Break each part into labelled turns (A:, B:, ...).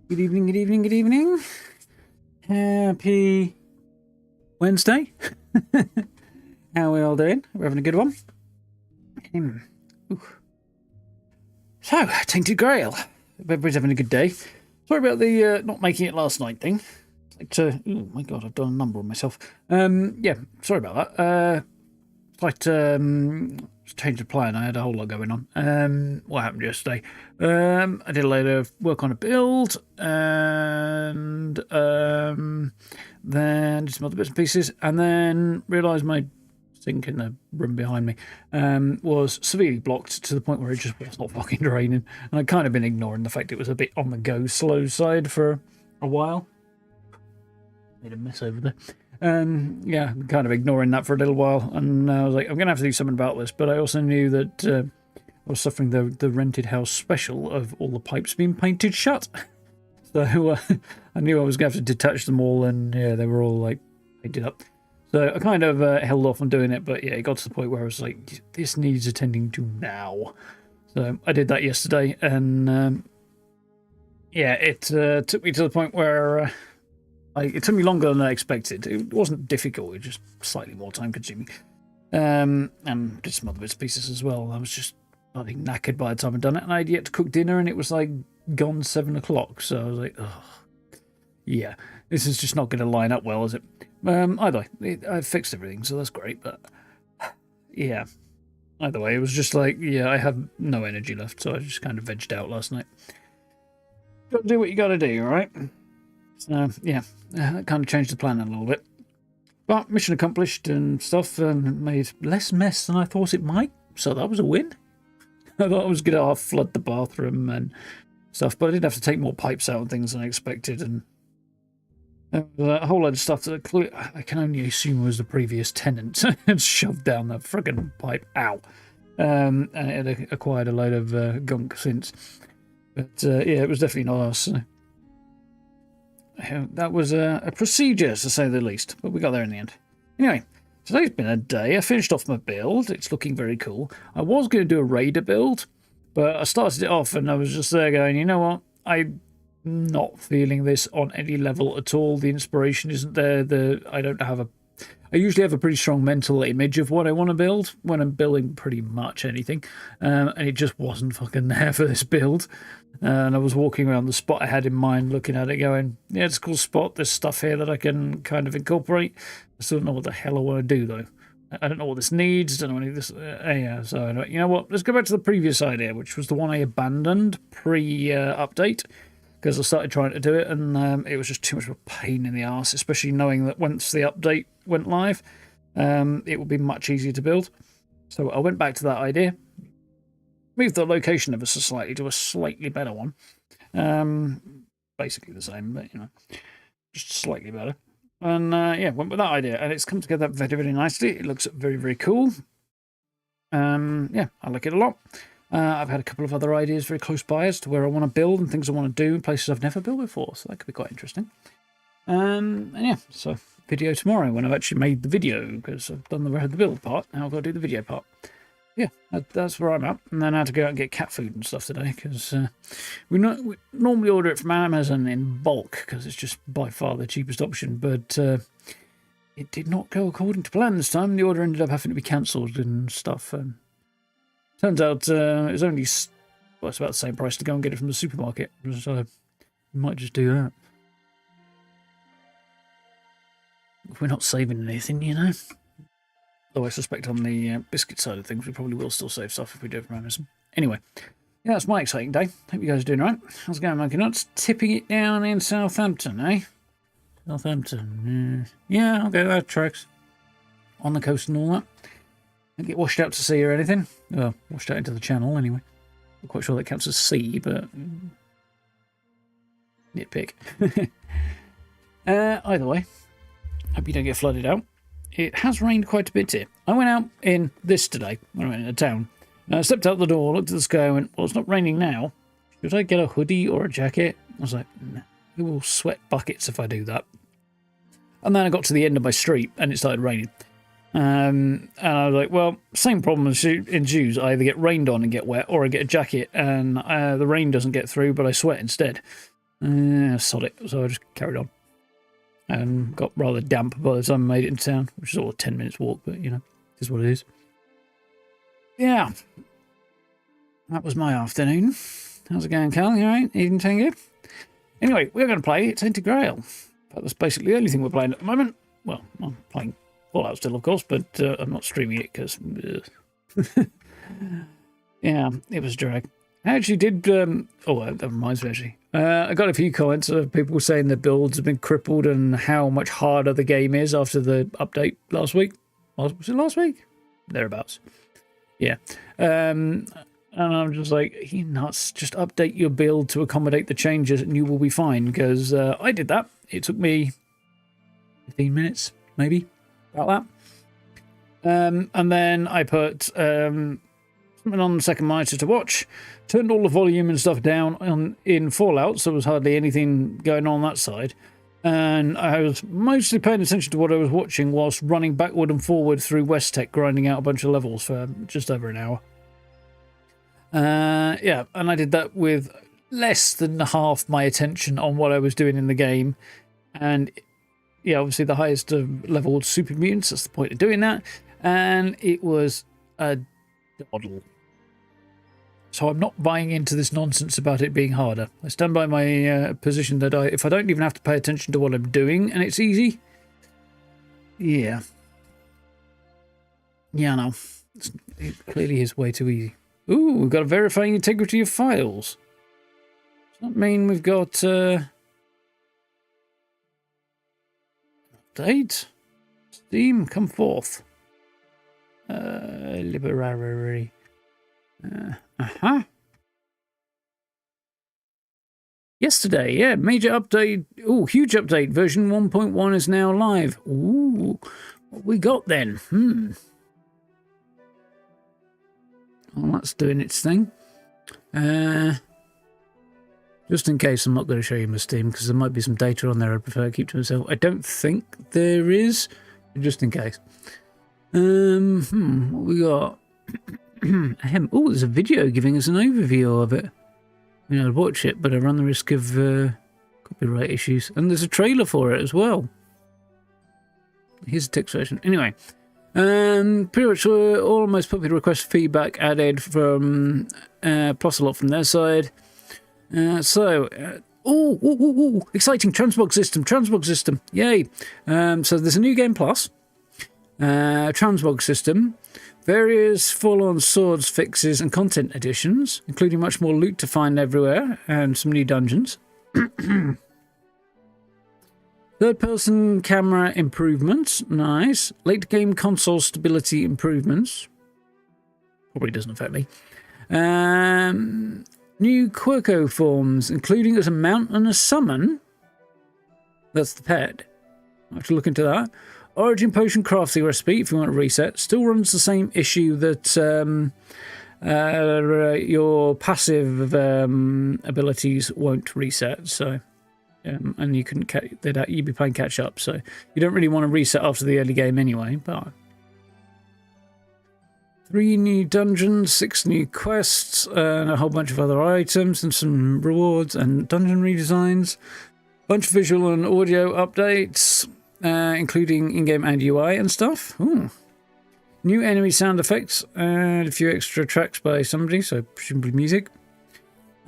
A: Good evening, good evening, good evening. Happy Wednesday. How are we all doing? We're having a good one. So, Tainted Grail. Everybody's having a good day. Sorry about the not making it last night thing. Oh my god, I've done a number on myself. Yeah, sorry about that. Changed the plan. I had a whole lot going on. What happened yesterday? I did a load of work on a build, and then did some other bits and pieces, and then realised my sink in the room behind me was severely blocked to the point where it just was not fucking draining. And I'd kind of been ignoring the fact it was a bit on the go slow side for a while. Made a mess over there. Yeah, kind of ignoring that for a little while, and I was like, I'm going to have to do something about this. But I also knew that I was suffering the rented house special of all the pipes being painted shut. So I knew I was going to have to detach them all, and yeah, they were all like painted up. So I kind of held off on doing it, but yeah, it got to the point where I was like, this needs attending to now. So I did that yesterday, and yeah, it took me to the point where it took me longer than I expected. It wasn't difficult, it was just slightly more time consuming. And did some other bits and pieces as well. I was just bloody knackered by the time I'd done it, and I'd yet to cook dinner, and it was like gone 7 o'clock. So I was like, oh, yeah, this is just not going to line up well, is it? Either way, I fixed everything, so that's great, but yeah, either way, it was just like, yeah, I have no energy left, so I just kind of vegged out last night. Got to do what you got to do, alright? So, yeah, that kind of changed the plan a little bit. But mission accomplished and stuff, and made less mess than I thought it might, so that was a win. I thought I was going to flood the bathroom and stuff, but I did have to take more pipes out and things than I expected, and a whole load of stuff that I can only assume was the previous tenant had shoved down the friggin' pipe. Ow. And it had acquired a load of gunk since. But yeah, it was definitely not us. So. That was a procedure, to say the least, but we got there in the end. Anyway, today's been a day. I finished off my build. It's looking very cool. I was going to do a raider build, but I started it off and I was just there going, you know what? I'm not feeling this on any level at all. The inspiration isn't there. I usually have a pretty strong mental image of what I want to build when I'm building pretty much anything, and it just wasn't fucking there for this build. And I was walking around the spot I had in mind, looking at it, going, yeah, it's a cool spot. There's stuff here that I can kind of incorporate. I still don't know what the hell I want to do, though. I don't know what this needs. Don't know any of this. Yeah, so anyway, you know what? Let's go back to the previous idea, which was the one I abandoned pre-update. Because I started trying to do it, and it was just too much of a pain in the arse, especially knowing that once the update went live, it would be much easier to build. So I went back to that idea, moved the location ever so slightly to a slightly better one. Basically the same, but, you know, just slightly better. And, yeah, went with that idea, and it's come together very, very nicely. It looks very, very cool. Yeah, I like it a lot. I've had a couple of other ideas very close by as to where I want to build and things I want to do in places I've never built before, so that could be quite interesting. And yeah, so video tomorrow when I've actually made the video, because I've done the build part, now I've got to do the video part. Yeah, that's where I'm at. And then I had to go out and get cat food and stuff today, because we normally order it from Amazon in bulk, because it's just by far the cheapest option, but it did not go according to plan this time. The order ended up having to be cancelled and stuff. Turns out it's only it's about the same price to go and get it from the supermarket, so I might just do that. We're not saving anything, you know. Though I suspect on the biscuit side of things, we probably will still save stuff if we do it from Amazon. Anyway, yeah, that's my exciting day. Hope you guys are doing all right. How's it going, Monkey Nuts? Tipping it down in Southampton, eh? Southampton. Yeah, okay, that tracks. On the coast and all that. Don't get washed out to sea or anything. Well, washed out into the channel anyway. Not quite sure that counts as sea, but nitpick. Either way, hope you don't get flooded out. It has rained quite a bit here. I went out in this today when I went into town. And I stepped out the door, looked at the sky, and went, well, it's not raining now. Should I get a hoodie or a jacket? I was like, nah, it will sweat buckets if I do that. And then I got to the end of my street and it started raining. And I was like, well, same problem as in shoes. I either get rained on and get wet, or I get a jacket and the rain doesn't get through, but I sweat instead. Sod it. So I just carried on. And got rather damp by the time I made it into town, which is all a 10 minutes walk, but you know, it is what it is. Yeah. That was my afternoon. How's it going, Cal? You alright? Eating Tango? Anyway, we're going to play Tainted Grail. That's basically the only thing we're playing at the moment. Well, I'm playing Fallout still, of course, but I'm not streaming it because... yeah, it was a drag. I actually did... that reminds me, actually. I got a few comments of people saying the builds have been crippled and how much harder the game is after the update last week. Was it last week? Thereabouts. Yeah. And I'm just like, you nuts, just update your build to accommodate the changes and you will be fine. Because I did that. It took me 15 minutes, maybe, about that. And then I put something on the second monitor to watch, turned all the volume and stuff down in Fallout, so there was hardly anything going on that side. And I was mostly paying attention to what I was watching whilst running backward and forward through West Tech, grinding out a bunch of levels for just over an hour. Yeah, and I did that with less than half my attention on what I was doing in the game. And yeah, obviously the highest level super mutants, that's the point of doing that. And it was a doddle. So I'm not buying into this nonsense about it being harder. I stand by my position that if I don't even have to pay attention to what I'm doing and it's easy, yeah. Yeah, no. It clearly is way too easy. Ooh, we've got a verifying integrity of files. Does that mean we've got... update? Steam, come forth. Library. Yesterday, yeah, major update. Oh, huge update. Version 1.1 is now live. Ooh, what we got then? Well, that's doing its thing. Just in case, I'm not going to show you my Steam because there might be some data on there I'd prefer to keep to myself. I don't think there is, just in case. What we got? Oh, there's a video giving us an overview of it. I mean, I'd watch it, but I run the risk of copyright issues. And there's a trailer for it as well. Here's a text version. Anyway, pretty much all the most popular request feedback added from plus a lot from their side. Exciting transmog system, yay! So there's a new game plus, transmog system, various full-on swords fixes and content additions, including much more loot to find everywhere and some new dungeons. Third-person camera improvements, nice. Late-game console stability improvements, probably doesn't affect me. New Quirko forms, including as a mount and a summon. That's the pet. I'll have to look into that. Origin potion crafting recipe, if you want to reset, still runs the same issue that your passive abilities won't reset. So, and you couldn't you'd be playing catch up. So you don't really want to reset after the early game anyway. But 3 new dungeons, 6 new quests, and a whole bunch of other items, and some rewards and dungeon redesigns. Bunch of visual and audio updates, including in-game and UI and stuff. Ooh. New enemy sound effects, and a few extra tracks by somebody, so presumably music.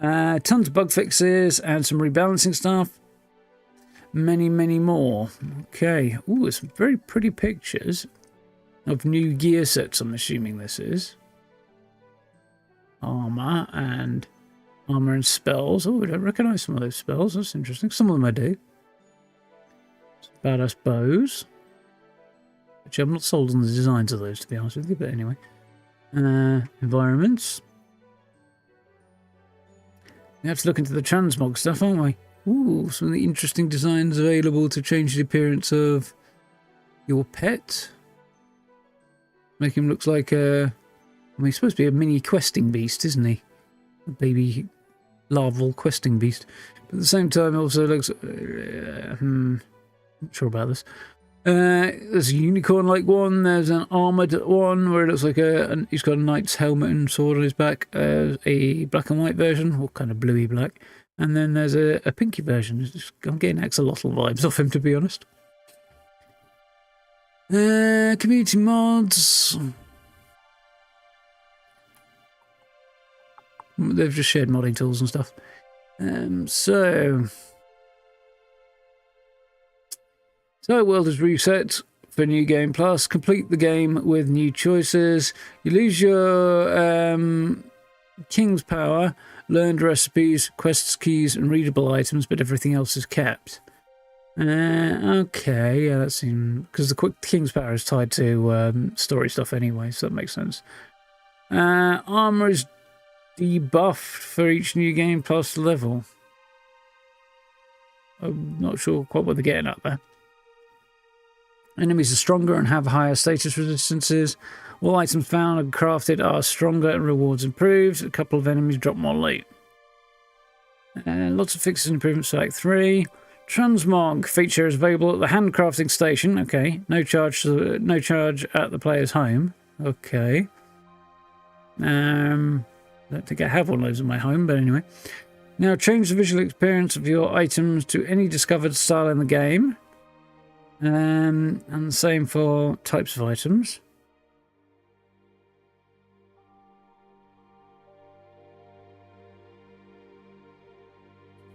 A: Tons of bug fixes and some rebalancing stuff. Many, many more. Okay. Ooh, some very pretty pictures of new gear sets, I'm assuming this is. Armor and spells. Oh, I don't recognise some of those spells. That's interesting. Some of them I do. Some badass bows. Which I'm not sold on the designs of those, to be honest with you, but anyway. Environments. We have to look into the transmog stuff, aren't we? Ooh, some of the interesting designs available to change the appearance of your pet. Make him look like a... I mean, he's supposed to be a mini questing beast, isn't he? A baby larval questing beast. But at the same time, also looks... not sure about this. There's a unicorn-like one. There's an armoured one where it looks like he's got a knight's helmet and sword on his back. A black and white version, or kind of bluey black. And then there's a pinky version. I'm getting axolotl vibes off him, to be honest. Community mods. They've just shared modding tools and stuff. So world is reset for New Game Plus. Complete the game with new choices. You lose your King's Power, learned recipes, quests, keys, and readable items, but everything else is kept. Okay, yeah, that seems... Because the King's Power is tied to story stuff anyway, so that makes sense. Armor is debuffed for each New Game Plus level. I'm not sure quite what they're getting at there. Enemies are stronger and have higher status resistances. All items found and crafted are stronger and rewards improved. A couple of enemies drop more loot. Lots of fixes and improvements for Act 3. Transmog feature is available at the handcrafting station. Okay, no charge at the player's home. Okay. I don't think I have one of those in my home, but anyway. Now change the visual experience of your items to any discovered style in the game. And the same for types of items.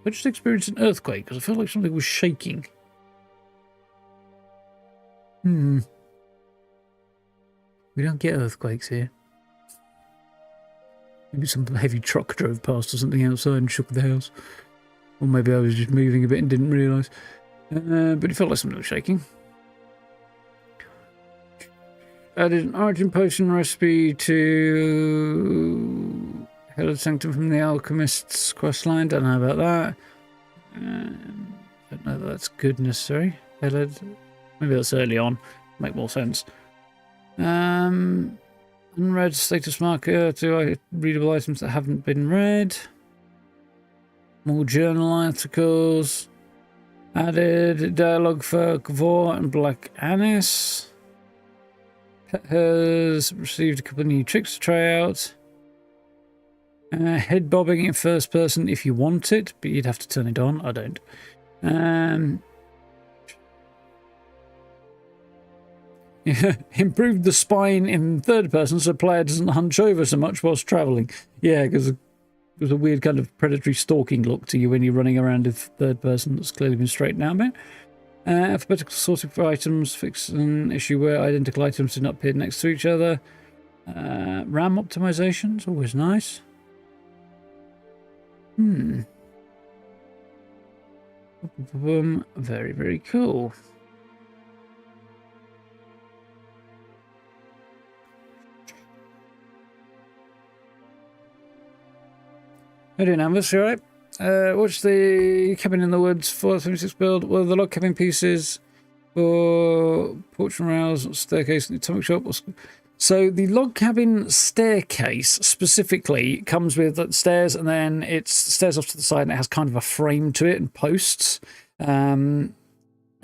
A: I just experienced an earthquake because I felt like something was shaking. We don't get earthquakes here. Maybe some heavy truck drove past or something outside and shook the house. Or maybe I was just moving a bit and didn't realise. But it felt like something was shaking. Added an origin potion recipe to Hellid Sanctum from the Alchemist's questline. Don't know about that. Don't know that that's good necessary. Hellid. Maybe that's early on. Make more sense. Unread status marker to readable items that haven't been read. More journal articles. Added dialogue for Kavor and Black Anis. Has received a couple of new tricks to try out. Head bobbing in first person if you want it, but you'd have to turn it on. I don't. Improved the spine in third person so the player doesn't hunch over so much whilst travelling. Yeah, because there's a weird kind of predatory stalking look to you when you're running around in third person that's clearly been straightened out a bit. Alphabetical sorting for items, fix an issue where identical items did not appear next to each other. RAM optimization is always nice. Very, very cool. How do you know this, right? What's the cabin in the woods 476 build? Well, the log cabin pieces for porch and rails, staircase, and the atomic shop. So the log cabin staircase specifically comes with stairs, and then it's stairs off to the side, and it has kind of a frame to it and posts, and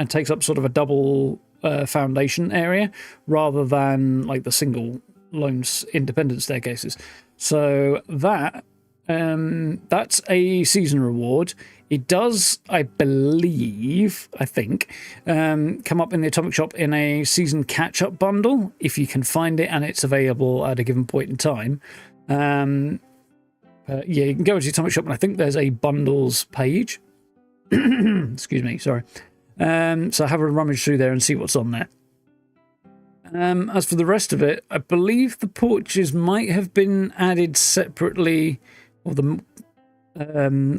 A: takes up sort of a double foundation area rather than like the single lone independent staircases. So that. That's a season reward. It does, I think, come up in the Atomic Shop in a season catch-up bundle, if you can find it and it's available at a given point in time. Yeah, you can go to the Atomic Shop and I think there's a bundles page. Excuse me, sorry. So have a rummage through there and see what's on there. As for the rest of it, I believe the porches might have been added separately, or the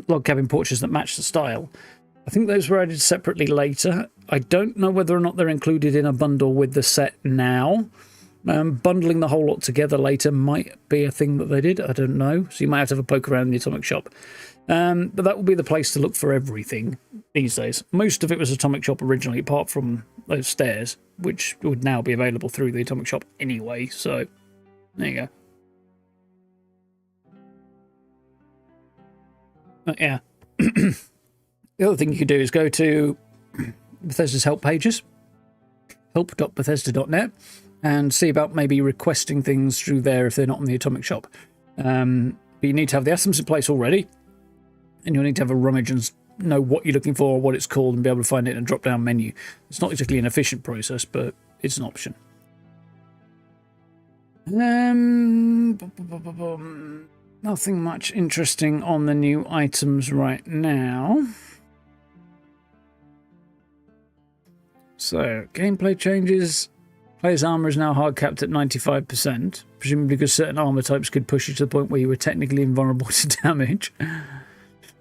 A: log cabin porches that match the style. I think those were added separately later. I don't know whether or not they're included in a bundle with the set now. Bundling the whole lot together later might be a thing that they did. I don't know. So you might have to have a poke around in the Atomic Shop. But that will be the place to look for everything these days. Most of it was Atomic Shop originally, apart from those stairs, which would now be available through the Atomic Shop anyway. So there you go. Yeah. The other thing you could do is go to Bethesda's help pages, help.bethesda.net, and see about maybe requesting things through there if they're not in the Atomic Shop. But you need to have the atoms in place already. and you'll need to have a rummage and know what you're looking for, what it's called, and be able to find it in a drop-down menu. It's not exactly an efficient process, but it's an option. Nothing much interesting on the new items right now. So, gameplay changes. Player's armor is now hard capped at 95%, presumably because certain armor types could push you to the point where you were technically invulnerable to damage.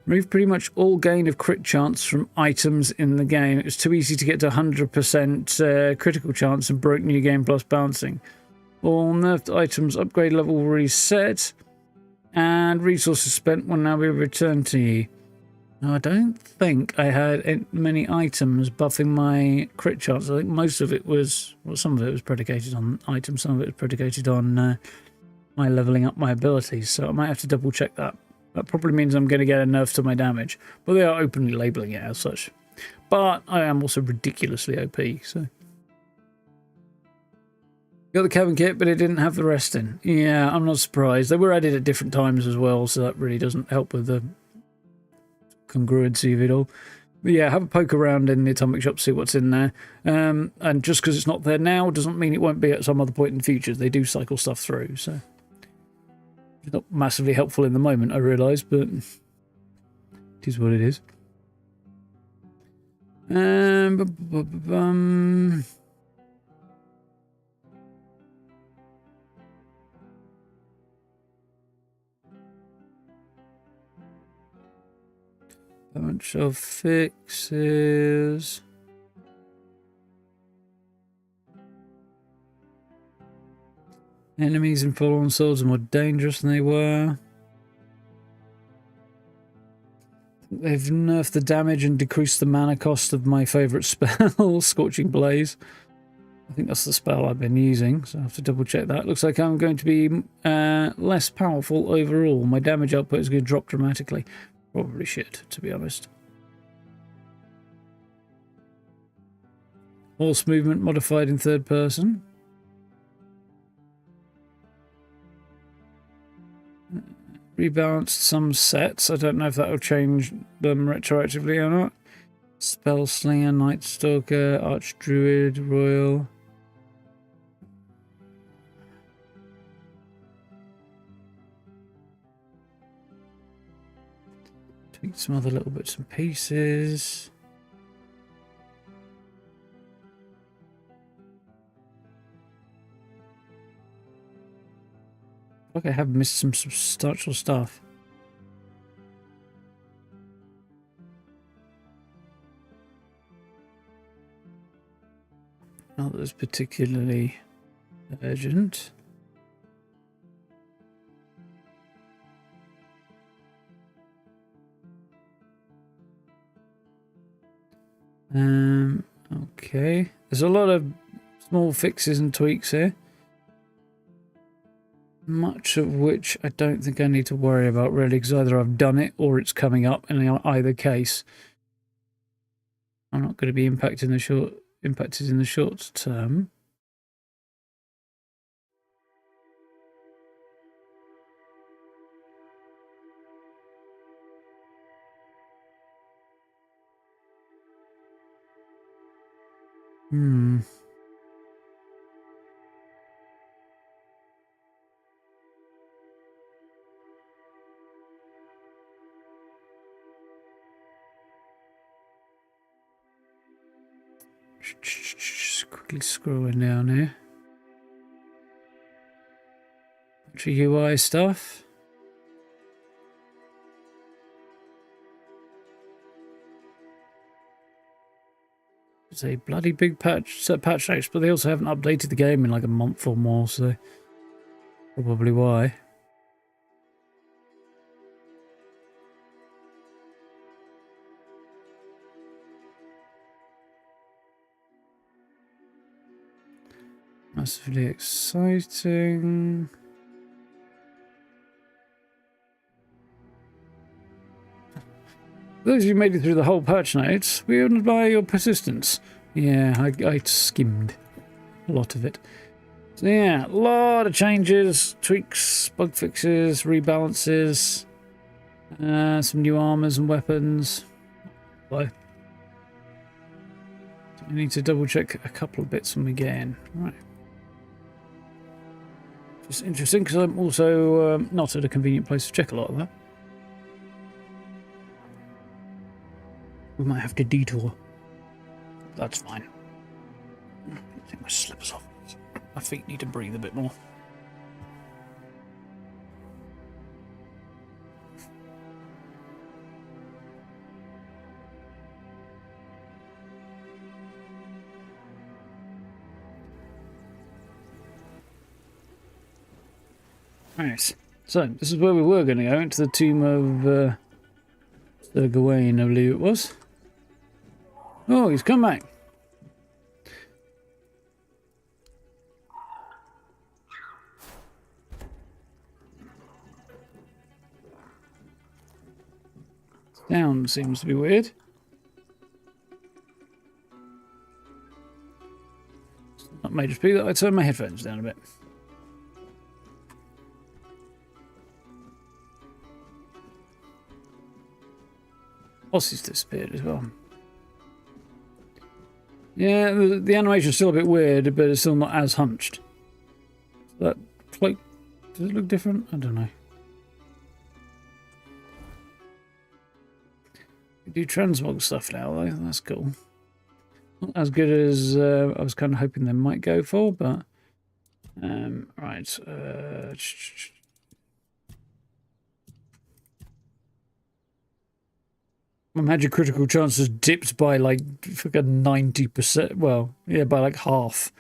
A: Remove pretty much all gain of crit chance from items in the game. It was too easy to get to 100% critical chance and broke new game plus bouncing. All nerfed items upgrade level reset, and resources spent will now be returned to you. Now, I don't think I had many items buffing my crit chance. I think most of it was, well, some of it was predicated on items, some of it was predicated on my leveling up my abilities. So I might have to double check that. That probably means I'm going to get a nerf to my damage, but they are openly labeling it as such. But I am also ridiculously OP, so. Got the cabin kit, but it didn't have the rest in. Yeah, I'm not surprised. They were added at different times as well, so that really doesn't help with the congruency of it all. But yeah, have a poke around in the atomic shop, see what's in there. And just because it's not there now doesn't mean it won't be at some other point in the future. They do cycle stuff through, so. It's not massively helpful in the moment, I realise, but it is what it is. Bunch of fixes. Enemies in full-on swords are more dangerous than they were. They've nerfed the damage and decreased the mana cost of my favourite spell, Scorching Blaze. I think that's the spell I've been using, so I have to double check that. Looks like I'm going to be less powerful overall. My damage output is going to drop dramatically. Probably shit, to be honest. Horse movement modified in third person. Rebalanced some sets. I don't know if that will change them retroactively or not. Spell Slinger, Night Stalker, Archdruid, Royal. Tweak some other little bits and pieces. Look, I have missed some substantial stuff. Not that it's particularly urgent. Okay. There's a lot of small fixes and tweaks here. Much of which I don't think I need to worry about really, because either I've done it or it's coming up, and in either case I'm not going to be impacted in the short term. Just quickly scrolling down here. Bunch of UI stuff. It's a bloody big patch notes, but they also haven't updated the game in like a month or more, so probably why. Massively exciting. Those of you who made it through the whole patch notes, we admire your persistence. Yeah, I skimmed a lot of it. So yeah, a lot of changes, tweaks, bug fixes, rebalances. Some new armors and weapons. Hello. We need to double check a couple of bits when we get in. Right. It's interesting because I'm also not at a convenient place to check a lot of that. We might have to detour. That's fine. Take my slippers off. My feet need to breathe a bit more. Right, so this is where we were going to go, into the tomb of Sir Gawain, I believe it was. Oh, he's come back. Sound seems to be weird. That may just be that I turned my headphones down a bit. Bossy's disappeared as well. Yeah, the animation's still a bit weird, but it's still not as hunched. That cloak, does it look different? I don't know. We do transmog stuff now, though. That's cool. Not as good as I was kind of hoping they might go for, but right. My magic critical chance has dipped by like 90%. Well, yeah, by like half.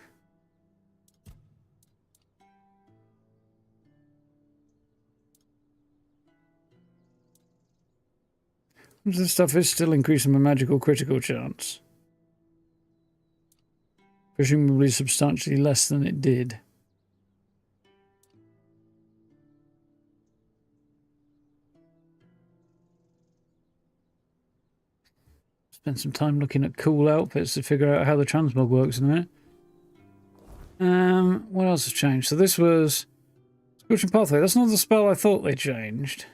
A: This stuff is still increasing my magical critical chance. Presumably substantially less than it did. Spend some time looking at cool outfits to figure out how the transmog works in a minute. What else has changed? So this was Scorching Pathway. That's not the spell I thought they changed.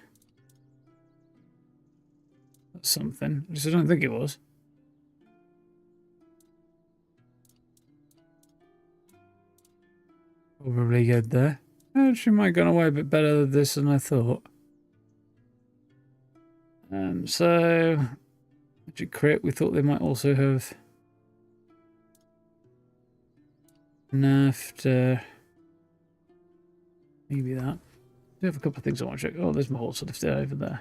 A: That's something. At least I don't think it was. Probably good there. Actually might have gone away a bit better with this than I thought. So magic crit, we thought they might also have nerfed maybe that. I do have a couple of things I want to check. Oh, there's my horse lifted over there.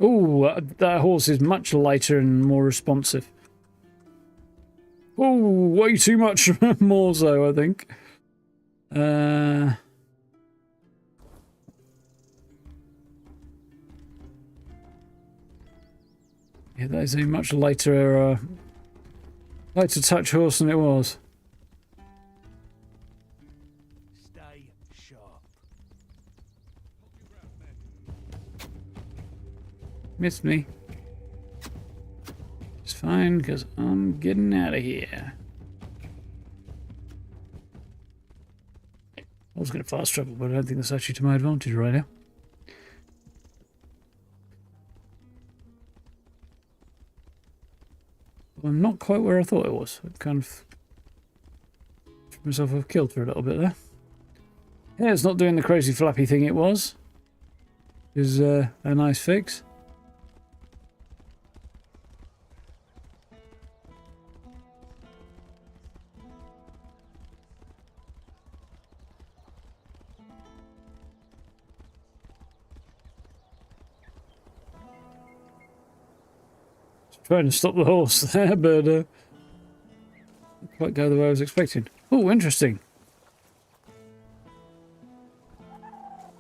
A: Oh, that horse is much lighter and more responsive. Oh, way too much more so, I think. Yeah, that is a much lighter touch horse than it was.
B: Stay sharp.
A: Missed me. It's fine, because I'm getting out of here. I was going to fast travel, but I don't think that's actually to my advantage right now. Well, I'm not quite where I thought it was. I kind of threw myself off kilter a little bit there. Yeah, it's not doing the crazy flappy thing it was. It was a nice fix. Trying to stop the horse there, but didn't quite go the way I was expecting. Oh, interesting.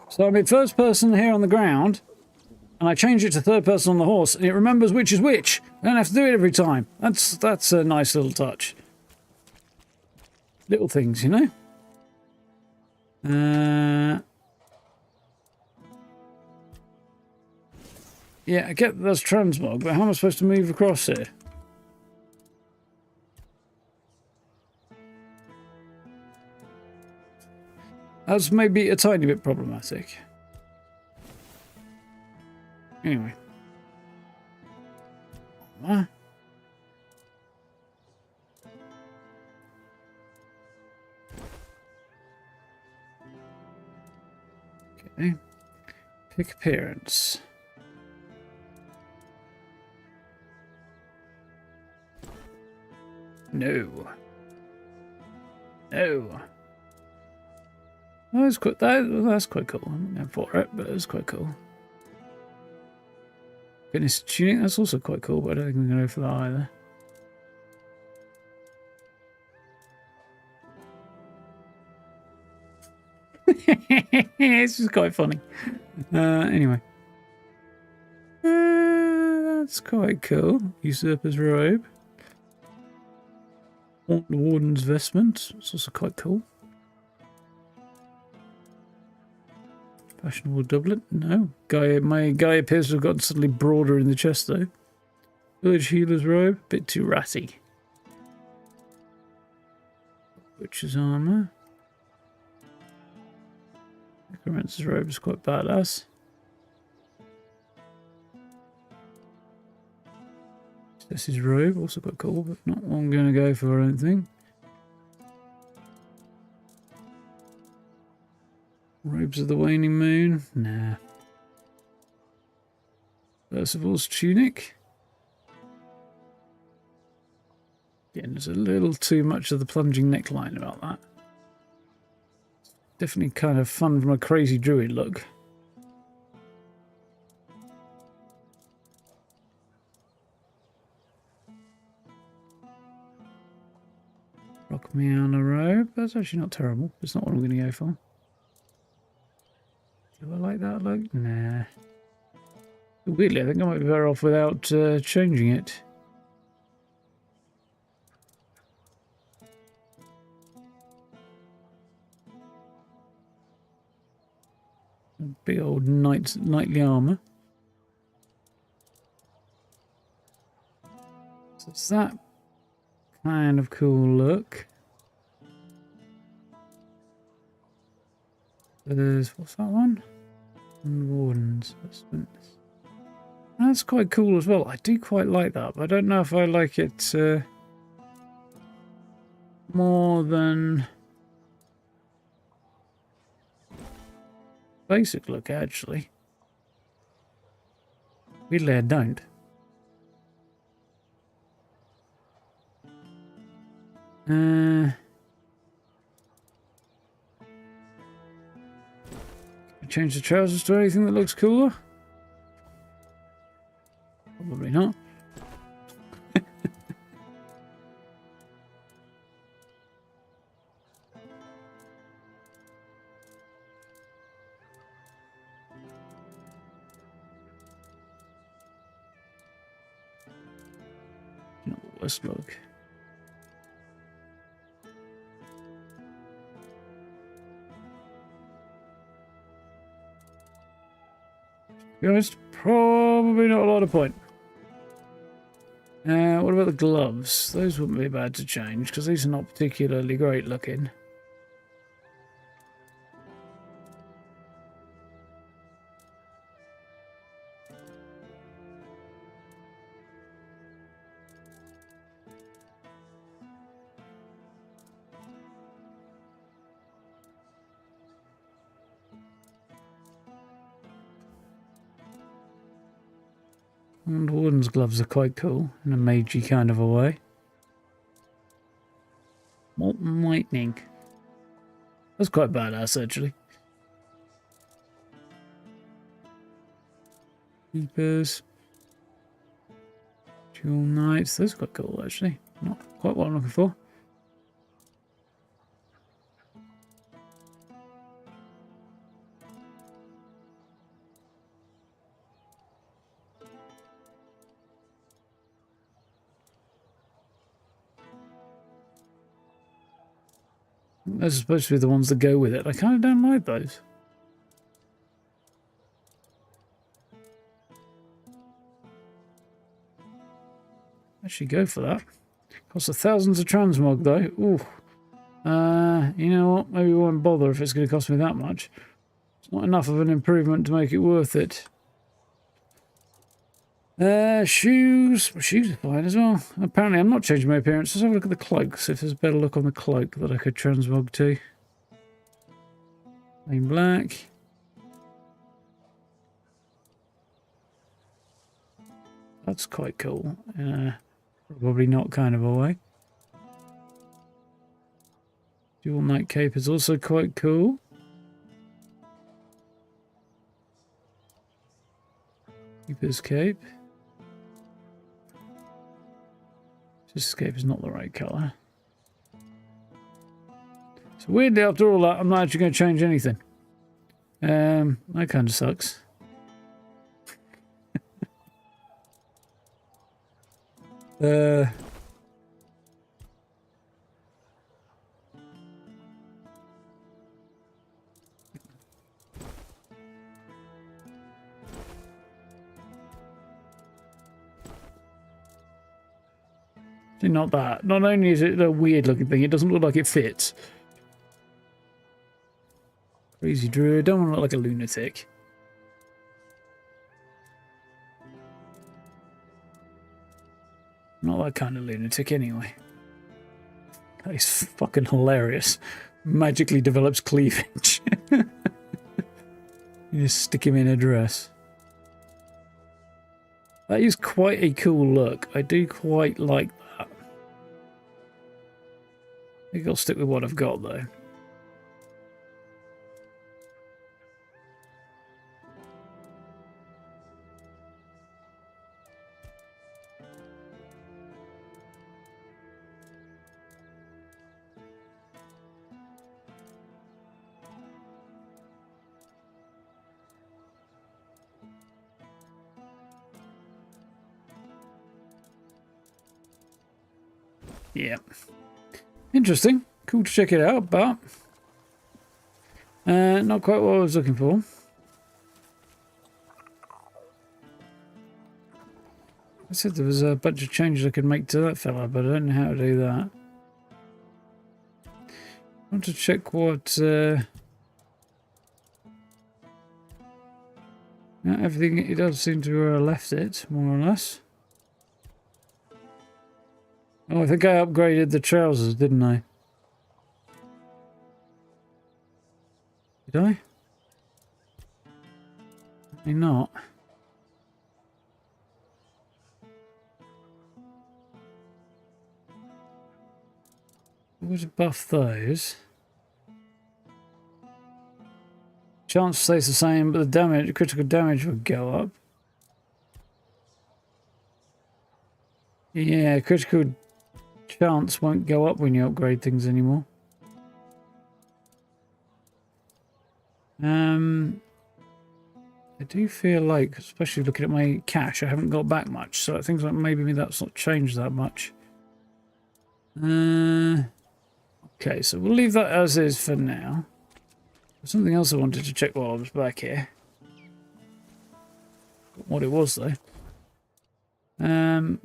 A: So I'm in first person here on the ground, and I change it to third person on the horse, and it remembers which is which. I don't have to do it every time. That's a nice little touch. Little things, you know? Yeah, I get that's transmog, but how am I supposed to move across here? That's maybe a tiny bit problematic. Anyway. Okay. Pick appearance. No. No. That's quite cool. I'm not going for it, but it's quite cool. Goodness, tunic, that's also quite cool, but I don't think I'm going to go for that either. It's just quite funny. Anyway. That's quite cool. Usurper's robe. Warden's vestment. It's also quite cool. Fashionable doublet? No. My guy appears to have gotten suddenly broader in the chest, though. Village healer's robe? Bit too ratty. Witch's armor. Necromancer's robe is quite badass. This is robe, also quite cool, but not what I'm going to go for, I don't think. Robes of the Waning Moon? Nah. Percival's tunic? Again, there's a little too much of the plunging neckline about that. Definitely kind of fun from a crazy druid look. Rock me on a robe. That's actually not terrible. It's not what I'm going to go for. Do I like that look? Nah. Weirdly, I think I might be better off without changing it. Big old knightly armour. So it's that kind of cool look. There's, what's that one? Warden's vestments. That's quite cool as well. I do quite like that, but I don't know if I like it more than basic look, actually. Weirdly, I don't. Change the trousers to anything that looks cooler? Probably not. Not the worst look. To be honest, probably not a lot of point. What about the gloves? Those wouldn't be bad to change, because these are not particularly great looking. And Warden's gloves are quite cool, in a magey kind of a way. Molten lightning. That's quite badass, actually. Keepers. Dual knights. Those are quite cool, actually. Not quite what I'm looking for. Those are supposed to be the ones that go with it. I kind of don't like those. Actually go for that. Costs thousands of transmog though. Ooh. You know what? Maybe we won't bother if it's going to cost me that much. It's not enough of an improvement to make it worth it. Shoes. Shoes are fine as well. Apparently, I'm not changing my appearance. Let's have a look at the cloak. See if there's a better look on the cloak that I could transmog to. Plain black. That's quite cool. Probably not kind of a way. Dual night cape is also quite cool. Keeper's cape. Just cape is not the right colour. So weirdly, after all that, I'm not actually going to change anything. That kind of sucks. Not that. Not only is it a weird looking thing, it doesn't look like it fits. Crazy druid. Don't want to look like a lunatic. Not that kind of lunatic anyway. That is fucking hilarious. Magically develops cleavage. You just stick him in a dress. That is quite a cool look. I do quite like that. I think I'll stick with what I've got though. Yeah. Interesting. Cool to check it out, but not quite what I was looking for. I said there was a bunch of changes I could make to that fella, but I don't know how to do that. I want to check what everything it does seem to have left it, more or less. Oh, I think I upgraded the trousers, didn't I? Did I? Maybe not. I would buff those. Chance stays the same, but the damage, critical damage would go up. Yeah, critical chance won't go up when you upgrade things anymore. I do feel like, especially looking at my cash, I haven't got back much, so things like maybe that's not changed that much. Okay, so we'll leave that as is for now. There's something else I wanted to check while I was back here. What it was though.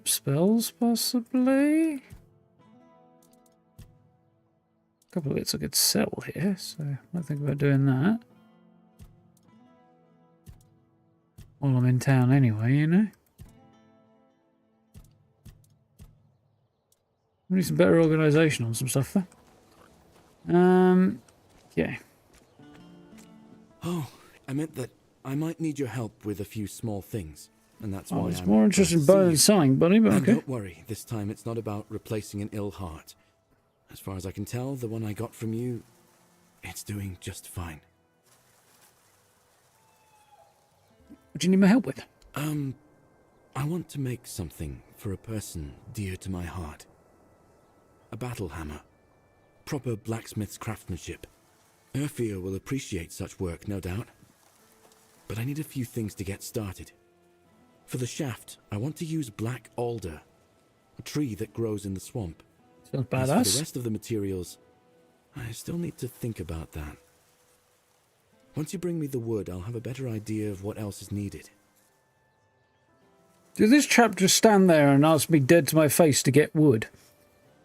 A: Spells possibly. A couple of bits I could sell here, so I might think about doing that. While I'm in town anyway, you know. We need some better organisation on some stuff there. Yeah.
C: Oh, I meant that I might need your help with a few small things, and that's why
A: it's
C: I'm
A: more interested in bone and selling, buddy, but
C: and
A: okay.
C: don't worry, this time it's not about replacing an ill heart. As far as I can tell, the one I got from you, it's doing just fine.
A: What do you need my help with?
C: I want to make something for a person dear to my heart. A battle hammer. Proper blacksmith's craftsmanship. Urfia will appreciate such work, no doubt. But I need a few things to get started. For the shaft, I want to use black alder, a tree that grows in the swamp.
A: Sounds
C: As for
A: badass.
C: the rest of the materials, I still need to think about that. Once you bring me the wood, I'll have a better idea of what else is needed.
A: Did this chap just stand there and ask me dead to my face to get wood?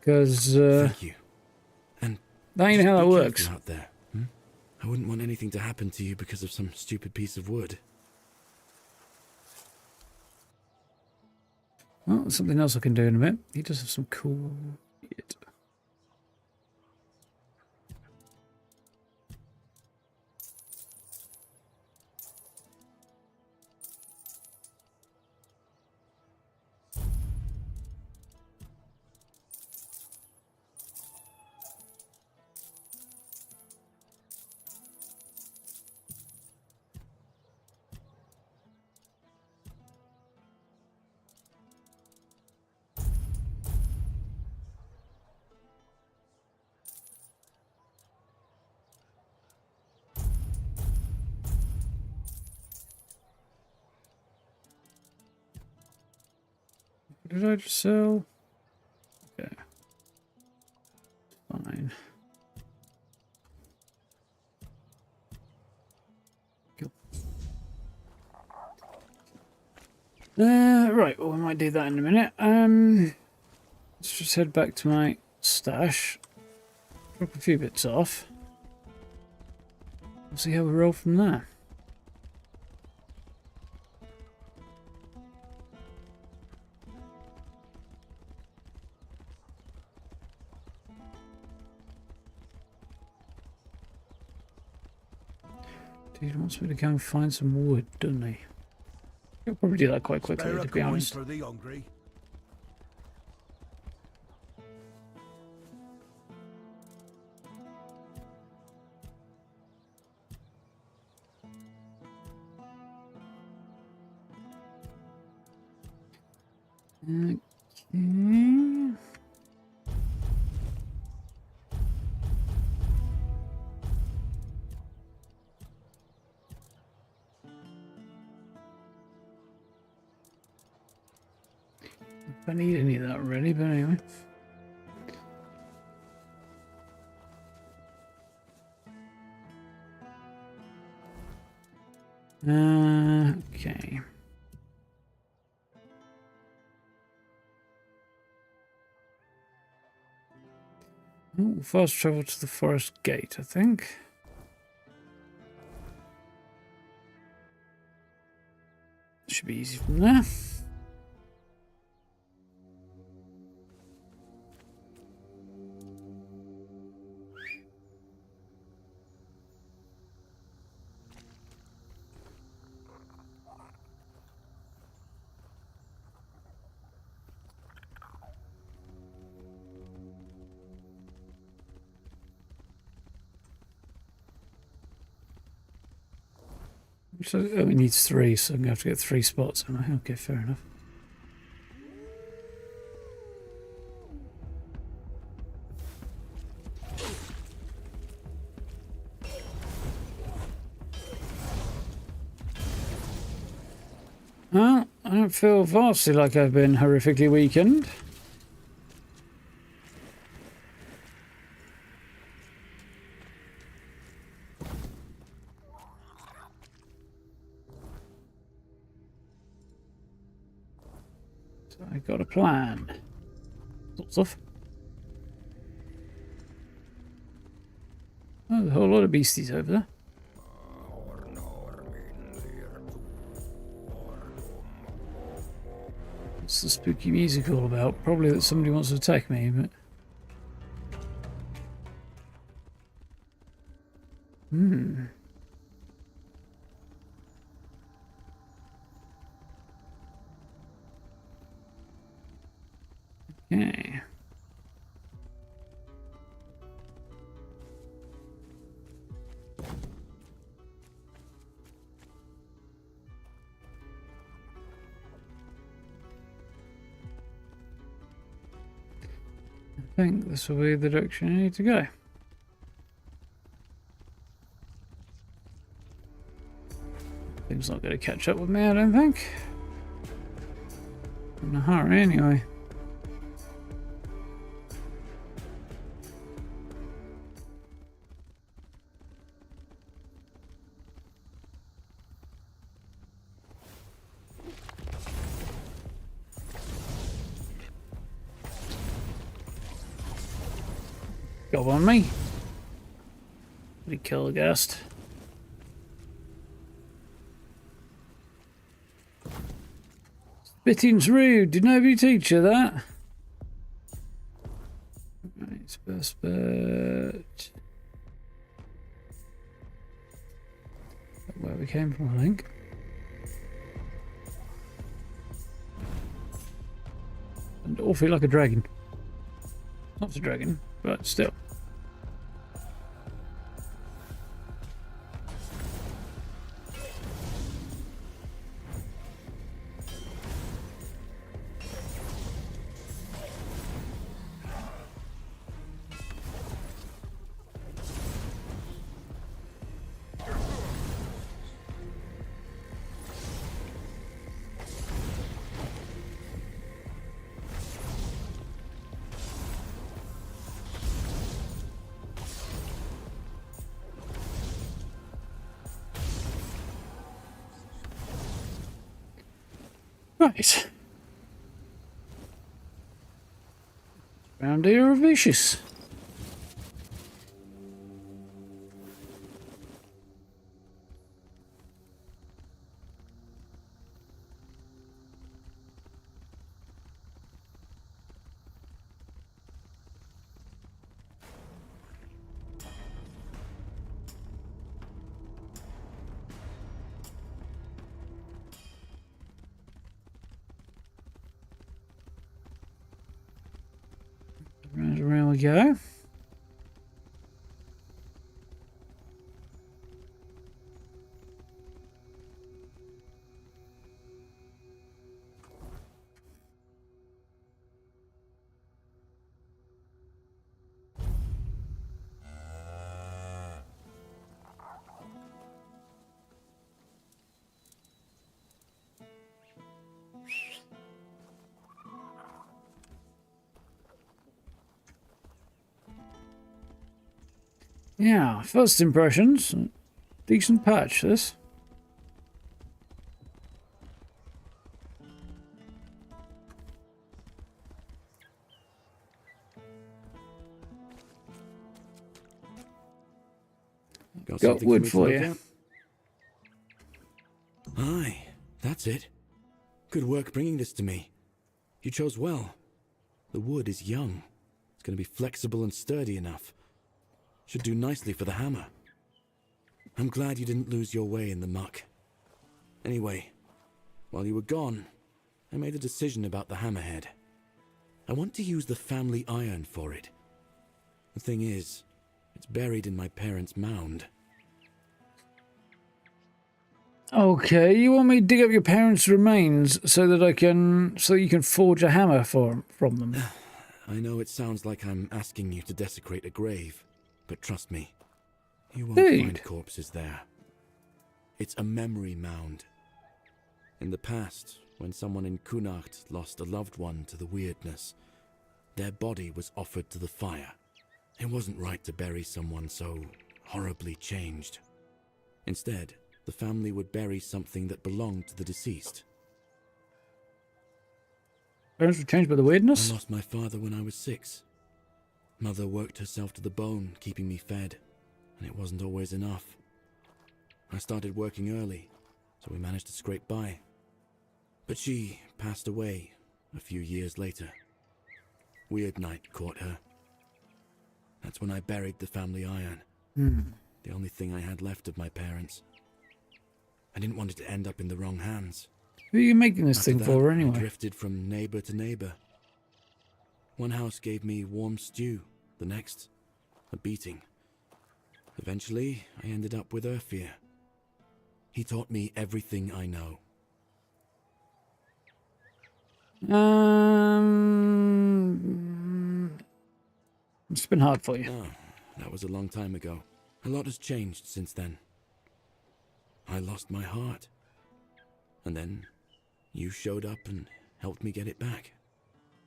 A: Because,
C: Thank you. And
A: That ain't
C: Just
A: how that
C: be
A: works.
C: careful out there. I wouldn't want anything to happen to you because of some stupid piece of wood.
A: Well, there's something else I can do in a bit. He does have some cool shit. What did I just sell? Okay. Fine. Cool. Right, well, we might do that in a minute. Let's just head back to my stash. Drop a few bits off. We'll see how we roll from there. Dude wants me to go and find some wood, doesn't he? He'll probably do that quite quickly, to be honest.
B: For the hungry.
A: Okay. I need any of that really, but anyway. Okay. Oh, fast travel to the forest gate, I think. Should be easy from there. So, oh, it needs 3, so I'm going to have to get 3 spots. Okay, fair enough. Well, I don't feel vastly like I've been horrifically weakened. I got a plan. Sorts of. Oh, there's a whole lot of beasties over there. What's the spooky music all about? Probably that somebody wants to attack me, but... Okay. I think this will be the direction I need to go. Things not going to catch up with me, I don't think. In a hurry, anyway. Go on me. Did he kill a guest? Spitting's rude. Did nobody teach you that? Right, first bird. Where we came from, I think. And awfully like a dragon. Not a dragon, but still. Right. Round here are vicious. Around we go. Yeah, first impressions. Decent patch, this. Got wood for you.
C: Aye, that's it. Good work bringing this to me. You chose well. The wood is young. It's going to be flexible and sturdy enough. Should do nicely for the hammer. I'm glad you didn't lose your way in the muck. Anyway, while you were gone, I made a decision about the hammerhead. I want to use the family iron for it. The thing is, it's buried in my parents' mound.
A: Okay, you want me to dig up your parents' remains so that you can forge a hammer from them?
C: I know it sounds like I'm asking you to desecrate a grave, but trust me, you won't find corpses there. It's a memory mound. In the past, when someone in Kunacht lost a loved one to the Wyrdness, their body was offered to the fire. It wasn't right to bury someone so horribly changed. Instead, the family would bury something that belonged to the deceased.
A: Parents were changed by the Wyrdness?
C: I lost my father when I was 6. Mother worked herself to the bone, keeping me fed, and it wasn't always enough. I started working early, so we managed to scrape by. But she passed away a few years later. Weird night caught her. That's when I buried the family iron. The only thing I had left of my parents. I didn't want it to end up in the wrong hands.
A: Who are you making this
C: After
A: thing
C: that,
A: for,
C: I
A: anyway?
C: drifted from neighbor to neighbor. One house gave me warm stew, the next, a beating. Eventually, I ended up with Urfir. He taught me everything I know.
A: It's been hard for you.
C: Oh, that was a long time ago. A lot has changed since then. I lost my heart. And then you showed up and helped me get it back.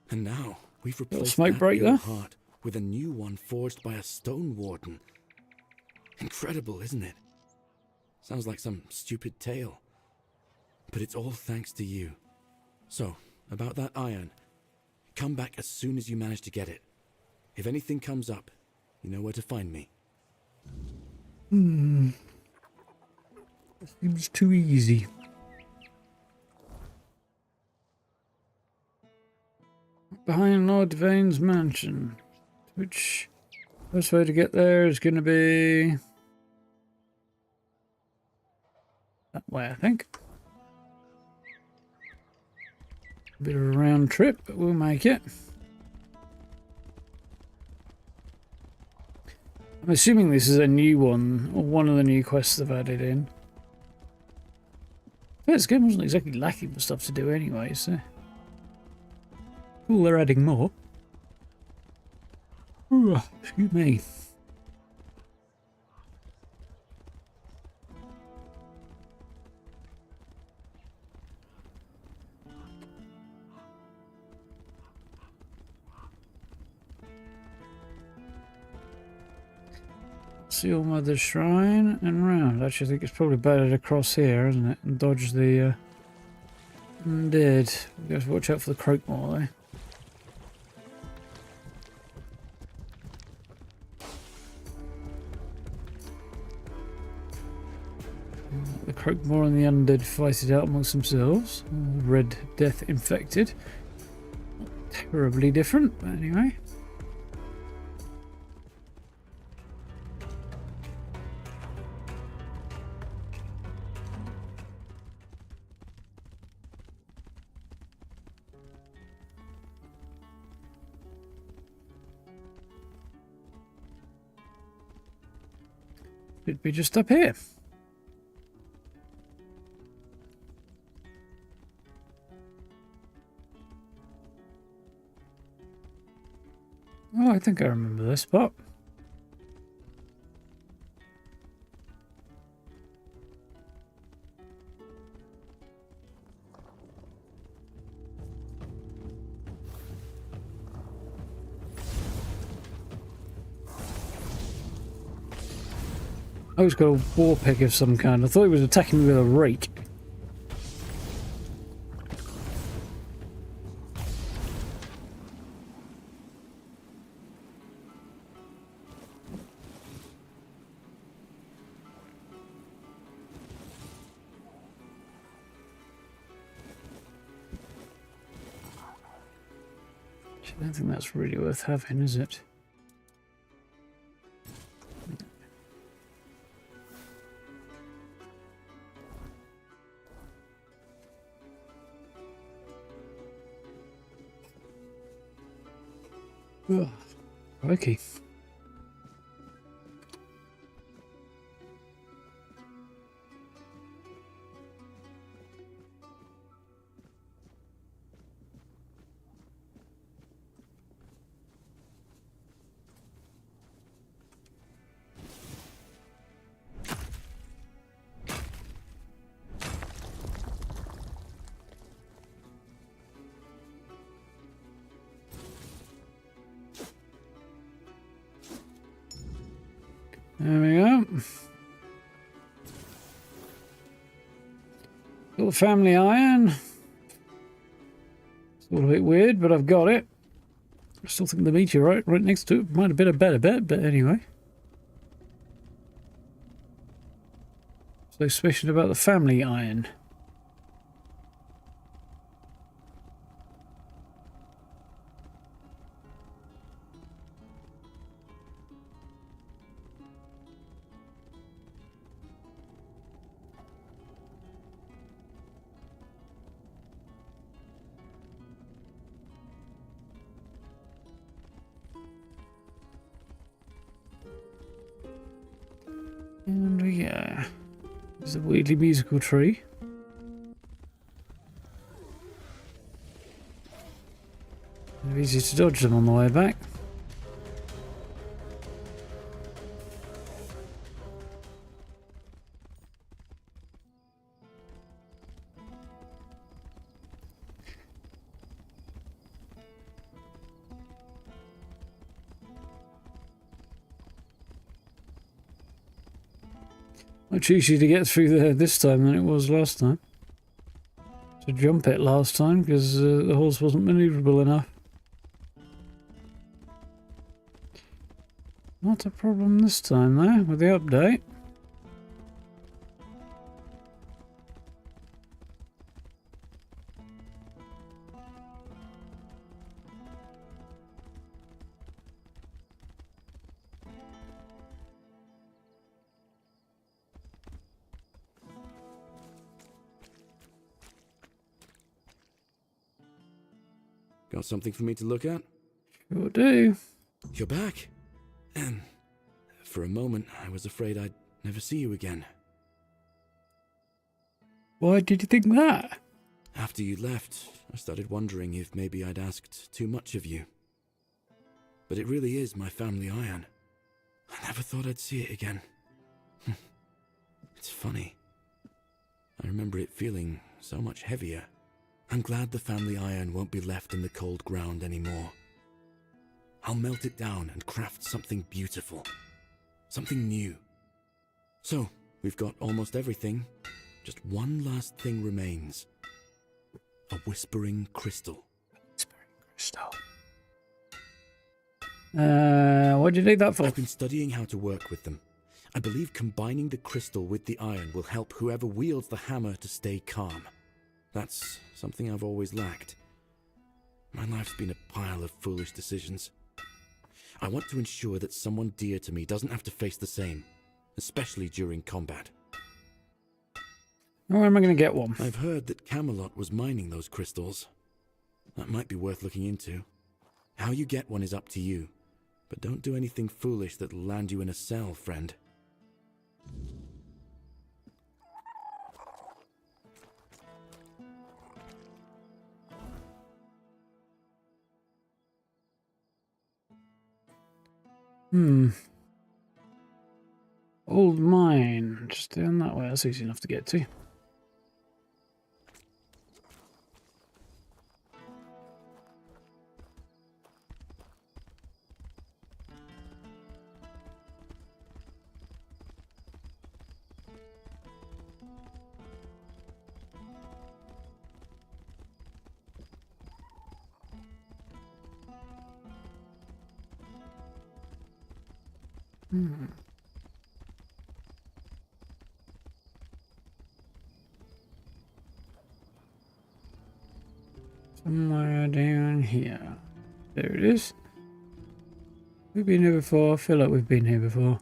C: And now we've replaced
A: smoke
C: that
A: break
C: ill
A: there?
C: heart with a new one forged by a stone warden. Incredible, isn't it? Sounds like some stupid tale. But it's all thanks to you. So, about that iron, come back as soon as you manage to get it. If anything comes up, you know where to find me.
A: Seems too easy. Behind Lord Devane's mansion. Which first way to get there is going to be that way, I think. A bit of a round trip, but we'll make it. I'm assuming this is a new one, or one of the new quests they've added in. This game wasn't exactly lacking for stuff to do anyway, so... Cool, they're adding more. Ooh, excuse me. Seal Mother's Shrine and round. Actually, I think it's probably better to cross here, isn't it? And dodge the undead. We have to watch out for the Croakmore, though. The Croakmore and the undead fight it out amongst themselves. Red Death infected. Not terribly different, but anyway. It'd be just up here. Oh, I think I remember this spot. Oh, he's got a war pick of some kind. I thought he was attacking me with a rake. I don't think that's really worth having, is it? Oh, crikey. There we go. Got the family iron. It's a little bit weird, but I've got it. I still think the meteorite right next to it might have been a better bet, but anyway. So suspicion about the family iron. And we go. There's a weirdly musical tree. Easy to dodge them on the way back. Much easier to get through there this time than it was last time. To jump it last time because the horse wasn't manoeuvrable enough. Not a problem this time though, with the update.
C: Got something for me to look at?
A: Sure do.
C: You're back. And for a moment, I was afraid I'd never see you again.
A: Why did you think that?
C: After you left, I started wondering if maybe I'd asked too much of you. But it really is my family iron. I never thought I'd see it again. It's funny. I remember it feeling so much heavier. I'm glad the family iron won't be left in the cold ground anymore. I'll melt it down and craft something beautiful. Something new. So, we've got almost everything. Just one last thing remains. A whispering crystal.
A: Whispering crystal. What do you need that for?
C: I've been studying how to work with them. I believe combining the crystal with the iron will help whoever wields the hammer to stay calm. That's something I've always lacked. My life's been a pile of foolish decisions. I want to ensure that someone dear to me doesn't have to face the same, especially during combat.
A: Where am I going to get one?
C: I've heard that Kamelot was mining those crystals. That might be worth looking into. How you get one is up to you, but don't do anything foolish that'll land you in a cell, friend.
A: Old mine. Just down that way. That's easy enough to get to. Somewhere down here. There it is. We've been here before. I feel like we've been here before.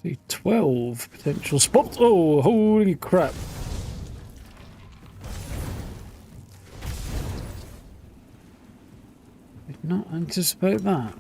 A: See 12 potential spots. Oh, holy crap. Did not anticipate that.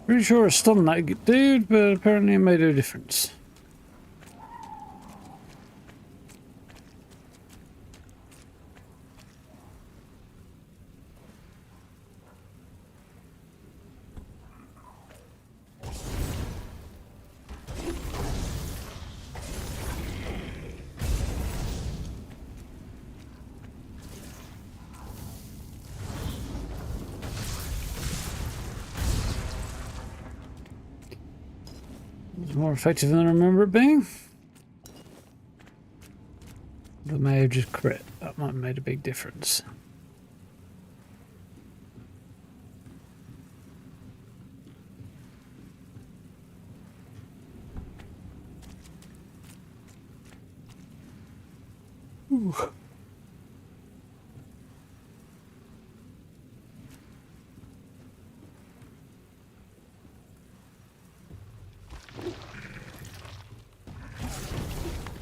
A: Pretty sure I stunned that dude, but apparently it made a difference. It's more effective than I remember it being. But it may have just crit. That might have made a big difference. Woo!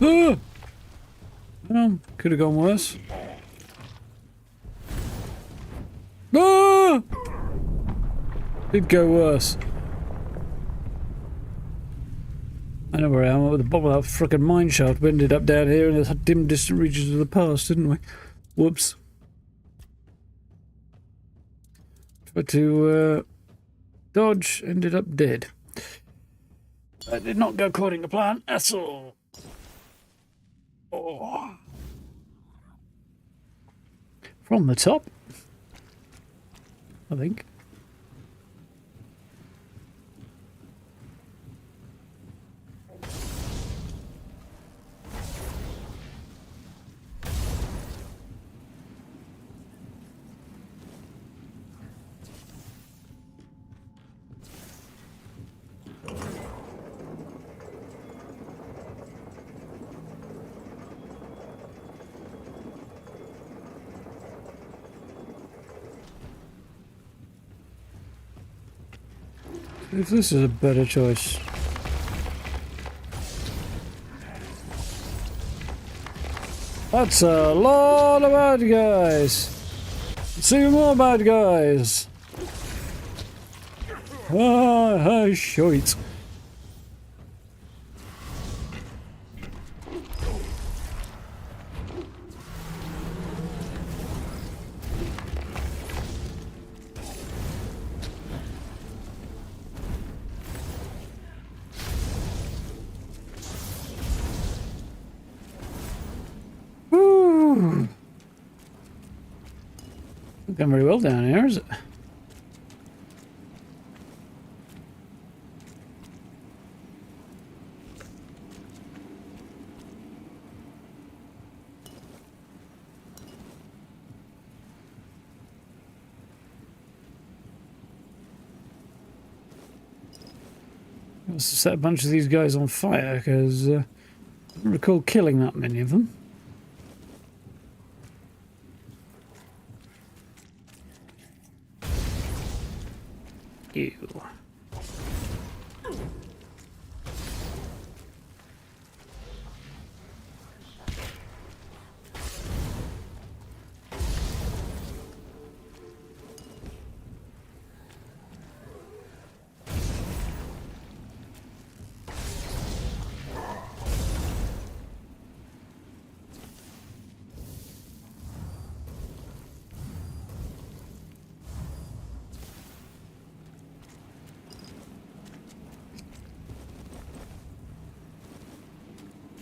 A: Ah! Well, could have gone worse. Ah! Did go worse. I know where I am. I'm at the bottom of that frickin' mine shaft. We ended up down here in the dim, distant regions of the past, didn't we? Whoops. Tried to dodge, ended up dead. That did not go according to plan. That's all. Oh. From the top, I think. If this is a better choice. That's a lot of bad guys. See more bad guys. Ah, shite. Going very well down here, is it? I must have set a bunch of these guys on fire because I don't recall killing that many of them. Ew.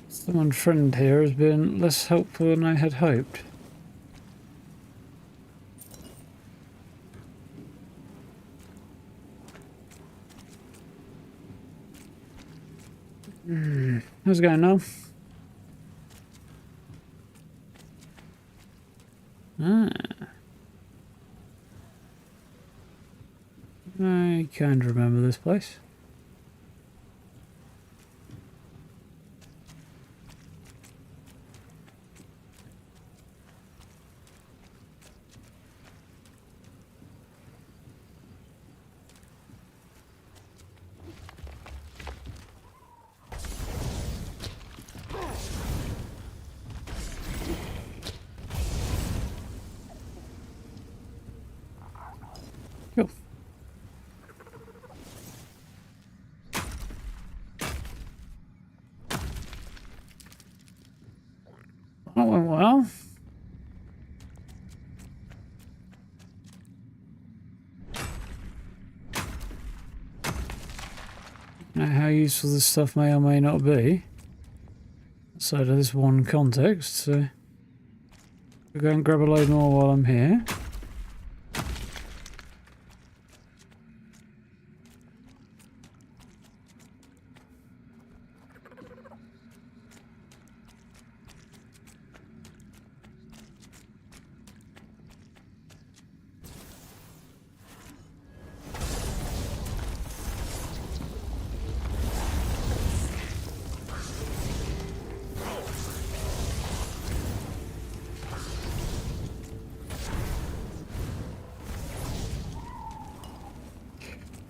A: Someone friend here has been less helpful than I had hoped. How's it going now? I kind of remember this place. Cool. That went well. Now, how useful this stuff may or may not be outside of this one context, so we'll go and grab a load more while I'm here.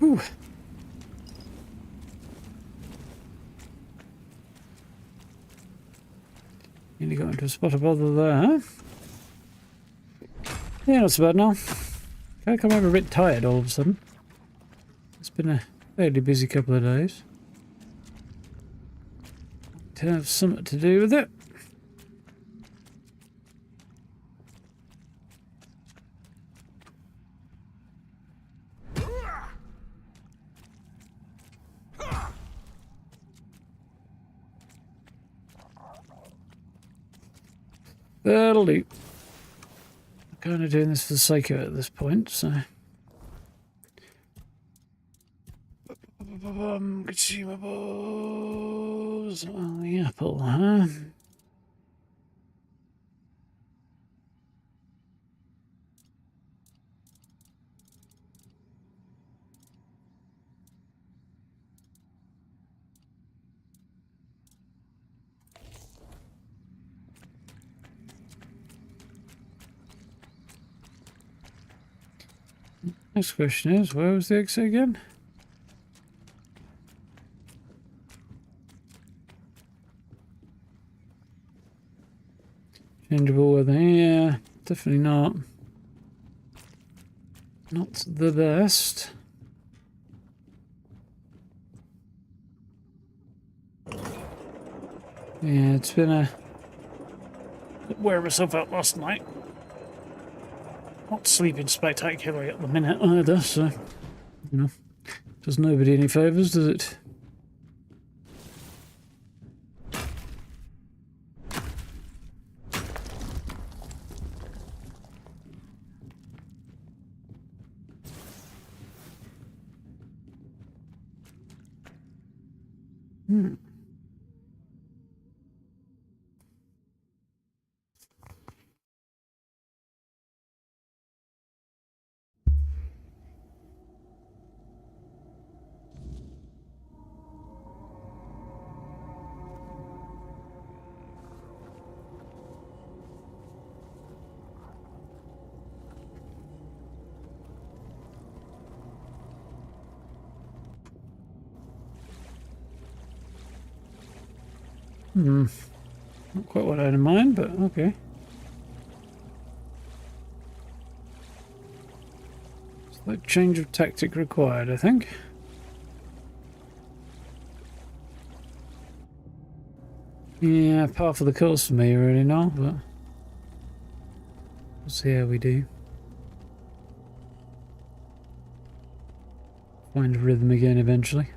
A: Whew. Nearly got into a spot of bother there. Yeah, not so bad now. I come over a bit tired all of a sudden. It's been a fairly busy couple of days. To have something to do with it. That'll do. I'm kind of doing this for the sake of it at this point, so. Consumables. Well, the apple, huh? Next question is, where was the exit again? Changeable weather, yeah, definitely not. Not the best. Yeah, it's been a... wear myself out last night. Not sleeping spectacularly at the minute either, so, you know, does nobody any favours, does it? Not quite what I had in mind, but okay. Slight change of tactic required, I think. Yeah, par for the course for me really now, but we'll see how we do. Find a rhythm again eventually.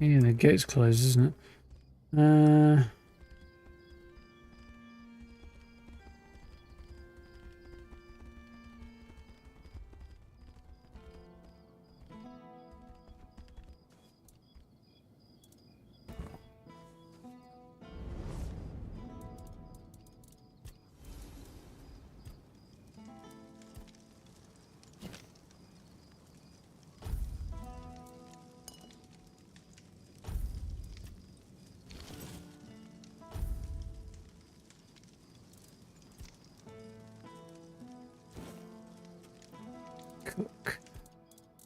A: Yeah, the gate's closed, isn't it? Cook.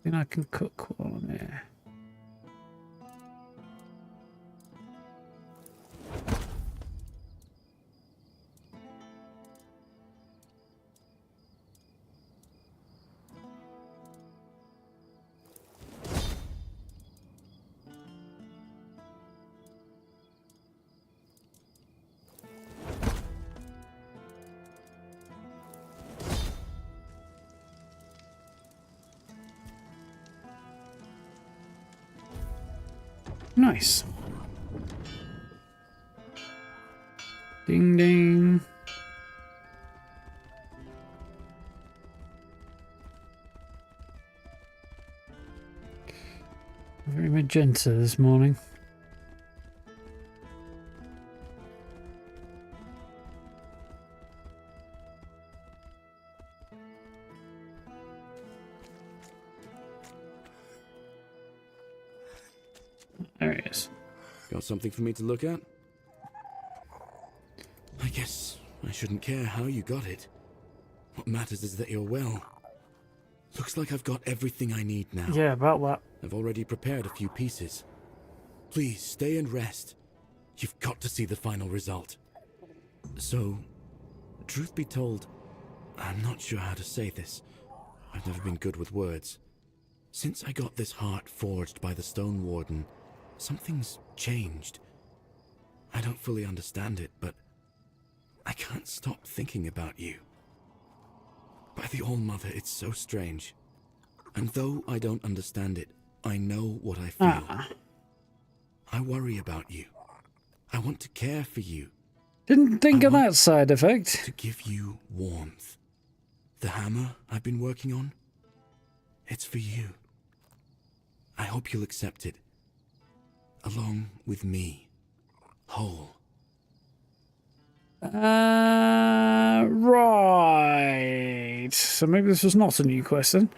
A: Then I can cook while I'm here. Nice. Ding ding. Very magenta this morning. There he is.
C: Got something for me to look at? I guess I shouldn't care how you got it. What matters is that you're well. Looks like I've got everything I need now.
A: Yeah, about that.
C: I've already prepared a few pieces. Please, stay and rest. You've got to see the final result. So, truth be told, I'm not sure how to say this. I've never been good with words. Since I got this heart forged by the Stone Warden, something's changed. I don't fully understand it, but I can't stop thinking about you. By the All-Mother, it's so strange. And though I don't understand it, I know what I feel. I worry about you. I want to care for you.
A: Didn't think of that side effect.
C: To give you warmth. The hammer I've been working on, it's for you. I hope you'll accept it. Along with me. Whole.
A: Right. So maybe this was not a new question.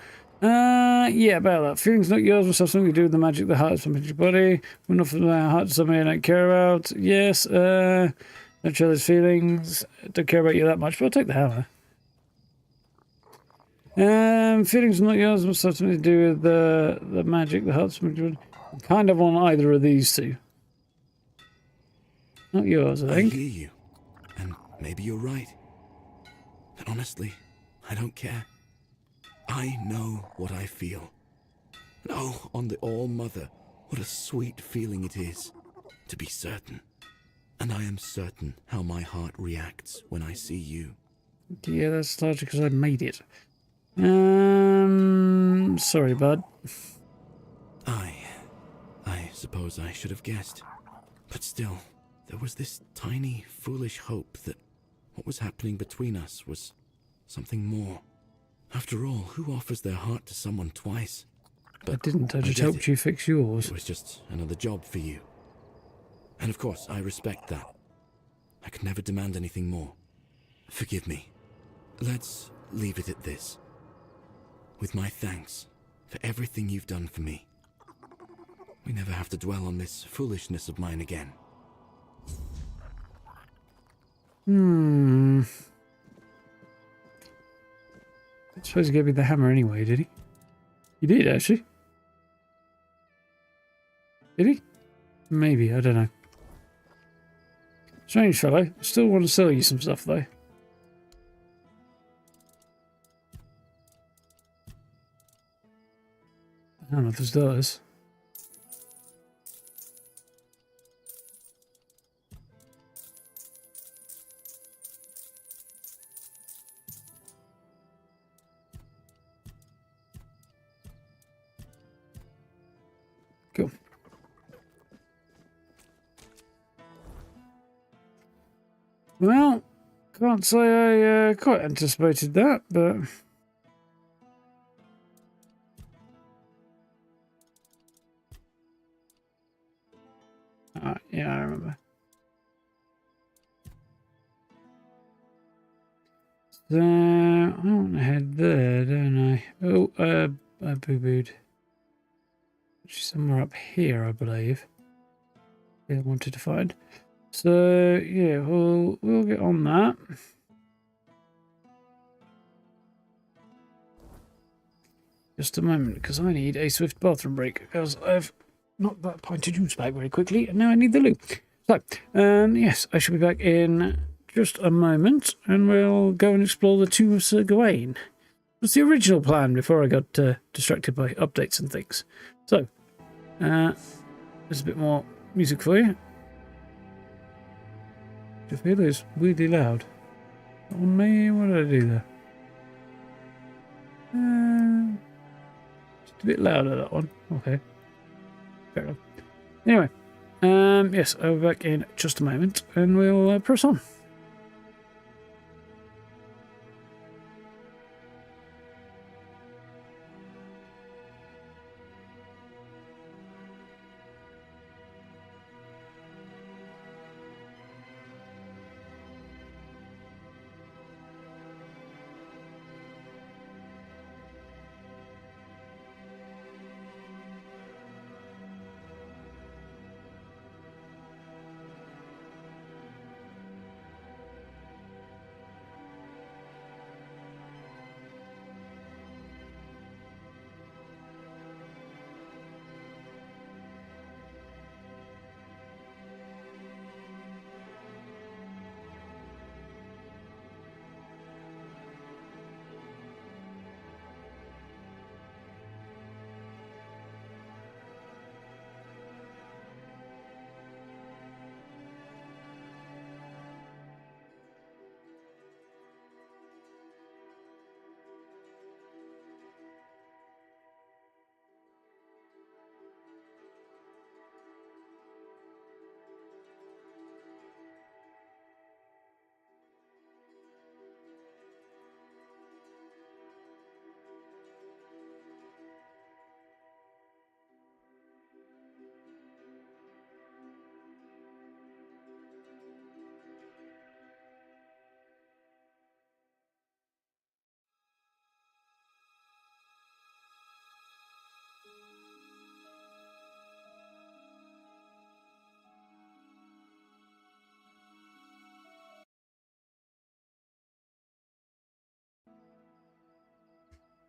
A: Yeah, about that. Feelings not yours must have something to do with the magic that heart something in your body. We're not from the heart something I don't care about. Yes, don't share those feelings. Don't care about you that much, but I'll take the hammer. Feelings not yours must have something to do with the magic that heart something in your body. I'm kind of on either of these two. Not yours, I think.
C: I hear you. And maybe you're right. But honestly, I don't care. I know what I feel. And oh, on the All-Mother, what a sweet feeling it is to be certain. And I am certain how my heart reacts when I see you.
A: Yeah, that's largely because I made it. Sorry, bud.
C: I suppose I should have guessed. But still, there was this tiny, foolish hope that what was happening between us was something more. After all, who offers their heart to someone twice? But
A: I didn't. I just
C: did
A: helped
C: it.
A: you fix yours.
C: It was just another job for you. And of course, I respect that. I could never demand anything more. Forgive me. Let's leave it at this. With my thanks for everything you've done for me. We never have to dwell on this foolishness of mine again.
A: I suppose he gave me the hammer anyway, did he? He did, actually. Did he? Maybe, I don't know. Strange fellow. Still want to sell you some stuff, though. I don't know if this does. Cool. Well, can't say I quite anticipated that, but... yeah, I remember. So, I want to head there, don't I? Oh, I boo-booed. Somewhere up here, I believe. I wanted to find. So yeah, we'll get on that. Just a moment, because I need a swift bathroom break, because I've knocked that pint of juice back very quickly, and now I need the loo. So, yes, I shall be back in just a moment, and we'll go and explore the tomb of Sir Gawain. Was the original plan before I got distracted by updates and things. So, there's a bit more music for you. Do you feel it's weirdly loud? On me? What did I do there? Just a bit louder, that one. Okay. Fair enough. Anyway, yes, I'll be back in just a moment, and we'll press on.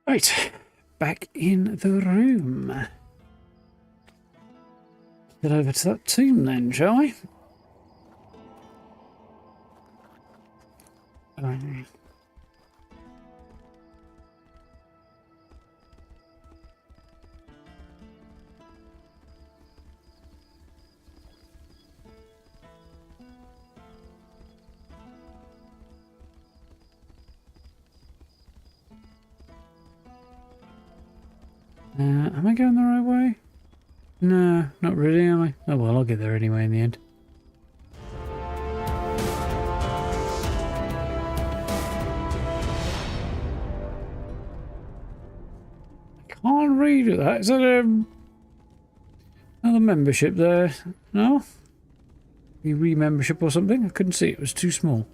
A: Right, back in the room. Get over to that tomb then, shall we? Am I going the right way? No, not really, am I? Oh well, I'll get there anyway in the end. I can't read that. Is that another membership there? No? Re-membership or something? I couldn't see. It was too small.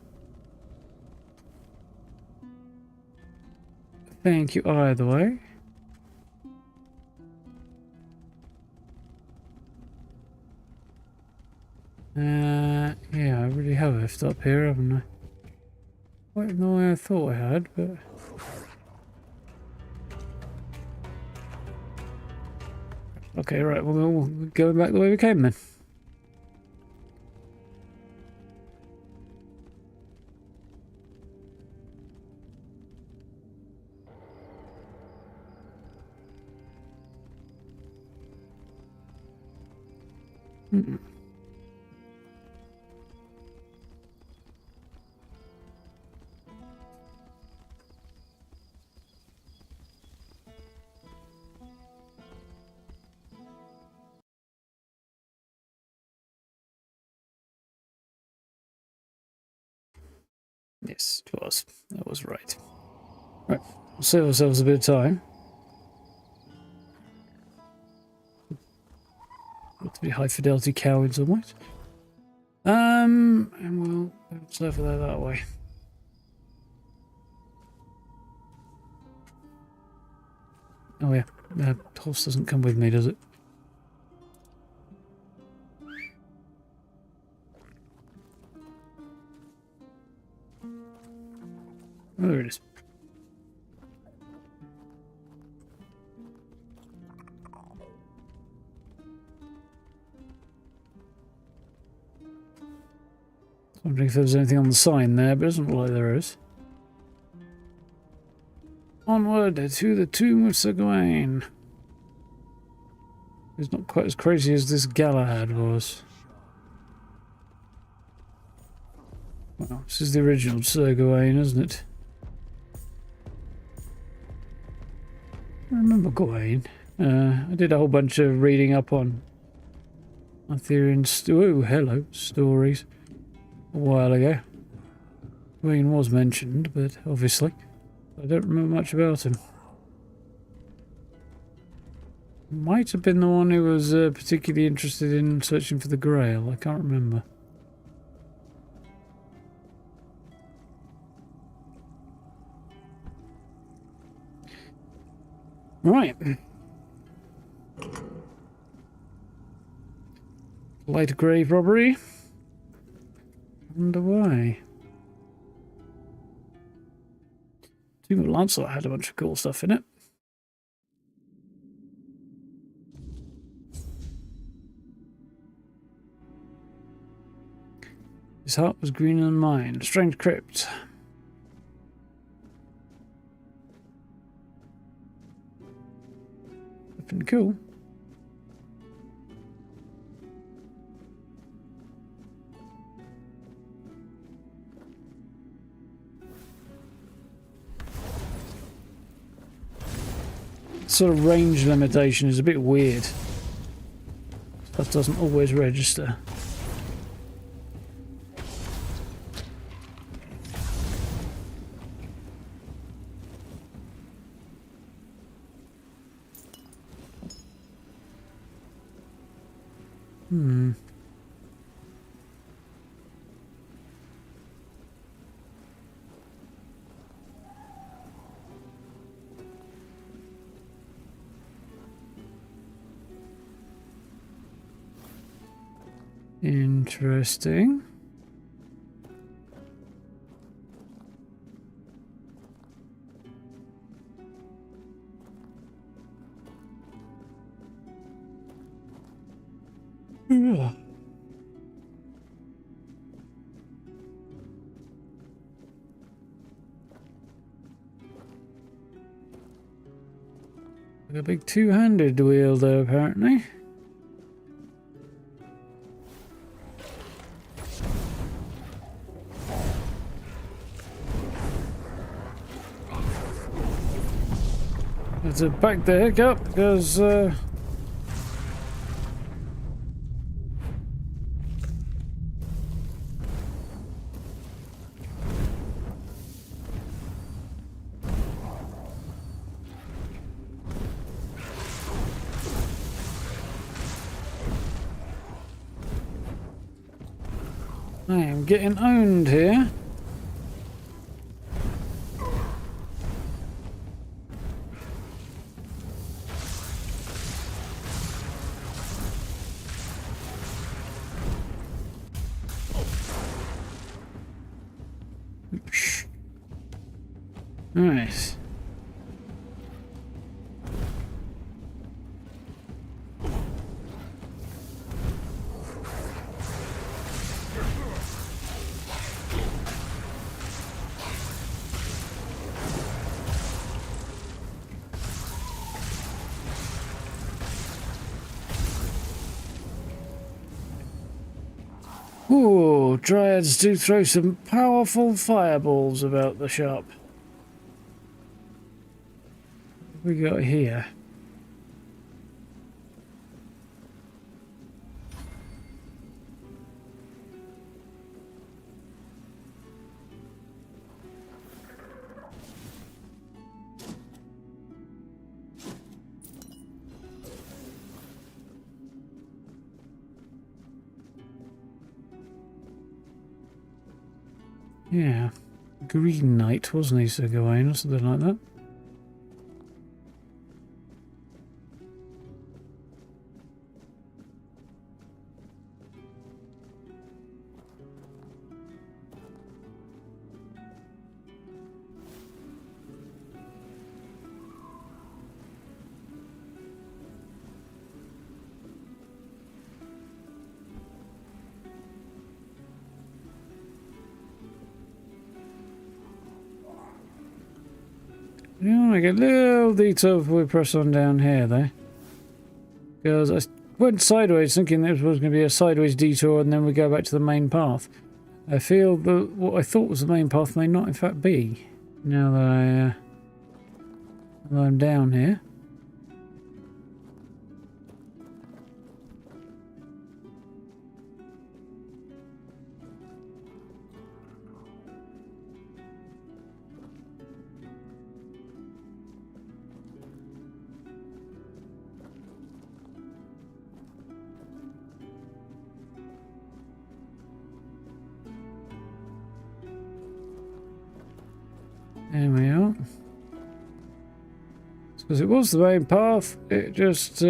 A: Thank you either way. Yeah, I really have effed up here, haven't I? Quite the way I thought I had, but... Okay, right, we're going back the way we came then. Mm-mm. Yes, it was. That was right. Right, we'll save ourselves a bit of time. Got to be high fidelity cow in some ways. And we'll bounce over there that way. Oh yeah, the horse doesn't come with me, does it? Oh, there it is. Wondering if there was anything on the sign there, but it doesn't look like there is. Onward to the tomb of Sir Gawain. It's not quite as crazy as this Galahad was. Well, this is the original Sir Gawain, isn't it? I remember Gawain. I did a whole bunch of reading up on Arthurian stories a while ago. Gawain was mentioned, but obviously I don't remember much about him. Might have been the one who was particularly interested in searching for the Grail. I can't remember. Right. Light grave robbery. Underway. Tomb of Lancelot had a bunch of cool stuff in it. His heart was greener than mine. Strange crypt. Looking cool. Sort of range limitation is a bit weird. Stuff doesn't always register. Interesting. Like a big two-handed wielder, apparently. Have to back the heck up because I am getting owned here. Nice. Ooh, dryads do throw some powerful fireballs about the shop. What we got here? Yeah, Green Knight, wasn't he, Sir Gawain, or something like that? Yeah, make a little detour before we press on down here, though. Because I went sideways thinking this was going to be a sideways detour and then we go back to the main path. I feel that what I thought was the main path may not in fact be, now that I'm down here. There we are. Because it was the main path, it just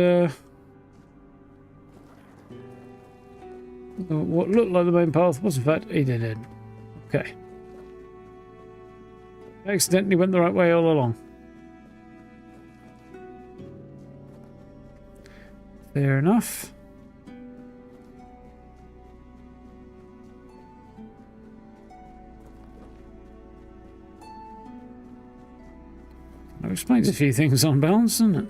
A: what looked like the main path was in fact a dead end. Okay. I accidentally went the right way all along. Fair enough. That explains a few things on balance, doesn't it?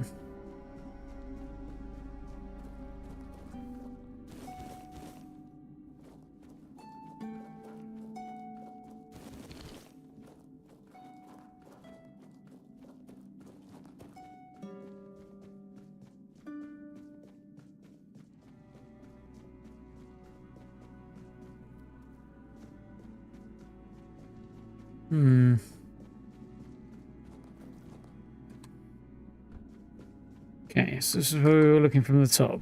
A: Okay, so this is where we were looking from the top.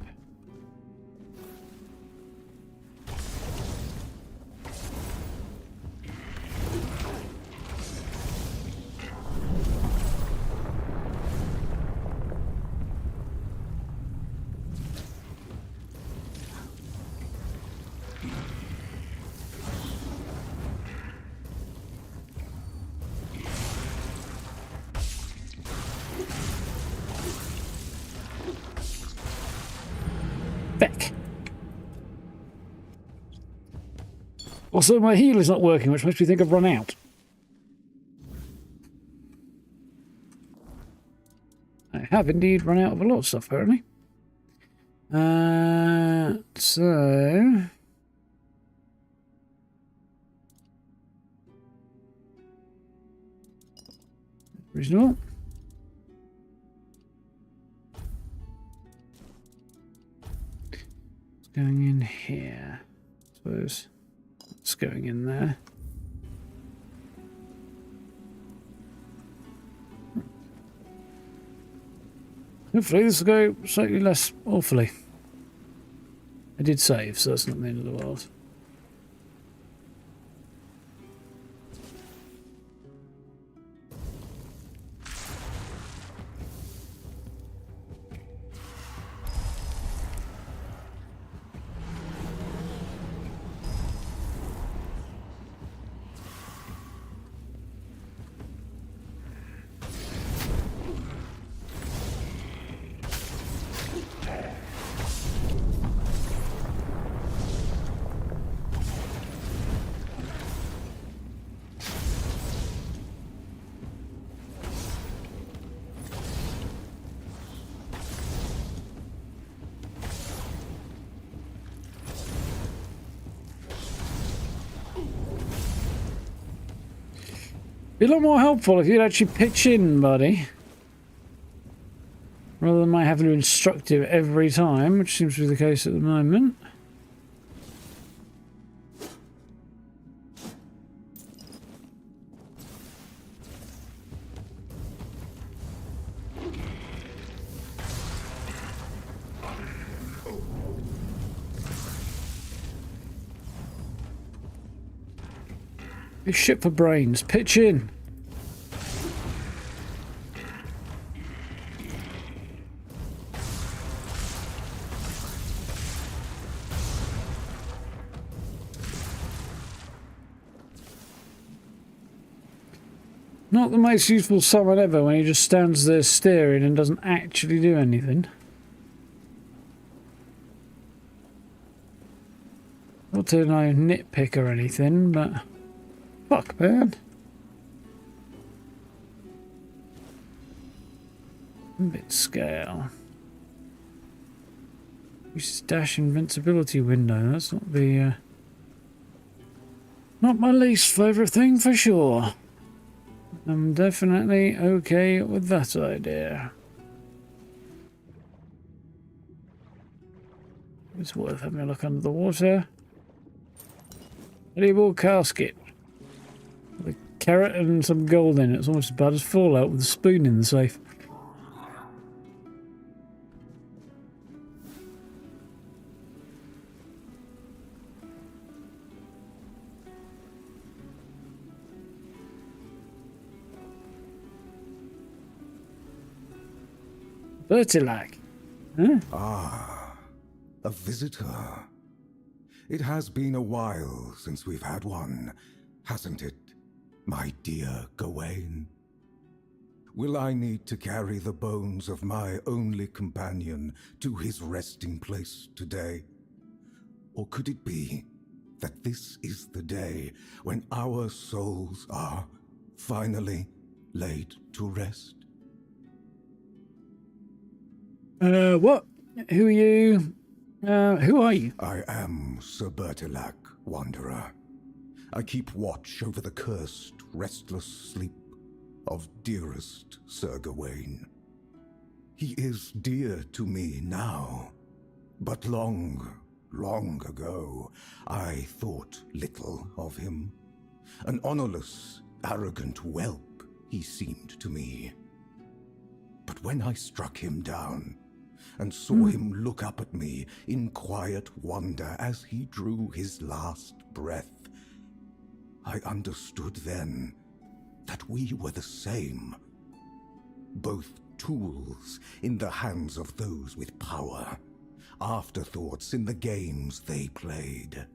A: Beck. Also, my heal is not working, which makes me think I've run out. No. have indeed run out of a lot of stuff, apparently. So... Reasonable. It's going in here. I suppose it's going in there. Hopefully this will go slightly less awfully. I did save, so that's not the end of the world. Be a lot more helpful if you'd actually pitch in, buddy. Rather than my having to instruct you every time, which seems to be the case at the moment. It's shit for brains. Pitch in. Not the most useful summon ever when he just stands there staring and doesn't actually do anything. Not to no nitpick or anything, but fuck, man. Bit scale. Uses dash invincibility window. That's not the not my least favourite thing for sure. I'm definitely okay with that idea. It's worth having a look under the water. Medieval casket. With a carrot and some gold in it. It's almost as bad as Fallout with a spoon in the safe. Bertilac. Huh?
D: Ah, a visitor. It has been a while since we've had one, hasn't it, my dear Gawain? Will I need to carry the bones of my only companion to his resting place today? Or could it be that this is the day when our souls are finally laid to rest?
A: What? Who are you? Who are you?
D: I am Sir Bertilac, Wanderer. I keep watch over the cursed, restless sleep of dearest Sir Gawain. He is dear to me now, but long, long ago, I thought little of him. An honorless, arrogant whelp he seemed to me. But when I struck him down, and saw him look up at me in quiet wonder as he drew his last breath, I understood then that we were the same, both tools in the hands of those with power, afterthoughts in the games they played.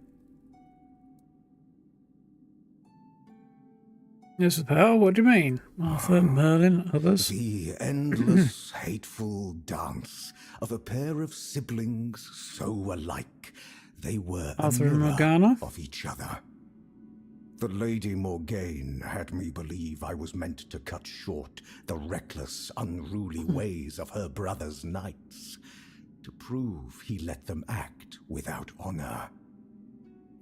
A: Yes, pal, what do you mean? Arthur, Merlin, others?
D: The endless, hateful dance of a pair of siblings so alike they were
A: Arthur
D: a
A: and
D: mirror
A: Morgana?
D: of each other. The Lady Morgaine had me believe I was meant to cut short the reckless, unruly ways of her brother's knights, to prove he let them act without honor.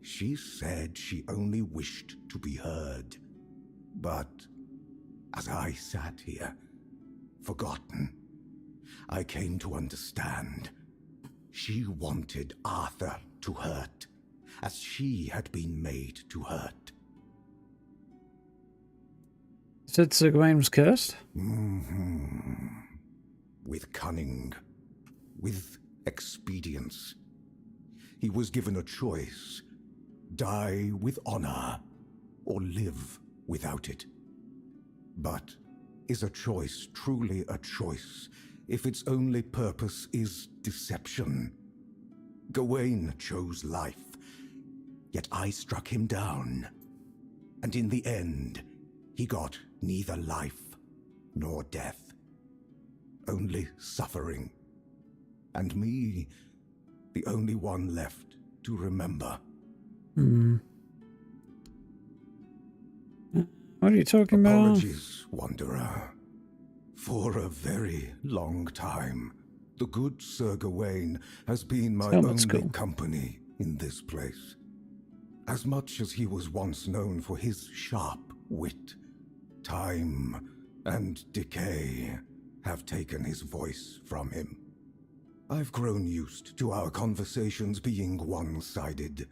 D: She said she only wished to be heard. But as I sat here, forgotten, I came to understand. She wanted Arthur to hurt, as she had been made to hurt.
A: Said Sir Gawain was cursed?
D: With cunning, with expedience. He was given a choice: die with honor, or live without it. But is a choice truly a choice if its only purpose is deception? Gawain chose life, yet I struck him down. And in the end, he got neither life nor death, only suffering. And me, the only one left to remember.
A: What are you talking about?
D: Apologies, Wanderer. For a very long time, the good Sir Gawain has been my only company in this place. As much as he was once known for his sharp wit, time and decay have taken his voice from him. I've grown used to our conversations being one-sided.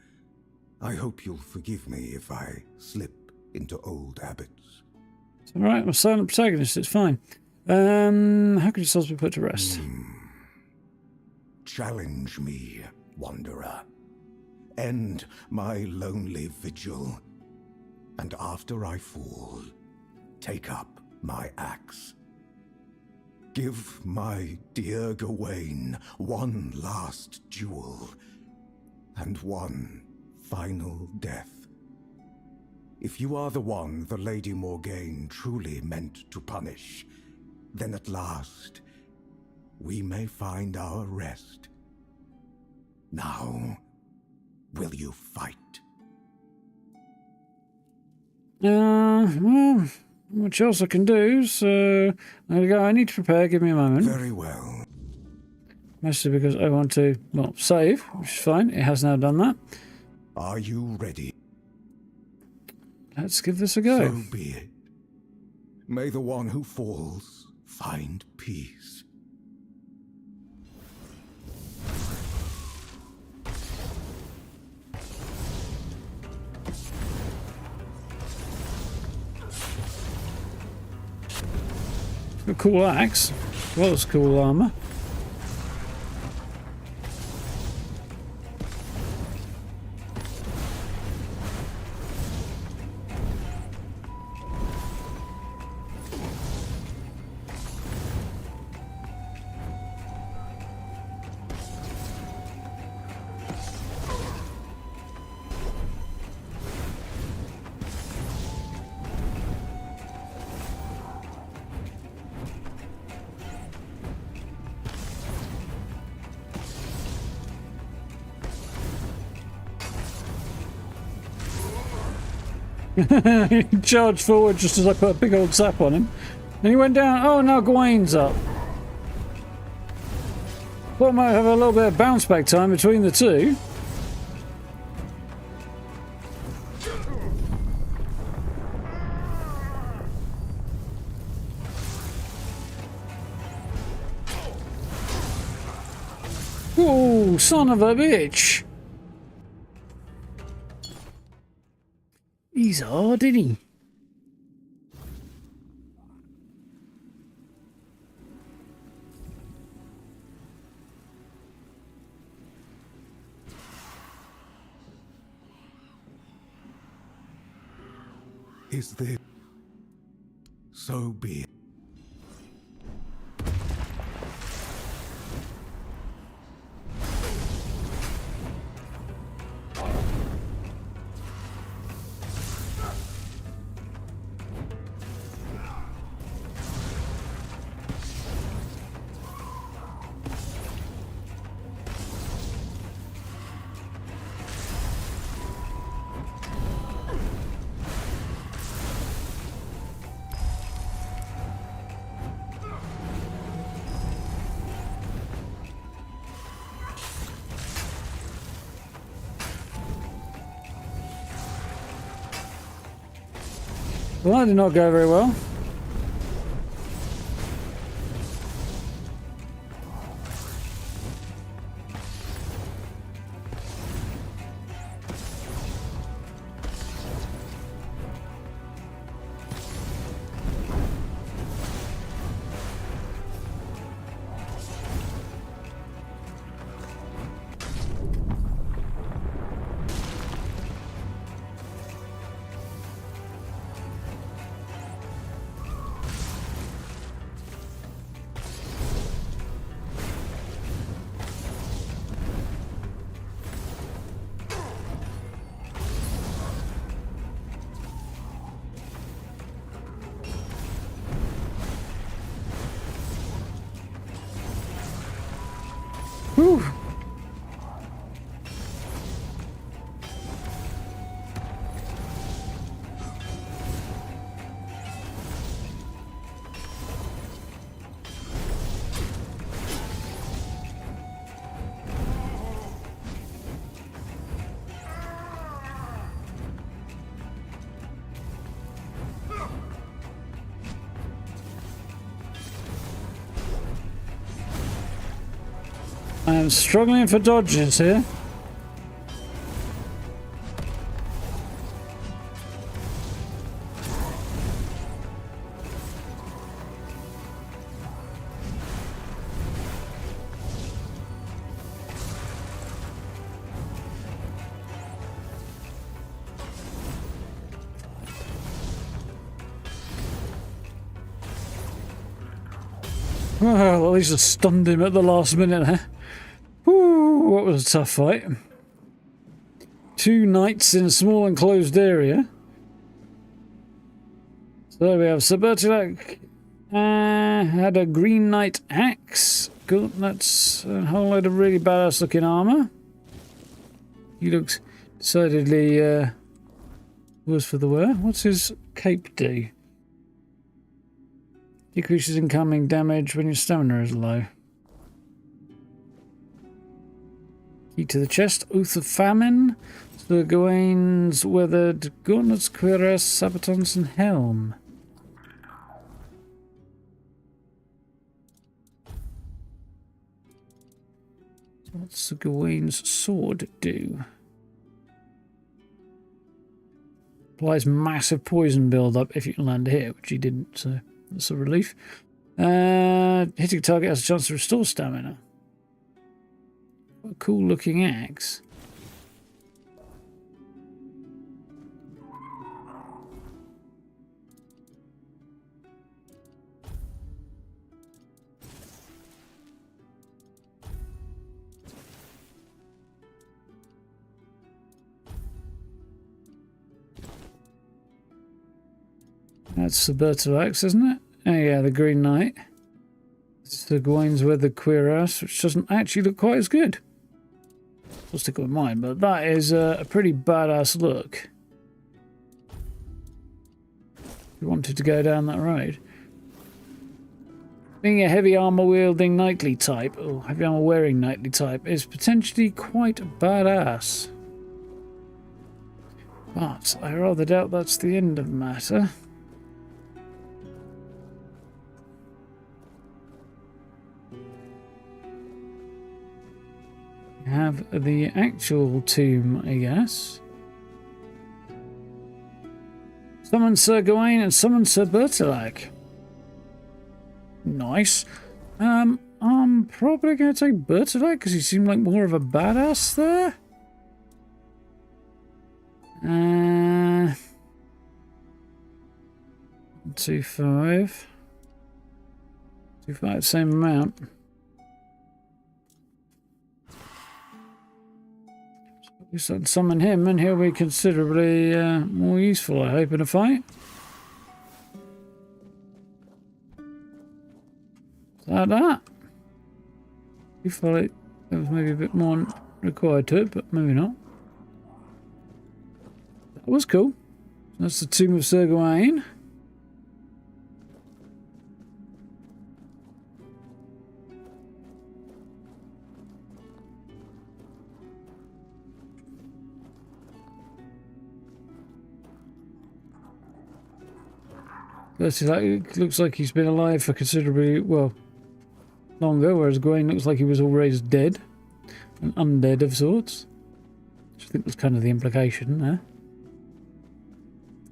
D: I hope you'll forgive me if I slip into old habits.
A: It's all right, I'm a silent protagonist, it's fine. How can your souls be put to rest?
D: Challenge me, Wanderer. End my lonely vigil. And after I fall, take up my axe. Give my dear Gawain one last duel, and one final death. If you are the one the Lady Morgaine truly meant to punish, then at last we may find our rest. Now, will you fight?
A: Well, much else I can do, so there we go. I need to prepare, give me a moment.
D: Very well.
A: Mostly because I want to, well, save, which is fine. It has now done that.
D: Are you ready?
A: Let's give this a go.
D: So be it. May the one who falls find peace.
A: A cool axe, as well as cool armor. He charged forward just as I put a big old zap on him. Then he went down. Oh, now Gawain's up. Thought I might have a little bit of bounce back time between the two. Oh, son of a bitch. He's hard, isn't he?
D: Is this? So be it.
A: Well, that did not go very well. Whew. I am struggling for dodges here. Well, at least I stunned him at the last minute there. Whew, what was a tough fight. 2 knights in a small enclosed area. So we have Sir Bertilak had a green knight axe. Cool, that's a whole load of really badass looking armor. He looks decidedly worse for the wear. What's his cape do? Decreases incoming damage when your stamina is low. Key to the chest, Oath of Famine, Sir Gawain's weathered gauntlets, cuirass, sabatons, and helm. So what's Sir Gawain's sword do? Applies massive poison build-up if you can land a hit, which he didn't, so that's a relief. Hitting a target has a chance to restore stamina. What a cool looking axe. That's the Bertilak, isn't it? Oh yeah, the Green Knight. It's the Gawain's weathered cuirass, which doesn't actually look quite as good. I'll stick with mine, but that is a pretty badass look. If you wanted to go down that road. Being a heavy armor wielding knightly type, or heavy armor wearing knightly type, is potentially quite badass. But I rather doubt that's the end of the matter. Have the actual tomb, I guess. Summon Sir Gawain and summon Sir Bertilak. Nice. I'm probably going to take Bertilak because he seemed like more of a badass there. 2-5. 2-5, same amount. We should summon him and he'll be considerably more useful, I hope, in a fight. Is that? You felt like there was maybe a bit more required to it, but maybe not. That was cool. That's the Tomb of Sir Gawain. It looks like he's been alive for considerably, well, longer, whereas Gawain looks like he was always dead. An undead of sorts. Which I think was kind of the implication there.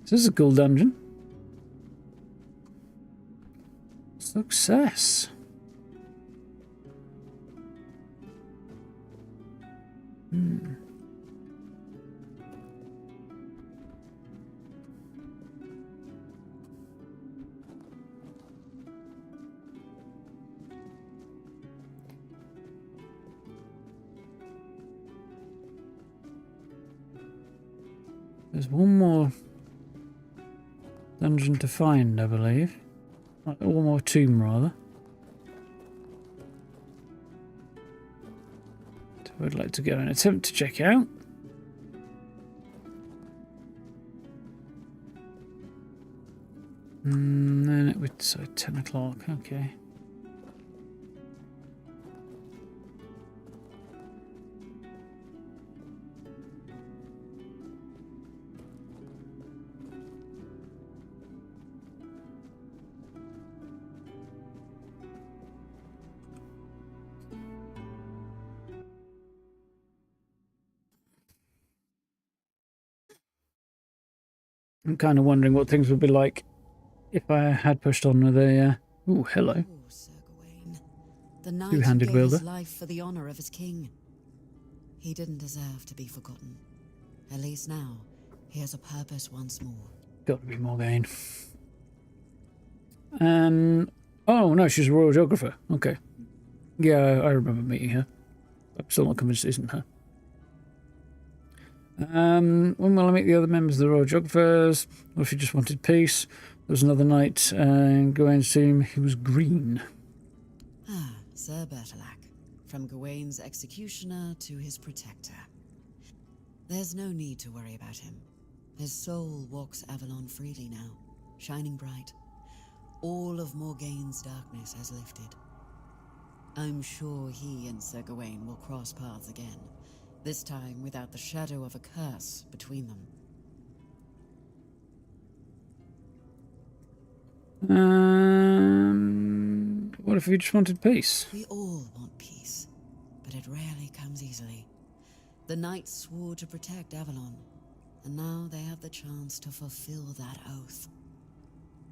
A: So this is a cool dungeon. Success. There's one more dungeon to find, I believe. One more tomb, rather. So I'd like to go and attempt to check out. Then it would say 10 o'clock, okay. I'm kind of wondering what things would be like if I had pushed on with a... Ooh, hello.
E: Oh, Sir Gawain, the knight who
A: Two-handed
E: gave
A: wielder.
E: his life for the honor of his king. He didn't deserve to be forgotten. At least now, he has a purpose once more.
A: Got to be Morgaine. Oh, no, she's a royal geographer. Okay. Yeah, I remember meeting her. I'm still not convinced it isn't her. When will I meet the other members of the royal geographers? Or if he just wanted peace. There was another knight in Gawain's team. He was green.
E: Ah, Sir Bertilac. From Gawain's executioner to his protector. There's no need to worry about him. His soul walks Avalon freely now, shining bright. All of Morgaine's darkness has lifted. I'm sure he and Sir Gawain will cross paths again, this time without the shadow of a curse between them.
A: What if he just wanted peace?
E: We all want peace, but it rarely comes easily. The knights swore to protect Avalon, and now they have the chance to fulfill that oath.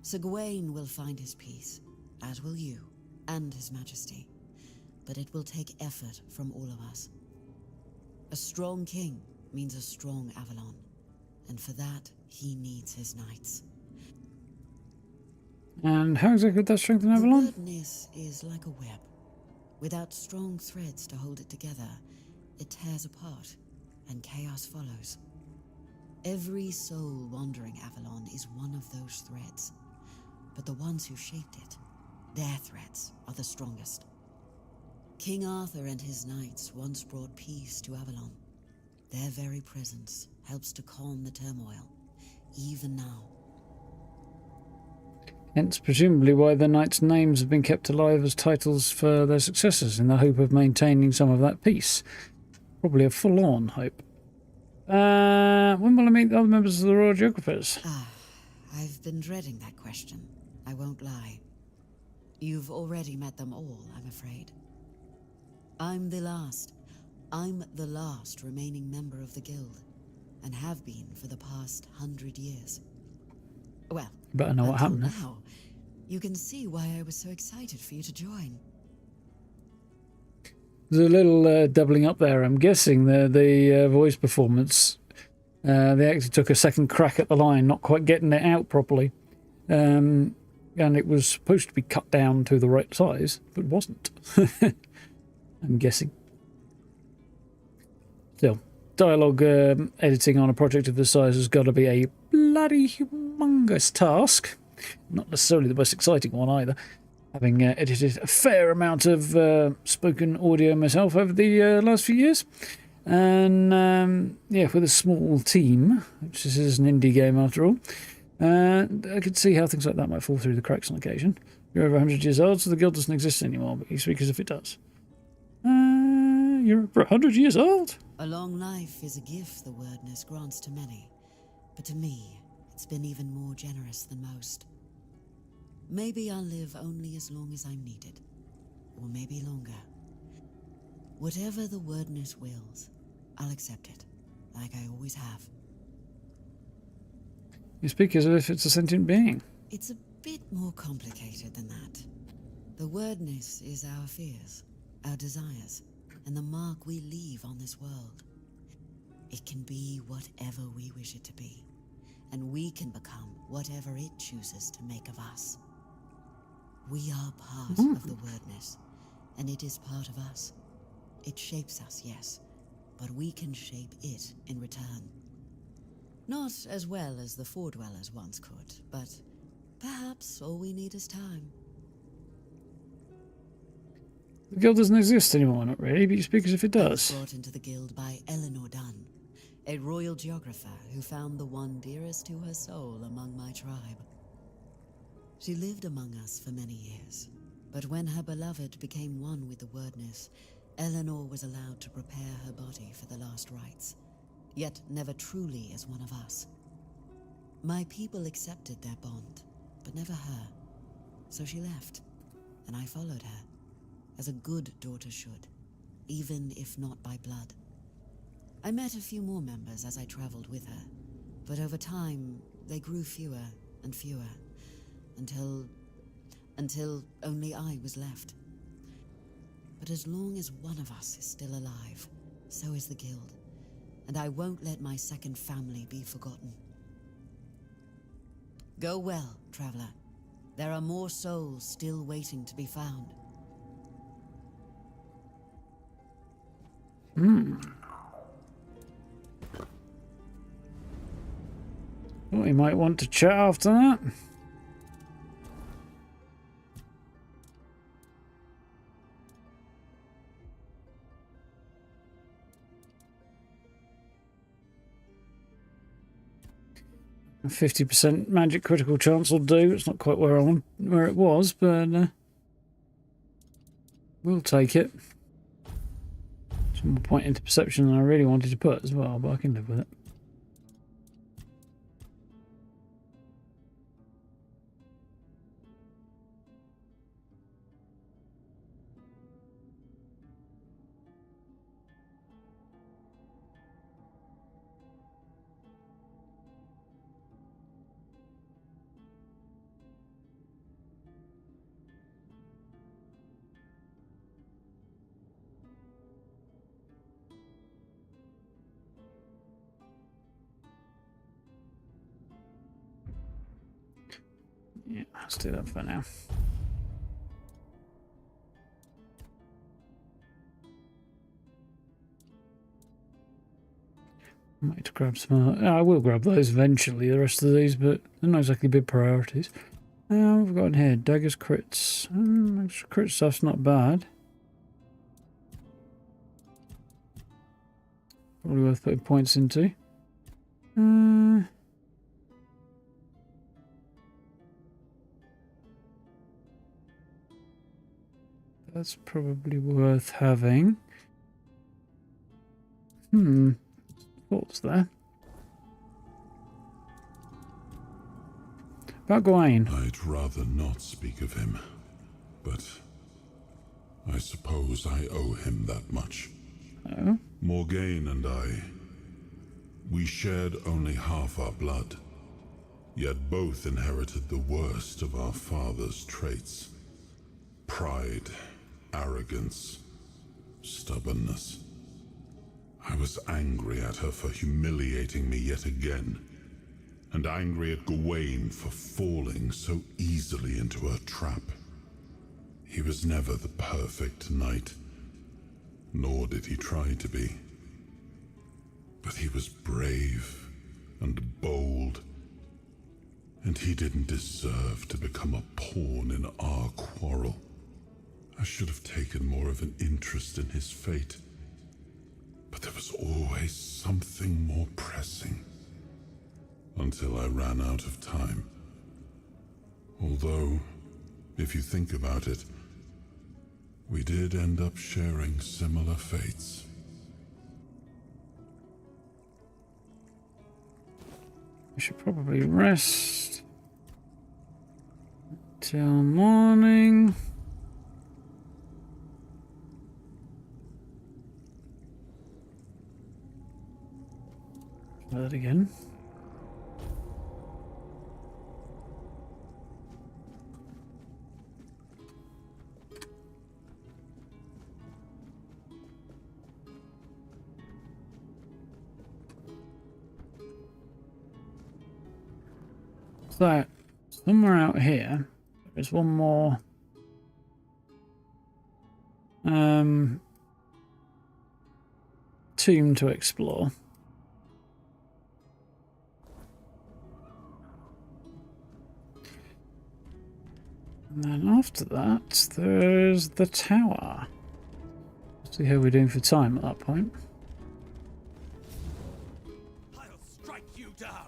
E: Sir Gawain will find his peace, as will you, and his majesty. But it will take effort from all of us. A strong king means a strong Avalon, and for that, he needs his knights.
A: And how exactly would that strengthen Avalon?
E: Wyrdness is like a web. Without strong threads to hold it together, it tears apart, and chaos follows. Every soul wandering Avalon is one of those threads. But the ones who shaped it, their threads are the strongest. King Arthur and his knights once brought peace to Avalon. Their very presence helps to calm the turmoil, even now.
A: Hence, presumably, why the knights' names have been kept alive as titles for their successors in the hope of maintaining some of that peace. Probably a full-on hope. When will I meet the other members of the Royal Geographers?
E: I've been dreading that question. I won't lie. You've already met them all, I'm afraid. I'm the last remaining member of the guild, and have been for the past 100 years. Well,
A: You better know what happened.
E: now, you can see why I was so excited for you to join.
A: There's a little doubling up there. I'm guessing the voice performance, they actually took a second crack at the line, not quite getting it out properly. And it was supposed to be cut down to the right size, but wasn't. I'm guessing. Still, dialogue editing on a project of this size has got to be a bloody humongous task. Not necessarily the most exciting one either. Having edited a fair amount of spoken audio myself over the last few years. And yeah, with a small team, which this is an indie game after all, I could see how things like that might fall through the cracks on occasion. You're over 100 years old, so the guild doesn't exist anymore, but you speak as if it does. You're over 100 years old?
E: A long life is a gift the Wyrdness grants to many, but to me, it's been even more generous than most. Maybe I'll live only as long as I'm needed. Or maybe longer. Whatever the Wyrdness wills, I'll accept it, like I always have.
A: You speak as if it's a sentient being.
E: It's a bit more complicated than that. The Wyrdness is our fears, our desires, and the mark we leave on this world. It can be whatever we wish it to be, and we can become whatever it chooses to make of us. We are part of the Wyrdness, and it is part of us. It shapes us, yes, but we can shape it in return. Not as well as the Fore-Dwellers once could, but perhaps all we need is time.
A: The guild doesn't exist anymore, not really, but you speak as if it
E: I was
A: does.
E: brought into the guild by Eleanor Dunn, a royal geographer who found the one dearest to her soul among my tribe. She lived among us for many years, but when her beloved became one with the Wyrdness, Eleanor was allowed to prepare her body for the last rites, yet never truly as one of us. My people accepted their bond, but never her, so she left, and I followed her, as a good daughter should, even if not by blood. I met a few more members as I traveled with her, but over time, they grew fewer and fewer, until only I was left. But as long as one of us is still alive, so is the guild, and I won't let my second family be forgotten. Go well, traveler. There are more souls still waiting to be found.
A: Well, you might want to chat after that. A 50% magic critical chance will do. It's not quite where it was, but we'll take it. Some more point into perception than I really wanted to put as well, but I can live with it. Yeah, let's do that for now. I might grab some. I will grab those eventually, the rest of these, but they're not exactly big priorities. What have we got in here? Daggers, crits. Crit stuff's not bad. Probably worth putting points into. That's probably worth having. What's there? About Gawain.
F: I'd rather not speak of him, but I suppose I owe him that much.
A: Oh?
F: Morgaine and I, we shared only half our blood, yet both inherited the worst of our father's traits. Pride, arrogance, stubbornness. I was angry at her for humiliating me yet again, and angry at Gawain for falling so easily into her trap. He was never the perfect knight, nor did he try to be. But he was brave and bold, and he didn't deserve to become a pawn in our quarrel. I should have taken more of an interest in his fate, but there was always something more pressing, until I ran out of time. Although, if you think about it, we did end up sharing similar fates.
A: I should probably rest. till morning. Try that again. So, somewhere out here, there's one more tomb to explore. And then after that, there's the tower. See how we're doing for time at that point.
B: I'll strike you down.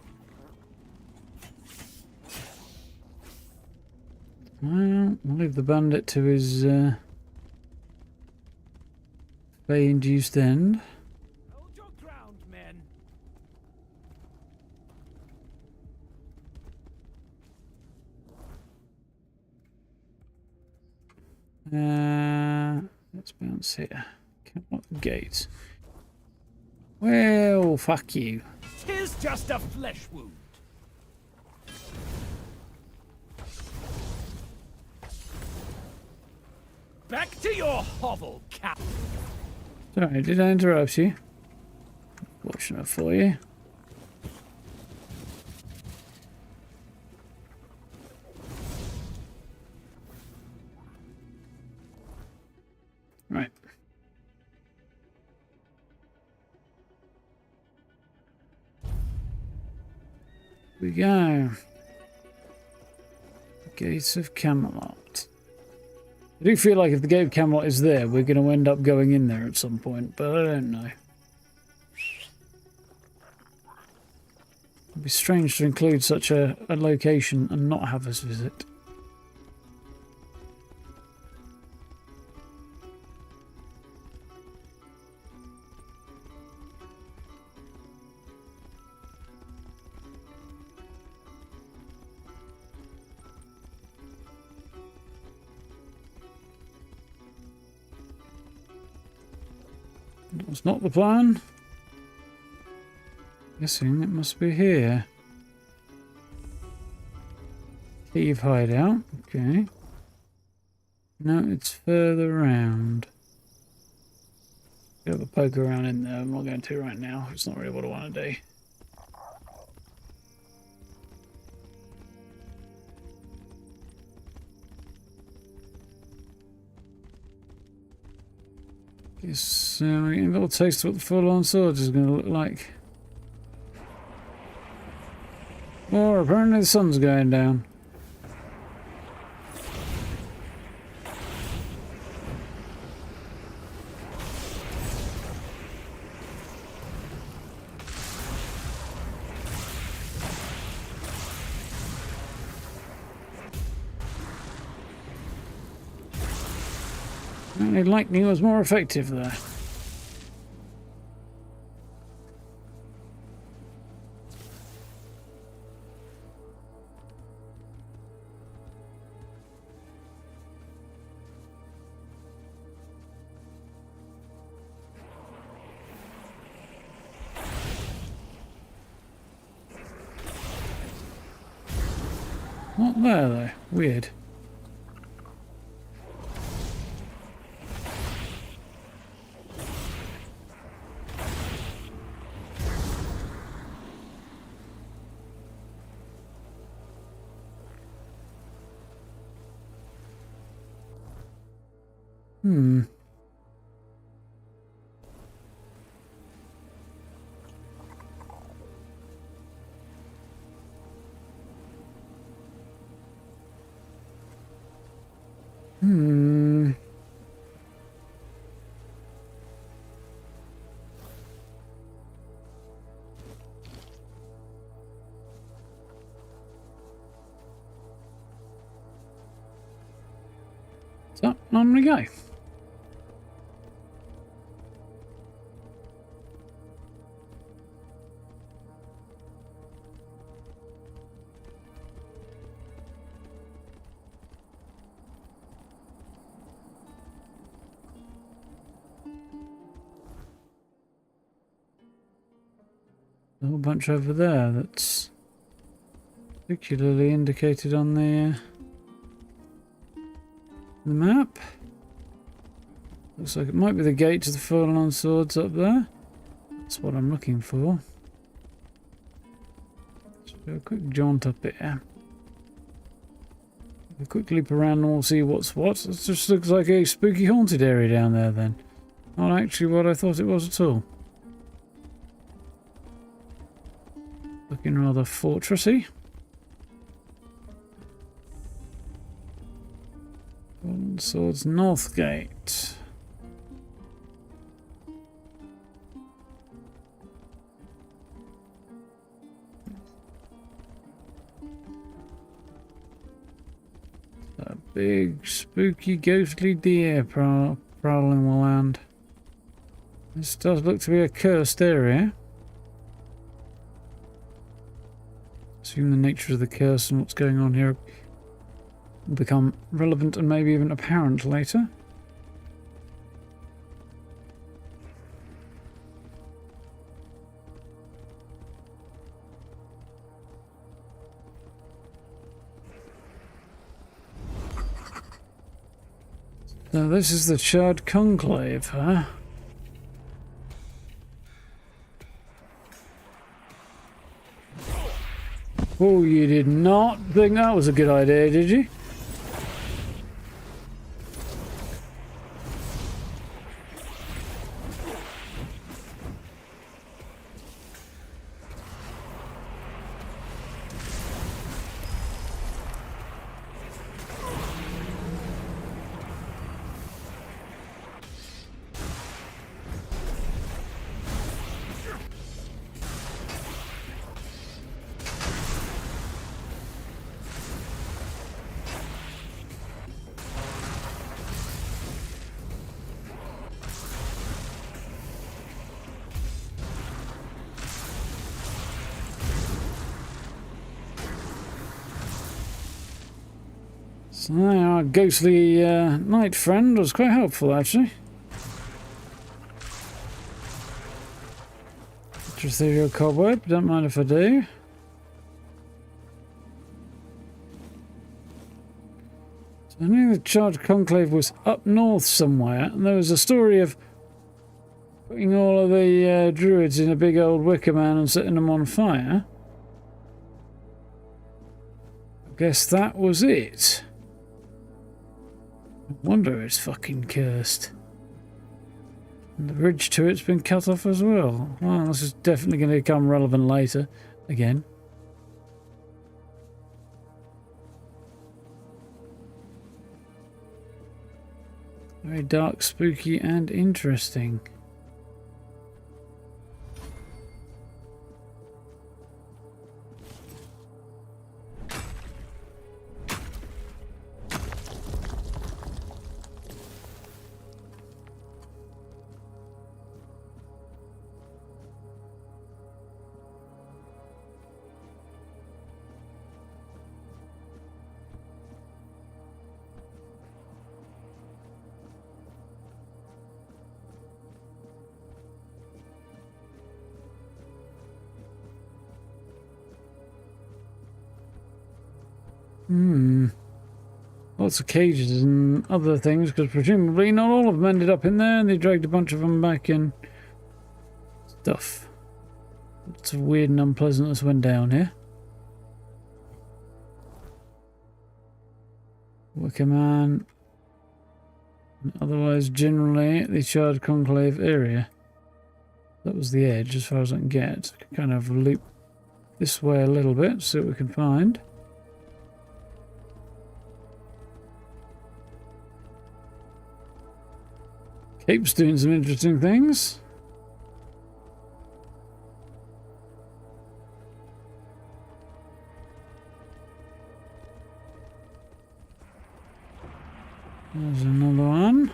A: Well, we'll leave the bandit to his Fey-induced end.
B: Hold your ground, men.
A: Let's bounce here. Kamelot gate. Well, fuck you.
B: 'Tis just a flesh wound. Back to your hovel, Cap.
A: Sorry, did I interrupt you? Fortunate for you. Right. We go. Gates of Kamelot. I do feel like if the Gate of Camelot is there, we're going to end up going in there at some point, but I don't know. It'd be strange to include such a location and not have us visit. That was not the plan. Guessing it must be here. Cave hideout. Okay. No, it's further around. Have a poke around in there. I'm not going to right now. It's not really what I want to do. Guess we're getting a little taste of what the full-on sword is going to look like. Oh, apparently the sun's going down. Apparently lightning was more effective there. Not there though. Weird. Hmm. Hmm. So, on we go. bunch over there that's particularly indicated on the map. Looks like it might be the gate to the Fallen on Swords up there. That's what I'm looking for. Let's do a quick jaunt up here. A quick leap around and we'll see what's what. It just looks like a spooky haunted area down there then. Not actually what I thought it was at all. Looking rather fortressy. Fallen Swords North Gate. A big, spooky, ghostly deer prowling the land. This does look to be a cursed area. Assume the nature of the curse and what's going on here will become relevant and maybe even apparent later. So this is the Charred Conclave, huh? Oh, you did not think that was a good idea, did you? So our ghostly knight friend was quite helpful, actually. Ethereal cobweb, don't mind if I do. So I knew the Charred Conclave was up north somewhere, and there was a story of putting all of the druids in a big old wicker man and setting them on fire. I guess that was it. No wonder it's fucking cursed. And the bridge to it's been cut off as well. Well, this is definitely going to become relevant later, again. Very dark, spooky, and interesting. Lots of cages and other things, because presumably not all of them ended up in there, and they dragged a bunch of them back in. Stuff. Lots of weird and unpleasantness went down here. Wicker Man. And otherwise, generally, the Charred Conclave area. That was the edge, as far as I can get. I can kind of loop this way a little bit, see what we can find. Cape's doing some interesting things. There's another one.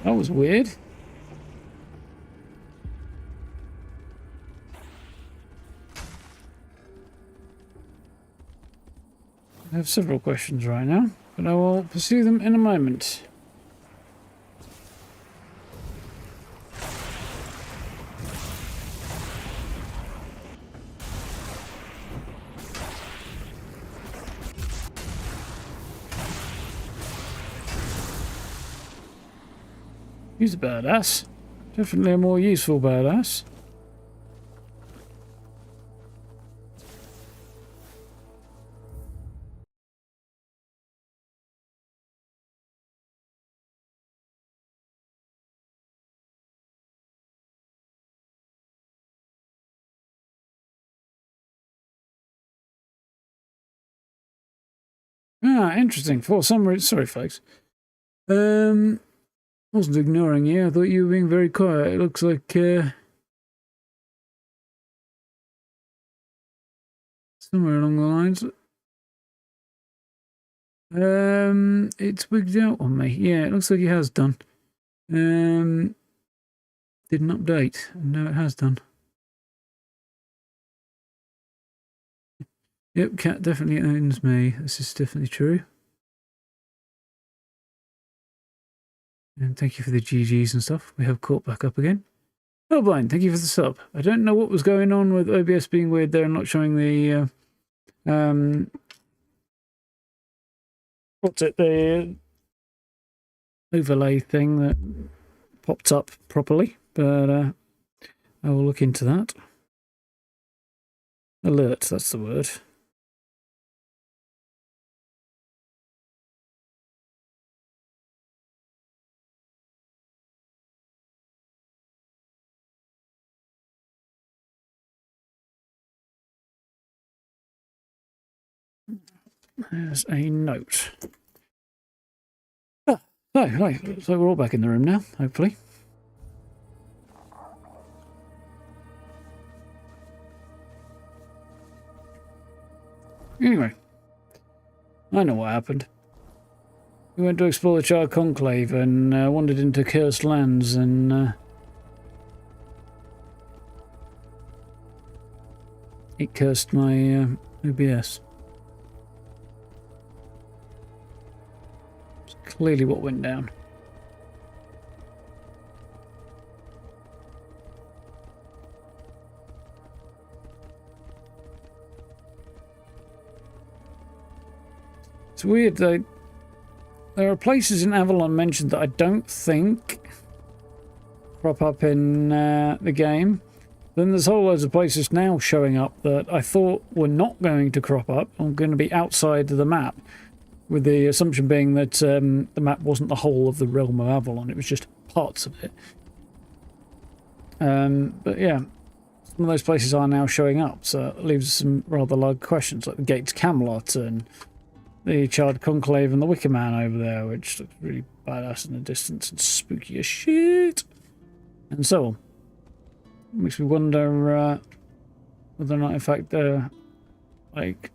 A: That was weird. I have several questions right now. But I will pursue them in a moment. He's a badass. Definitely a more useful badass. Ah, interesting. For some reason, sorry, folks. Wasn't ignoring you. I thought you were being very quiet. It looks like somewhere along the lines. It's wigged out on me. Yeah, it looks like it has done. Didn't update. No, it has done. Yep, cat definitely owns me. This is definitely true. And thank you for the GGs and stuff. We have caught back up again. Oh, blind, thank you for the sub. I don't know what was going on with OBS being weird there and not showing the what's it, the overlay thing that popped up properly, but I will look into that. Alert, that's the word. There's a note. Ah, so we're all back in the room now, hopefully. Anyway, I know what happened. We went to explore the Charred Conclave and wandered into cursed lands and it cursed my OBS. It's clearly what went down. It's weird though. There are places in Avalon mentioned that I don't think crop up in the game. Then there's whole loads of places now showing up that I thought were not going to crop up or going to be outside of the map, with the assumption being that the map wasn't the whole of the realm of Avalon, it was just parts of it. But yeah, some of those places are now showing up, so it leaves some rather large questions, like the gate to Kamelot and the Charred Conclave and the Wicker Man over there, which looks really badass in the distance and spooky as shit, and so on. Makes me wonder whether or not, in fact, like,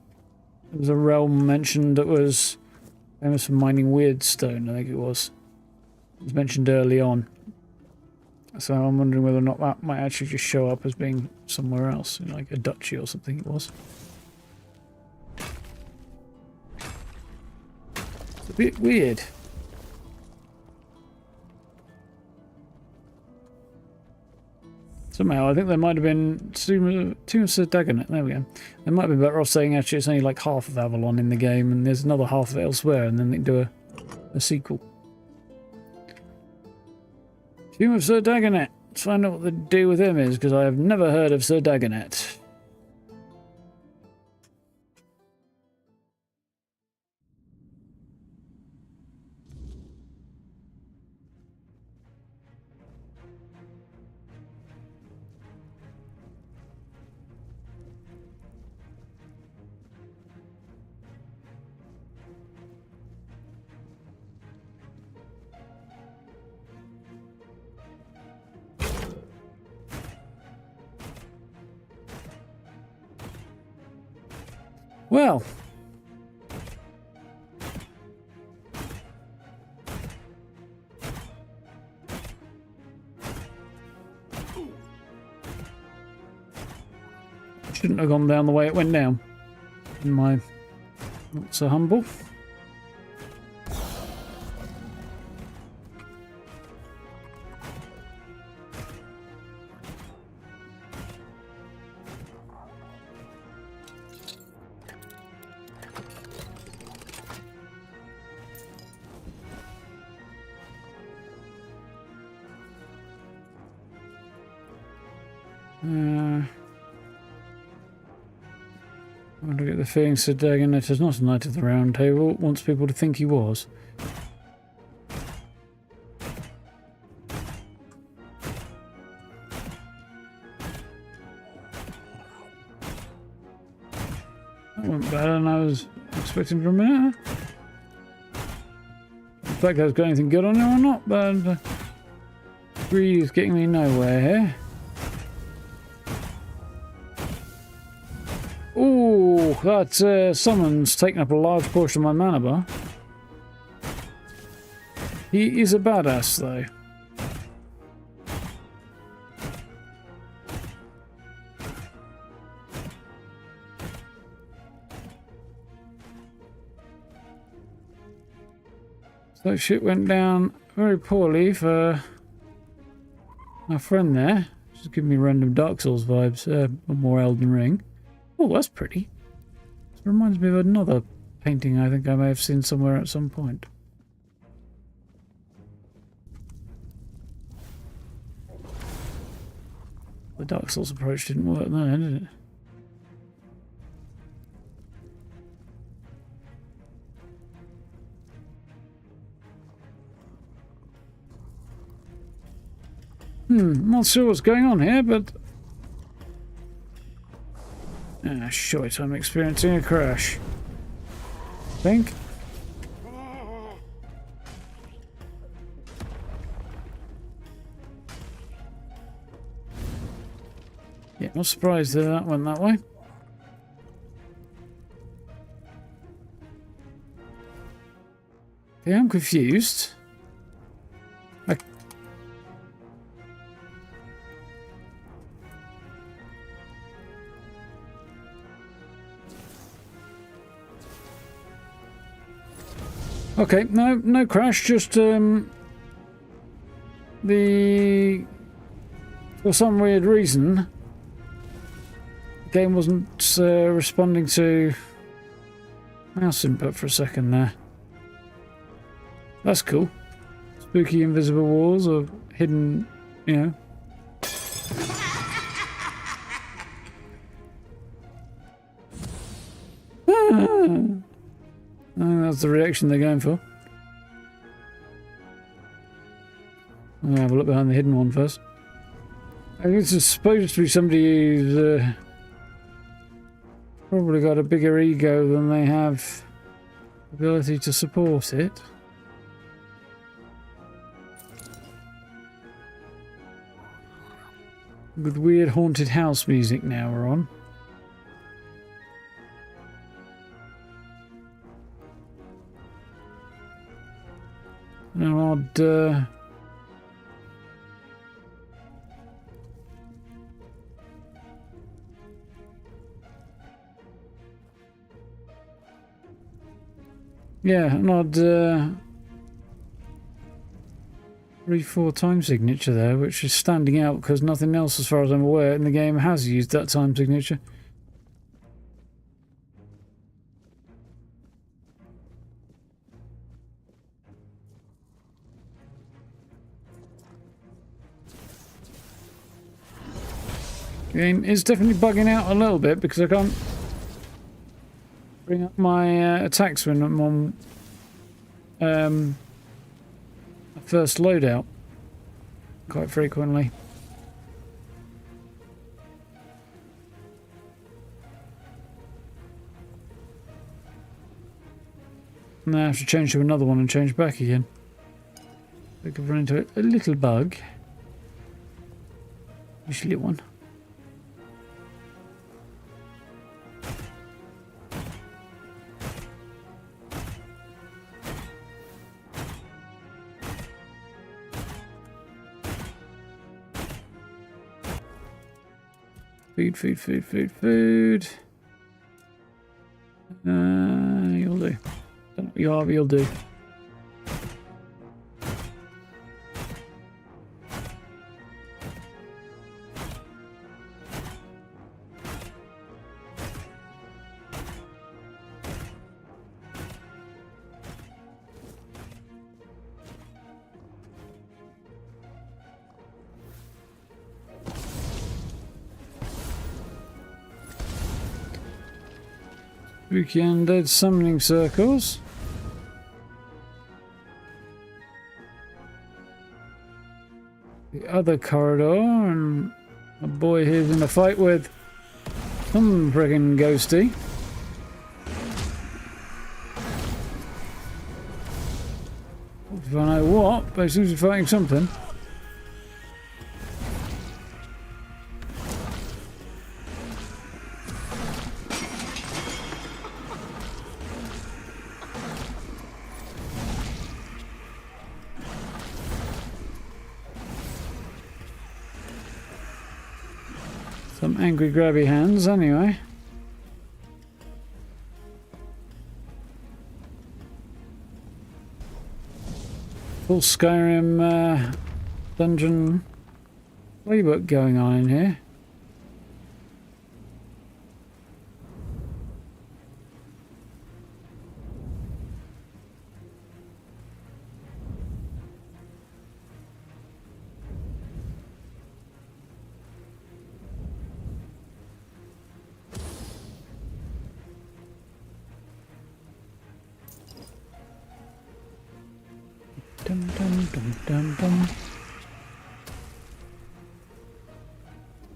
A: there was a realm mentioned that was famous for mining Wyrdstone, I think it was. It was mentioned early on. So I'm wondering whether or not that might actually just show up as being somewhere else, like a duchy or something it was. It's a bit weird. Somehow, I think there might have been Tomb of Sir Dagonet. There we go. They might have been better off saying actually it's only like half of Avalon in the game and there's another half of it elsewhere, and then they do a sequel. Tomb of Sir Dagonet. Let's find out what the deal with him is, because I have never heard of Sir Dagonet. Well, shouldn't have gone down the way it went down. In my not so humble. I get the feeling Sir Dagonet is not a knight of the Round Table, wants people to think he was. That went better than I was expecting for a minute. In fact, I've got anything good on there or not, but greed is getting me nowhere here. Ooh, that summon's taken up a large portion of my mana bar. He is a badass, though. So shit went down very poorly for our friend there. Just giving me random Dark Souls vibes, or more Elden Ring. Oh, that's pretty. It reminds me of another painting I think I may have seen somewhere at some point. The Dark Souls approach didn't work there, did it? Not sure what's going on here, but... Ah, shite, I'm experiencing a crash. I think. Yeah, not surprised that that went that way. Okay, I'm confused. Okay, no crash, just for some weird reason, the game wasn't responding to mouse input for a second there. That's cool. Spooky invisible walls or hidden, you know. I think that's the reaction they're going for. I'm gonna have a look behind the hidden one first. I think this is supposed to be somebody who's probably got a bigger ego than they have ability to support it. Good weird haunted house music now we're on. An odd yeah, an odd 3-4 time signature there, which is standing out because nothing else, as far as I'm aware, in the game has used that time signature. Game is definitely bugging out a little bit because I can't bring up my attacks when I'm on first loadout quite frequently. Now I have to change to another one and change back again. I could run into a little bug. Usually one. Food. You'll do. Don't know what you are, but you'll do. Spooky undead summoning circles. The other corridor, and a boy here's in a fight with some friggin' ghosty. If I know what, but he seems to be fighting something. Some angry grabby hands, anyway. Full Skyrim dungeon playbook going on in here. Dum, dum, dum, dum, dum.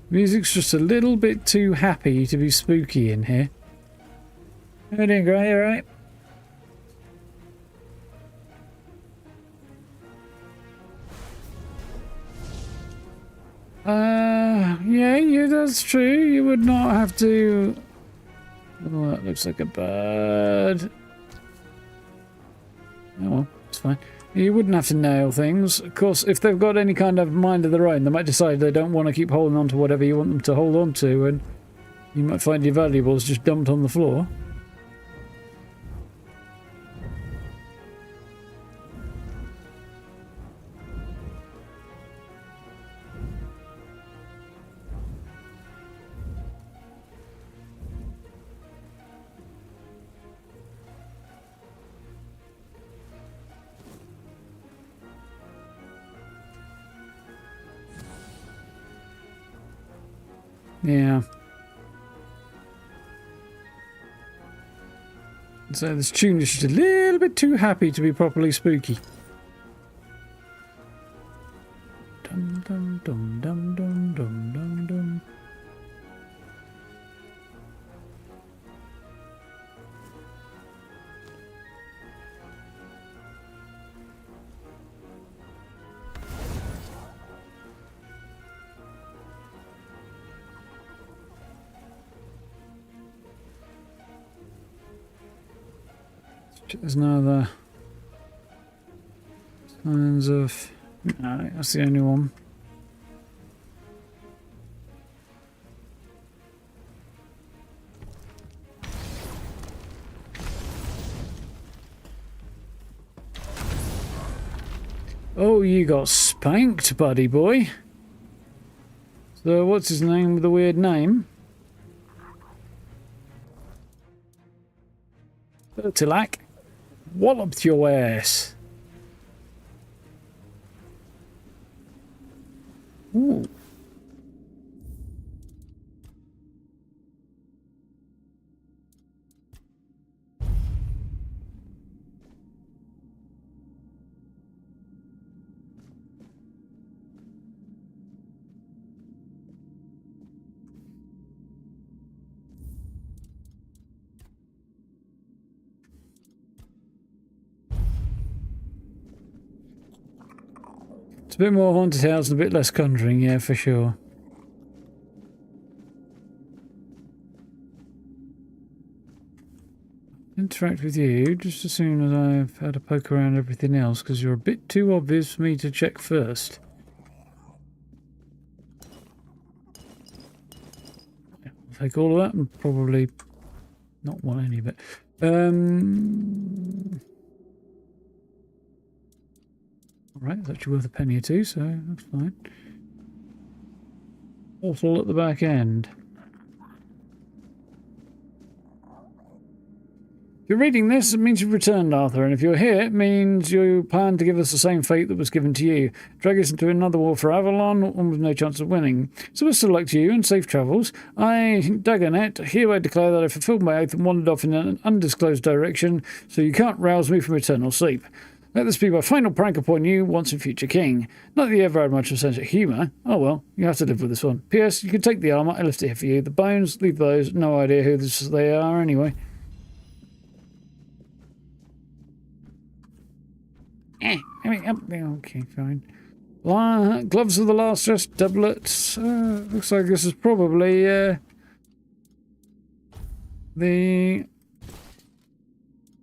A: Music's just a little bit too happy to be spooky in here. How you doing, Gray? Alright? Yeah, that's true. You would not have to... Oh, that looks like a bird. Oh well, it's fine. You wouldn't have to nail things. Of course, if they've got any kind of mind of their own, they might decide they don't want to keep holding on to whatever you want them to hold on to, and you might find your valuables just dumped on the floor. Yeah. So this tune is just a little bit too happy to be properly spooky. Dum dum dum dum dum dum dum dum. There's no other signs of... No, that's the only one. Oh, you got spanked, buddy boy. So what's his name with the weird name? Tilak. Walloped your ass. Ooh. It's a bit more haunted house and a bit less conjuring, yeah, for sure. Interact with you just as soon as I've had a poke around everything else, because you're a bit too obvious for me to check first. Yeah, I'll take all of that and probably not want any of it. Alright, it's actually worth a penny or two, so that's fine. Portal at the back end. you're reading this, it means you've returned, Arthur, and if you're here, it means you plan to give us the same fate that was given to you. Drag us into another war for Avalon, one with no chance of winning. So best of luck to you and safe travels. I, Dagonet, hereby declare that I fulfilled my oath and wandered off in an undisclosed direction, so you can't rouse me from eternal sleep. Let this be my final prank upon you, once and future king. Not that you ever had much of a sense of humour. Oh well, you have to live with this one. P.S. You can take the armour, I left it here for you. The bones, leave those. No idea who they are anyway. Okay, fine. Gloves of the last dress, doublets. Looks like this is probably the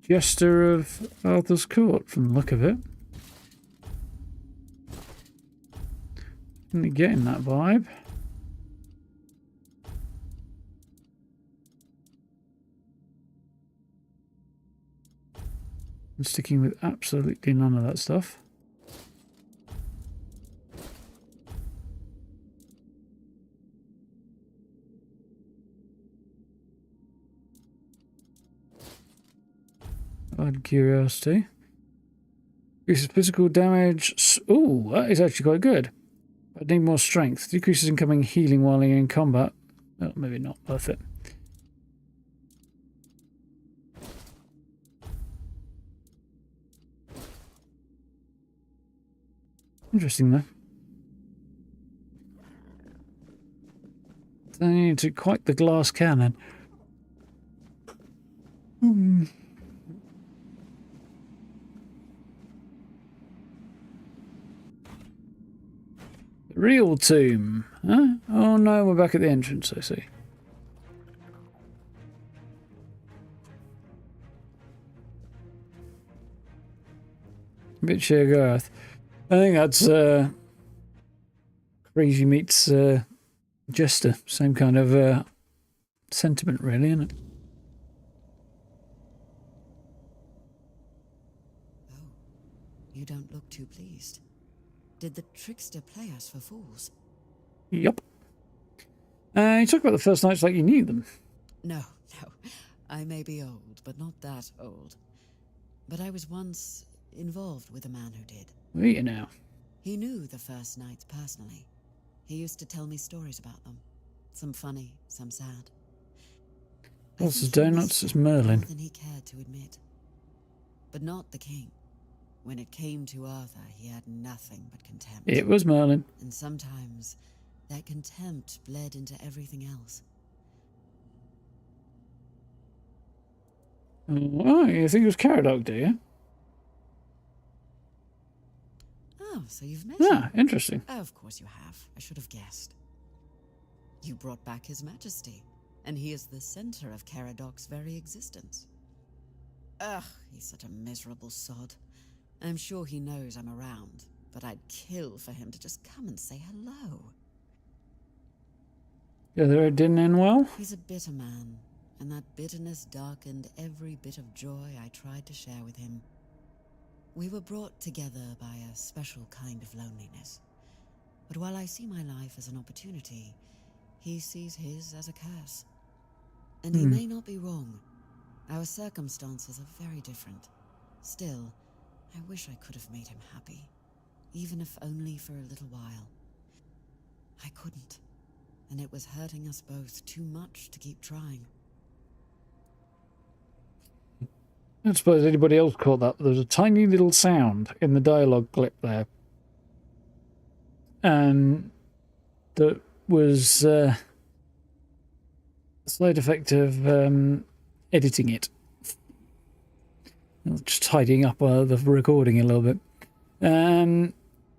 A: jester of Arthur's court, from the look of it. Really getting that vibe. I'm sticking with absolutely none of that stuff. Out of curiosity. Increases physical damage. Ooh, that is actually quite good. I need more strength. Decreases incoming healing while you're in combat. Oh, maybe not worth it. Interesting though. They need to quite the glass cannon. The real tomb, huh? Oh no, we're back at the entrance, I see. A bit sheer Garth. I think that's Crazy meets Jester. Same kind of sentiment, really, isn't it?
E: Oh, you don't look too pleased. Did the trickster play us for fools?
A: Yup. You talk about the first nights like you knew them.
E: No. I may be old, but not that old. But I was once involved with a man who did.
A: Where are you now?
E: He knew the first nights personally. He used to tell me stories about them. Some funny, some sad.
A: What's his donuts? It's Merlin.
E: More than he cared to admit. But not the king. When it came to Arthur, he had nothing but contempt.
A: It was Merlin.
E: And sometimes that contempt bled into everything else.
A: Oh, you think it was Kamelot, do you?
E: Oh, so you've met
A: Ah,
E: him?
A: interesting.
E: Oh, of course you have. I should have guessed. You brought back his majesty, and he is the center of Karadoc's very existence. Ugh, he's such a miserable sod. I'm sure he knows I'm around, but I'd kill for him to just come and say hello.
A: Yeah, it didn't end well.
E: He's a bitter man, and that bitterness darkened every bit of joy I tried to share with him. We were brought together by a special kind of loneliness. But while I see my life as an opportunity, he sees his as a curse. And he may not be wrong. Our circumstances are very different. Still, I wish I could have made him happy, even if only for a little while. I couldn't, and it was hurting us both too much to keep trying.
A: I don't suppose anybody else caught that, but there was a tiny little sound in the dialogue clip there. And that was a slight effect of editing it. Just tidying up the recording a little bit. There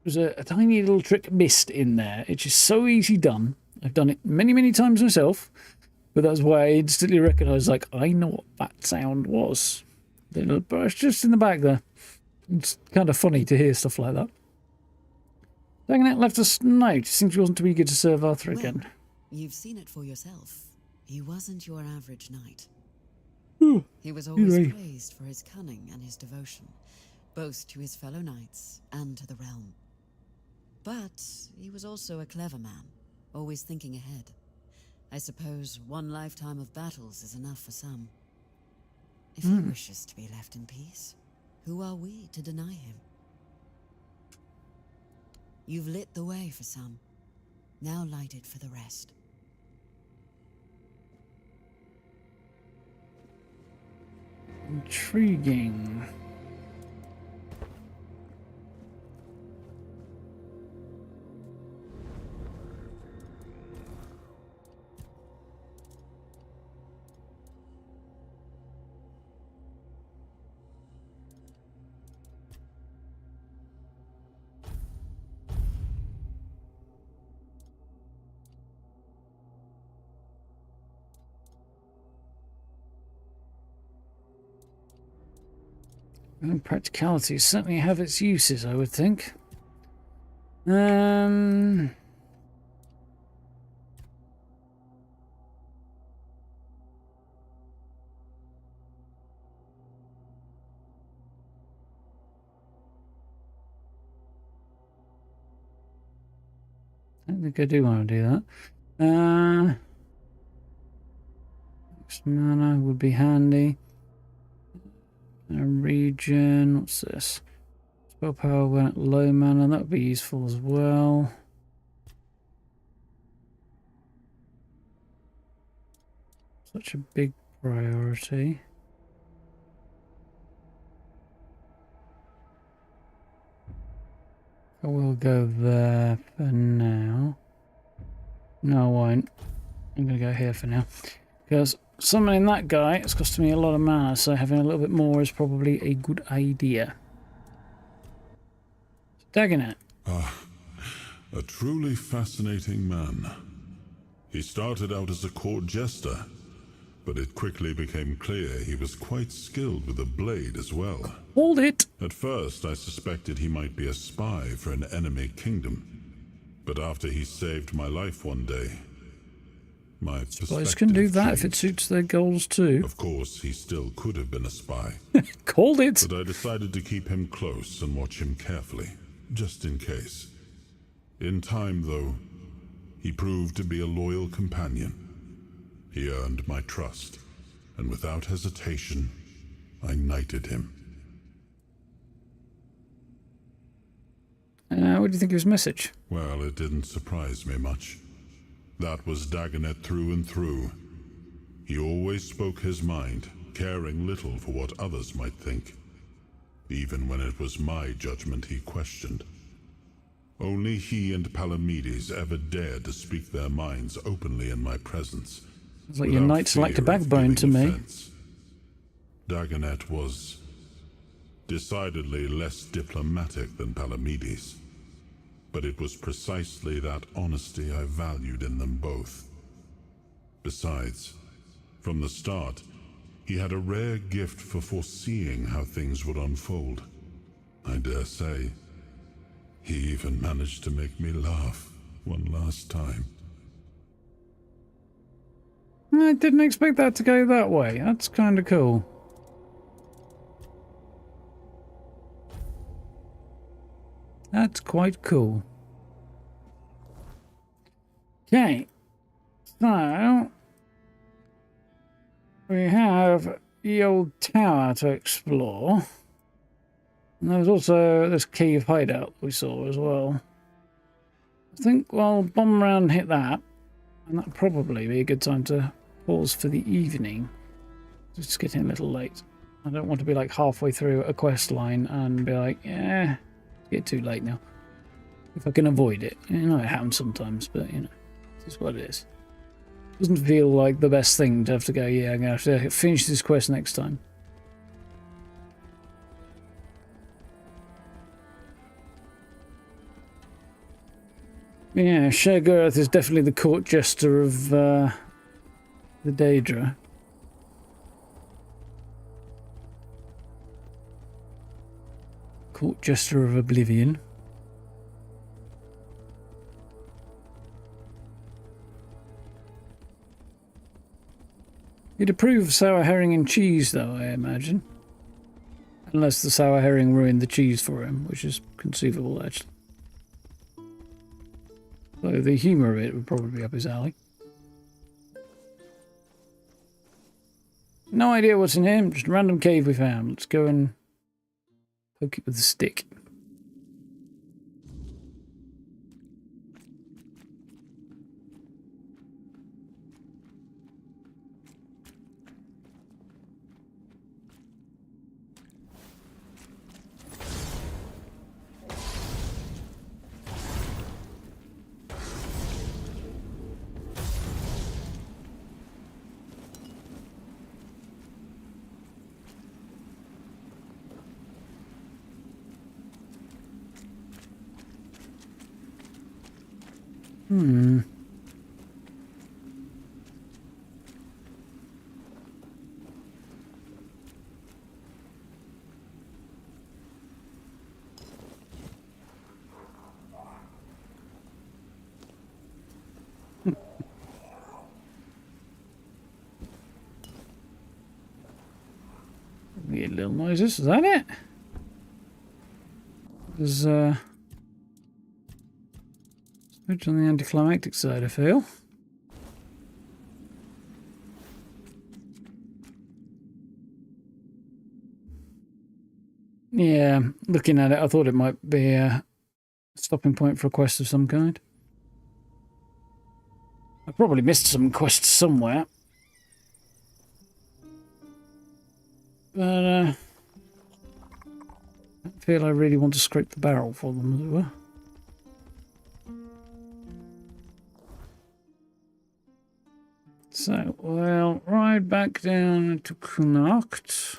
A: was a tiny little trick missed in there. It's just so easy done. I've done it many, many times myself. But that's why I instantly recognised, like, I know what that sound was. But it's just in the back there. It's kind of funny to hear stuff like that. Dagonet left us note. Seems he wasn't too eager to serve Arthur again.
E: You've seen it for yourself. He wasn't your average knight.
A: Ooh,
E: He was always
A: right.
E: praised for his cunning and his devotion, both to his fellow knights and to the realm. But he was also a clever man, always thinking ahead. I suppose one lifetime of battles is enough for some. If he wishes to be left in peace, who are we to deny him? You've lit the way for some. Now light it for the rest.
A: Intriguing. Well, practicality certainly have its uses, I would think. I don't think I do want to do that. Next mana would be handy. A region, what's this? Spell power when at low mana, that would be useful as well. Such a big priority. I will go there for now. No, I won't. I'm going to go here for now. Because summoning that guy, it's costing me a lot of mana, so having a little bit more is probably a good idea. Dagonet.
F: A truly fascinating man. He started out as a court jester, but it quickly became clear he was quite skilled with a blade as well.
A: Hold it!
F: At first, I suspected he might be a spy for an enemy kingdom, but after he saved my life one day, my perspective
A: Spies can do that
F: changed.
A: if it suits their goals too.
F: Of course, he still could have been a spy,
A: Called it!
F: but I decided to keep him close and watch him carefully, just in case. In time, though, he proved to be a loyal companion. He earned my trust, and without hesitation, I knighted him.
A: What do you think of his message?
F: Well, it didn't surprise me much. That was Dagonet through and through. He always spoke his mind, caring little for what others might think, even when it was my judgment he questioned. Only he and Palamedes ever dared to speak their minds openly in my presence.
A: It's like your
F: without
A: knights lacked a
F: fear of
A: backbone to
F: giving
A: me.
F: offense. Dagonet was decidedly less diplomatic than Palamedes, but it was precisely that honesty I valued in them both. Besides, from the start, he had a rare gift for foreseeing how things would unfold. I dare say, he even managed to make me laugh one last time.
A: I didn't expect that to go that way. That's kind of cool. That's quite cool. Okay, so we have the old tower to explore. And there was also this cave hideout we saw as well. I think we'll bomb around and hit that, and that'll probably be a good time to pause for the evening. It's getting a little late. I don't want to be like halfway through a quest line and be like, yeah, it's getting too late now. If I can avoid it. You know, it happens sometimes, but you know, it's what it is. Doesn't feel like the best thing to have to go, yeah, I'm going to have to finish this quest next time. Yeah, Sheogorath is definitely the court jester of the Daedra. Court jester of Oblivion. You'd approve of sour herring and cheese, though, I imagine. Unless the sour herring ruined the cheese for him, which is conceivable, actually. So the humour of it would probably be up his alley. No idea what's in here. Just a random cave we found. Let's go and poke it with a stick. Weird little noises. Is that it? There's switch on the anticlimactic side, I feel. Yeah, looking at it, I thought it might be a stopping point for a quest of some kind. I probably missed some quests somewhere. But I feel I really want to scrape the barrel for them, as it were. So, we'll ride back down to Connacht.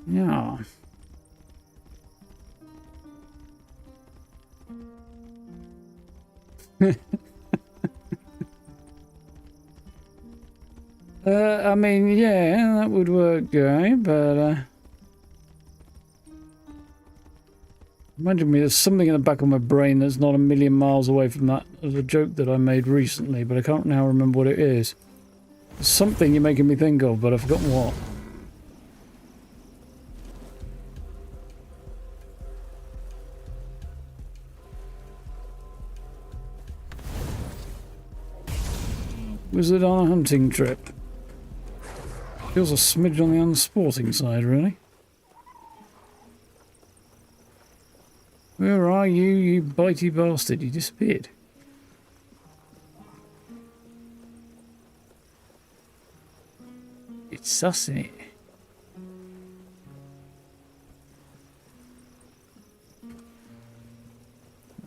A: Yeah. I mean, yeah, that would work, guy, but imagine me, there's something in the back of my brain that's not a million miles away from that. There's a joke that I made recently, but I can't now remember what it is. There's something you're making me think of, but I've forgotten what. Wizard on a hunting trip. Feels a smidge on the unsporting side, really. Where are you, you bitey bastard? You disappeared. It's sus, isn't it?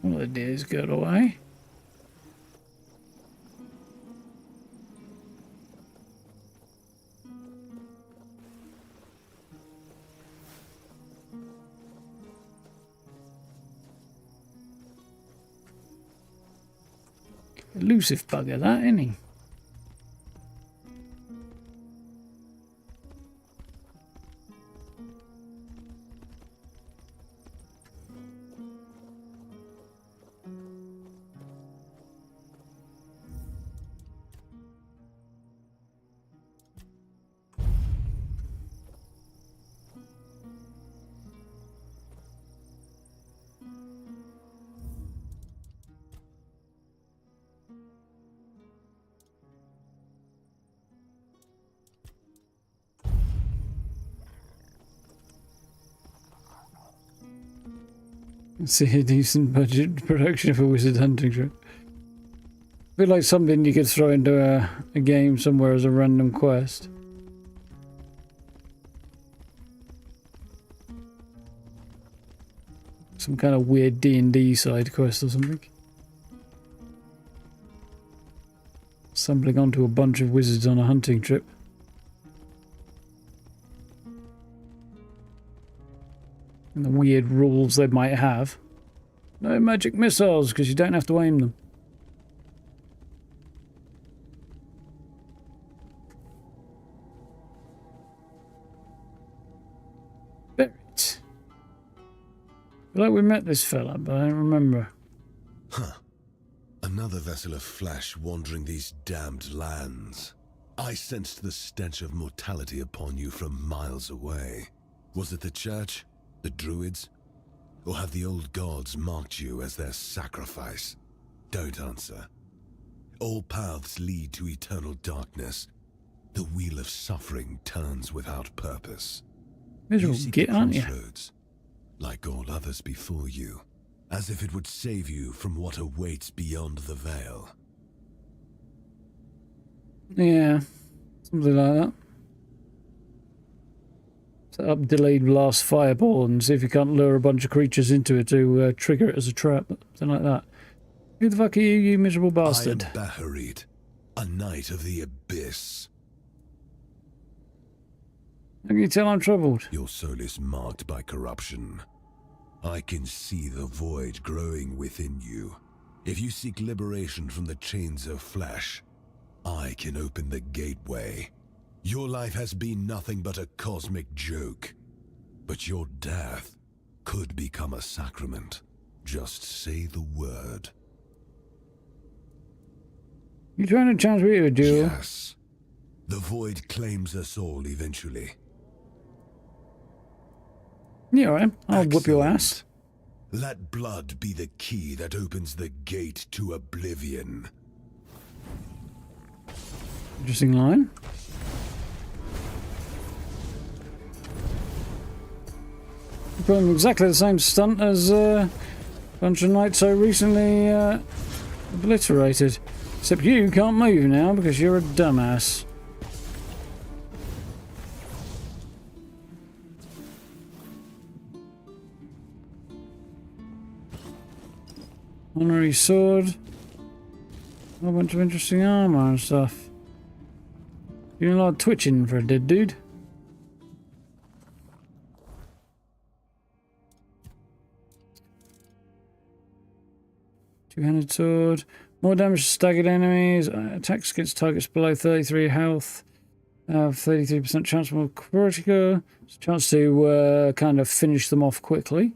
A: One of the deers got away. Elusive bugger, that, isn't he? See a decent budget production for Wizard Hunting Trip. I feel like something you could throw into a game somewhere as a random quest. Some kind of weird D&D side quest or something. Stumbling onto a bunch of wizards on a hunting trip. And the weird rules they might have. No magic missiles, because you don't have to aim them. Barrett. I feel like we met this fella, but I don't remember.
D: Huh. A
G: Another vessel of flesh wandering these damned lands. I sensed the stench of mortality upon you from miles away. Was it the church? The druids? Or have the old gods marked you as their sacrifice? Don't answer. All paths lead to eternal darkness. The wheel of suffering turns without purpose.
A: Miserable
G: seek
A: git,
G: the
A: aren't you?
G: crossroads, like all others before you, as if it would save you from what awaits beyond the veil.
A: Yeah, something like that. Set up delayed blast fireball and see if you can't lure a bunch of creatures into it to trigger it as a trap. Something like that. Who the fuck are you, you miserable bastard?
G: I am Baharit, a knight of the abyss.
A: How can you tell I'm troubled?
G: Your soul is marked by corruption. I can see the void growing within you. If you seek liberation from the chains of flesh, I can open the gateway. Your life has been nothing but a cosmic joke, but your death could become a sacrament. Just say the word.
A: You trying to challenge me to a duel?
G: Yes. The void claims us all eventually.
A: Yeah, alright. I'll whip your ass.
G: Let blood be the key that opens the gate to oblivion.
A: Interesting line. Pulling exactly the same stunt as a bunch of knights so recently obliterated. Except you can't move now because you're a dumbass. Honorary sword. A whole bunch of interesting armor and stuff. Doing a lot of twitching for a dead dude. Two-handed sword. More damage to staggered enemies. Attacks against targets below 33 health. 33% chance more critical. It's a chance to kind of finish them off quickly.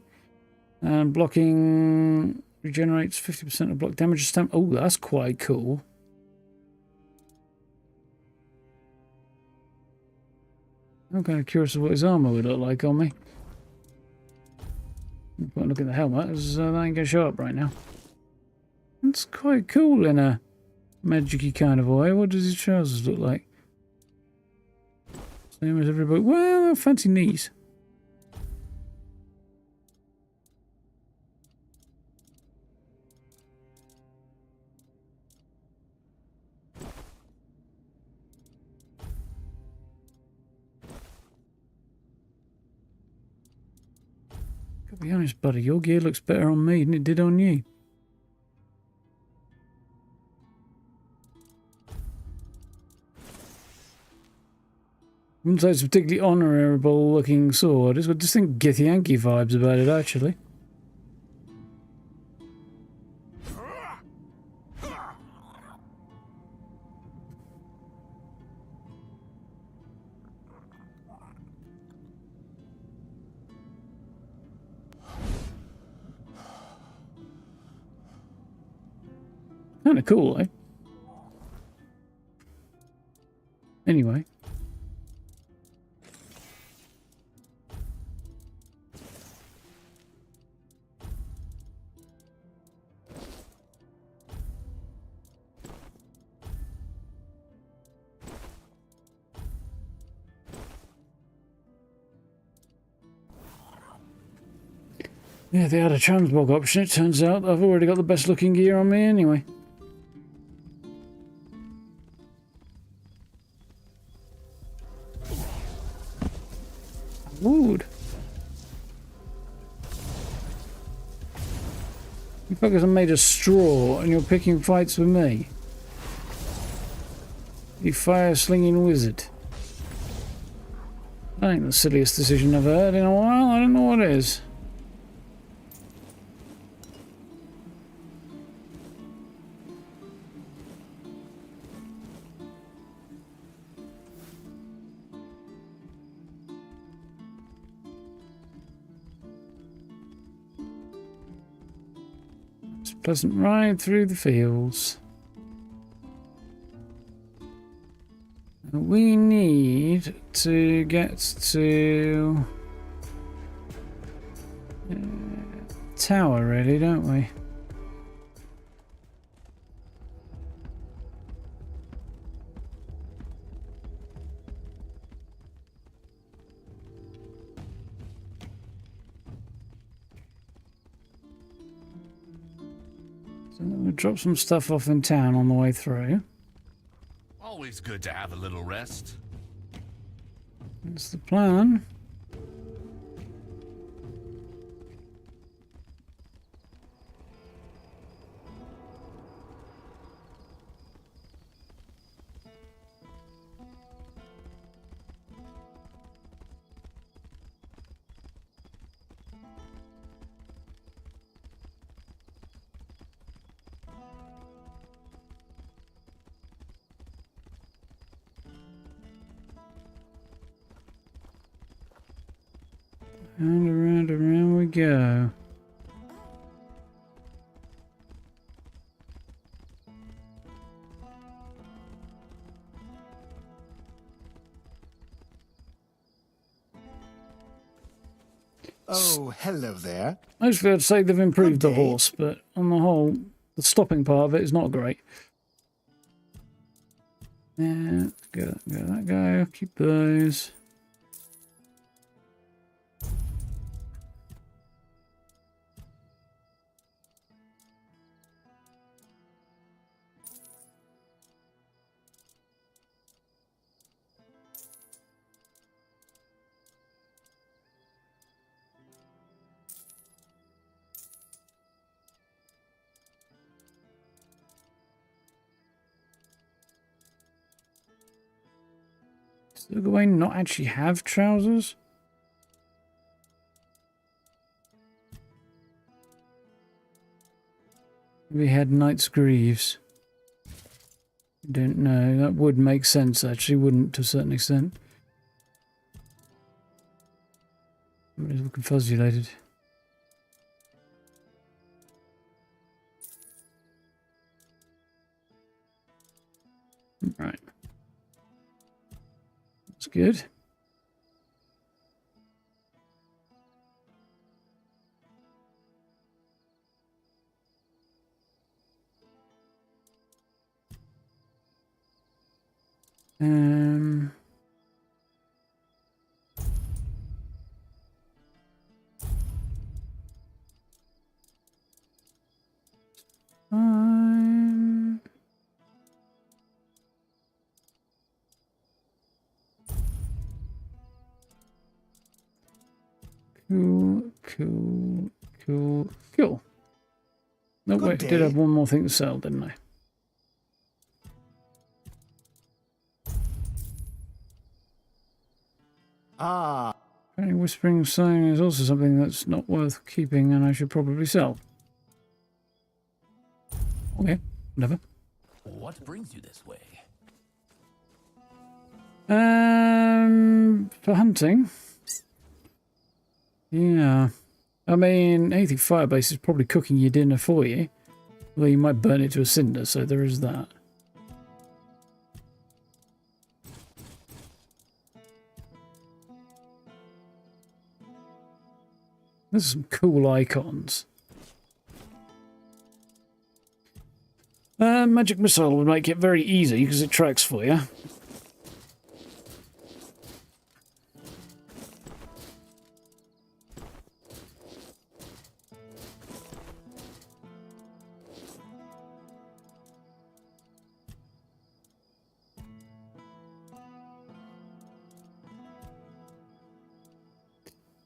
A: And blocking regenerates 50% of block damage. Stamp. Oh, that's quite cool. I'm kind of curious of what his armor would look like on me. Look at the helmet, as that ain't going to show up right now. It's quite cool in a magic-y kind of way. What does his trousers look like? Same as everybody. Well, fancy knees. Gotta be honest, buddy, your gear looks better on me than it did on you. I wouldn't say it's a particularly honourable looking sword. It's got distinct Githyanki vibes about it, actually. Kind of cool, eh? Anyway. Yeah, they had a transmog option. It turns out I've already got the best looking gear on me anyway. Wood. You fuckers are made of straw and you're picking fights with me. You fire-slinging wizard. That ain't the silliest decision I've heard in a while. I don't know what is. pleasant ride through the fields. We need to get to tower, really, don't we? So we'll drop some stuff off in town on the way through.
H: Always good to have a little rest.
A: That's the plan. And around we go.
I: Oh, hello there.
A: Mostly I'd say they've improved the
I: Good day.
A: horse, but on the whole, the stopping part of it is not great. Yeah, go, that go. Keep those. Does the Gawain not actually have trousers? Maybe he had knight's greaves. Don't know. That would make sense, actually, wouldn't, to a certain extent. He's looking fuzzy-lated. Right. That's good. Um, um, cool. No,
I: Good
A: wait, I did
I: day.
A: have one more thing to sell, didn't I?
I: Ah,
A: Apparently Whispering Sign is also something that's not worth keeping and I should probably sell. Okay, whatever.
B: What brings you this way?
A: For hunting. Yeah. I mean, anything fire-based is probably cooking your dinner for you. Well, you might burn it to a cinder, so there is that. There's some cool icons. Magic Missile would make it very easy because it tracks for you.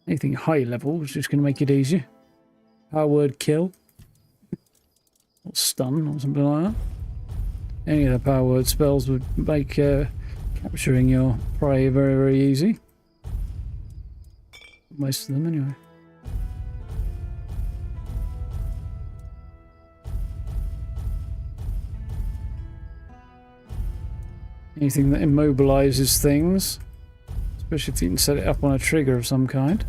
A: Anything high level is just going to make it easier. Power word kill. Or stun or something like that. Any of the power word spells would make capturing your prey very, very easy. Most of them anyway. Anything that immobilizes things. Especially if you can set it up on a trigger of some kind.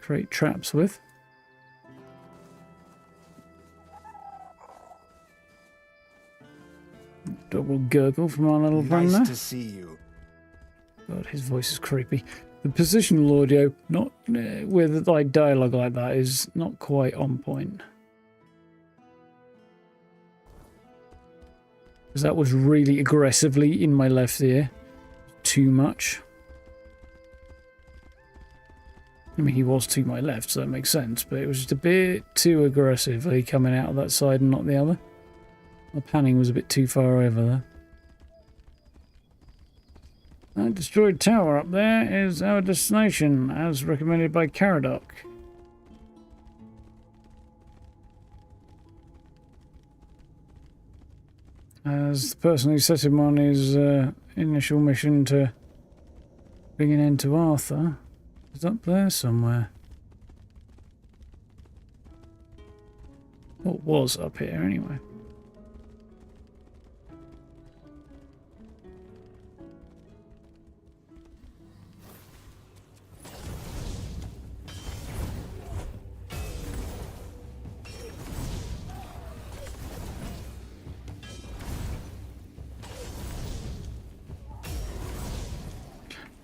A: Create traps with. Double gurgle from our little friend there.
I: Nice to see you.
A: God, his voice is creepy. The positional audio, not with like dialogue like that, is not quite on point. Because that was really aggressively in my left ear. Too much. I mean, he was to my left, so that makes sense, but it was just a bit too aggressively coming out of that side and not the other. The panning was a bit too far over there. That destroyed tower up there is our destination, as recommended by Kamelot. As the person who set him on his initial mission to bring an end to Arthur is up there somewhere. Or was up here anyway.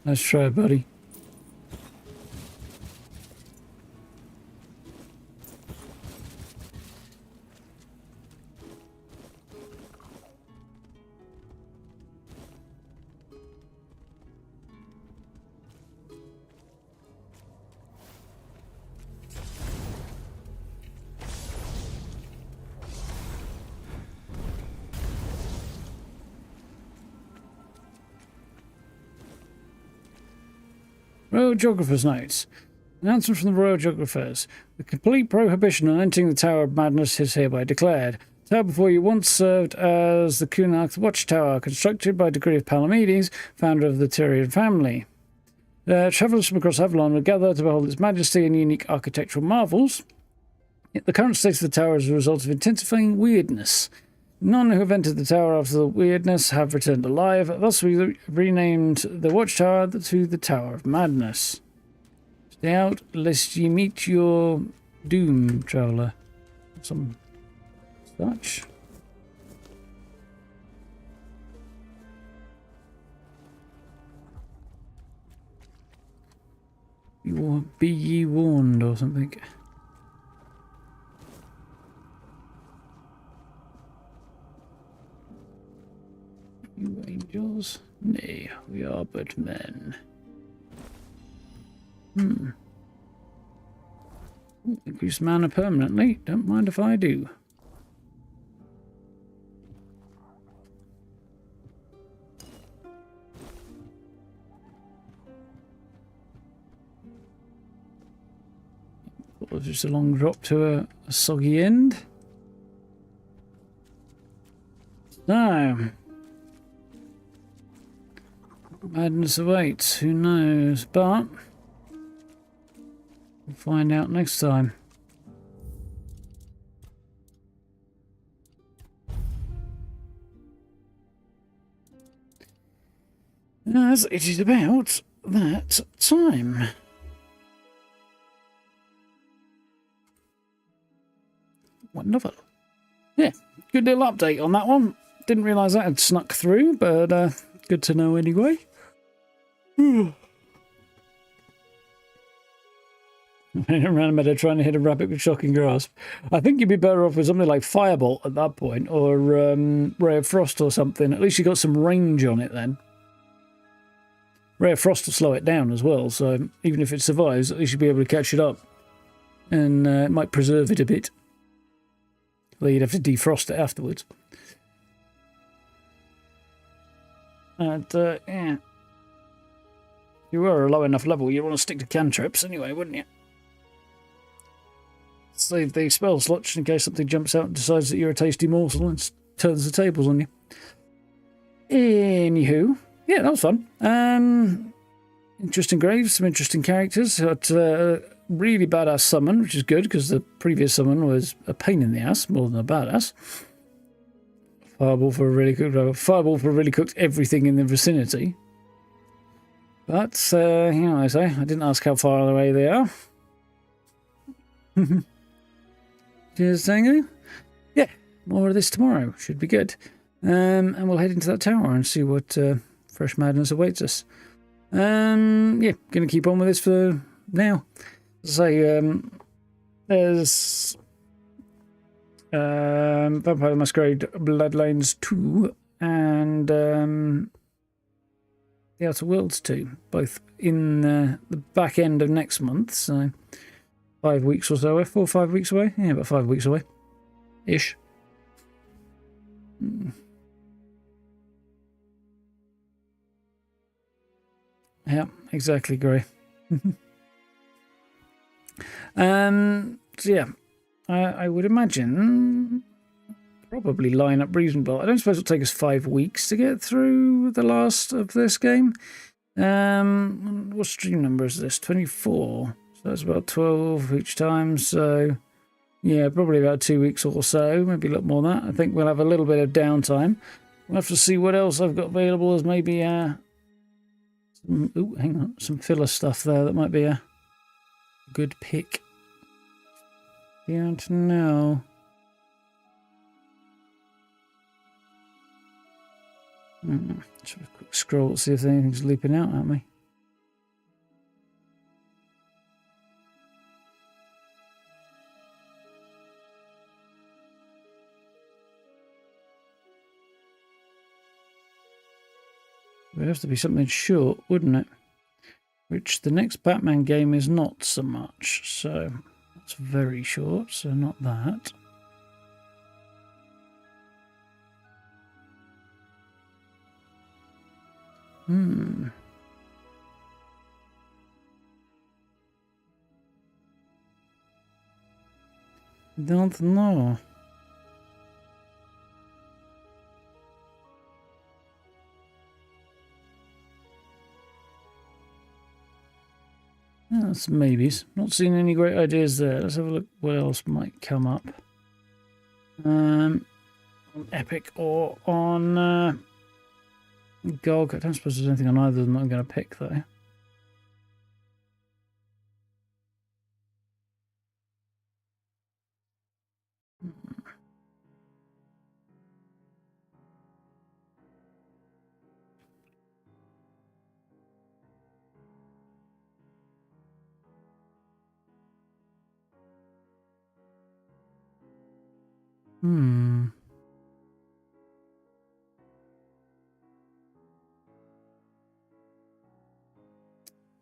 A: Let's try, buddy. Royal Geographer's Notes. Announcement from the Royal Geographers. The complete prohibition on entering the Tower of Madness is hereby declared. The tower before you once served as the Cunarth Watchtower, constructed by decree of Palamedes, founder of the Tyrian family. Travellers from across Avalon will gather to behold its majesty and unique architectural marvels. Yet the current state of the tower is a result of intensifying Wyrdness. None who have entered the tower after the Wyrdness have returned alive. Thus we renamed the Watchtower to the Tower of Madness. Stay out, lest ye meet your doom, traveller. Some such. Be ye warned, or something. You angels? Nay, we are but men. Increase mana permanently. Don't mind if I do. Thought it was just a long drop to a soggy end. So, madness awaits, who knows, but we'll find out next time. As it is about that time. Wonderful. Yeah, good little update on that one. Didn't realise that had snuck through, but good to know anyway. Running around a meadow trying to hit a rabbit with shocking grasp. I think you'd be better off with something like Firebolt at that point, or Ray of Frost or something. At least you got some range on it then. Ray of Frost will slow it down as well, so even if it survives, at least you'll be able to catch it up. And it might preserve it a bit. Although you'd have to defrost it afterwards. And, yeah. If you were a low enough level, you'd want to stick to cantrips anyway, wouldn't you? Save the spell slots in case something jumps out and decides that you're a tasty morsel and turns the tables on you. Anywho, yeah, that was fun. Interesting graves, some interesting characters. Got really badass summon, which is good because the previous summon was a pain in the ass more than a badass. Fireball for a really cooked everything in the vicinity. But you know what I say, I didn't ask how far away they are. Cheers, Tango. Yeah, more of this tomorrow. Should be good. And we'll head into that tower and see what fresh madness awaits us. Yeah, going to keep on with this for now. So, there's Vampire the Masquerade Bloodlines 2 and the Outer Worlds 2, both in the back end of next month, so 5 weeks or so away, 4 or 5 weeks away? Yeah, about 5 weeks away. Ish. Yeah, exactly, Grey. So yeah, I would imagine probably line up reasonable. I don't suppose it'll take us 5 weeks to get through the last of this game. What stream number is this? 24. So that's about 12 each time. So yeah, probably about 2 weeks or so, maybe a little more than that. I think we'll have a little bit of downtime. We'll have to see what else I've got available as maybe some filler stuff there that might be a good pick. Don't know. Let's have a quick scroll, see if anything's leaping out at me. It would have to be something short, wouldn't it? Which the next Batman game is not so much. So that's very short, so not that. Don't know. That's maybes. Not seeing any great ideas there. Let's have a look what else might come up. On Epic or on GOG. I don't suppose there's anything on either of them I'm going to pick though.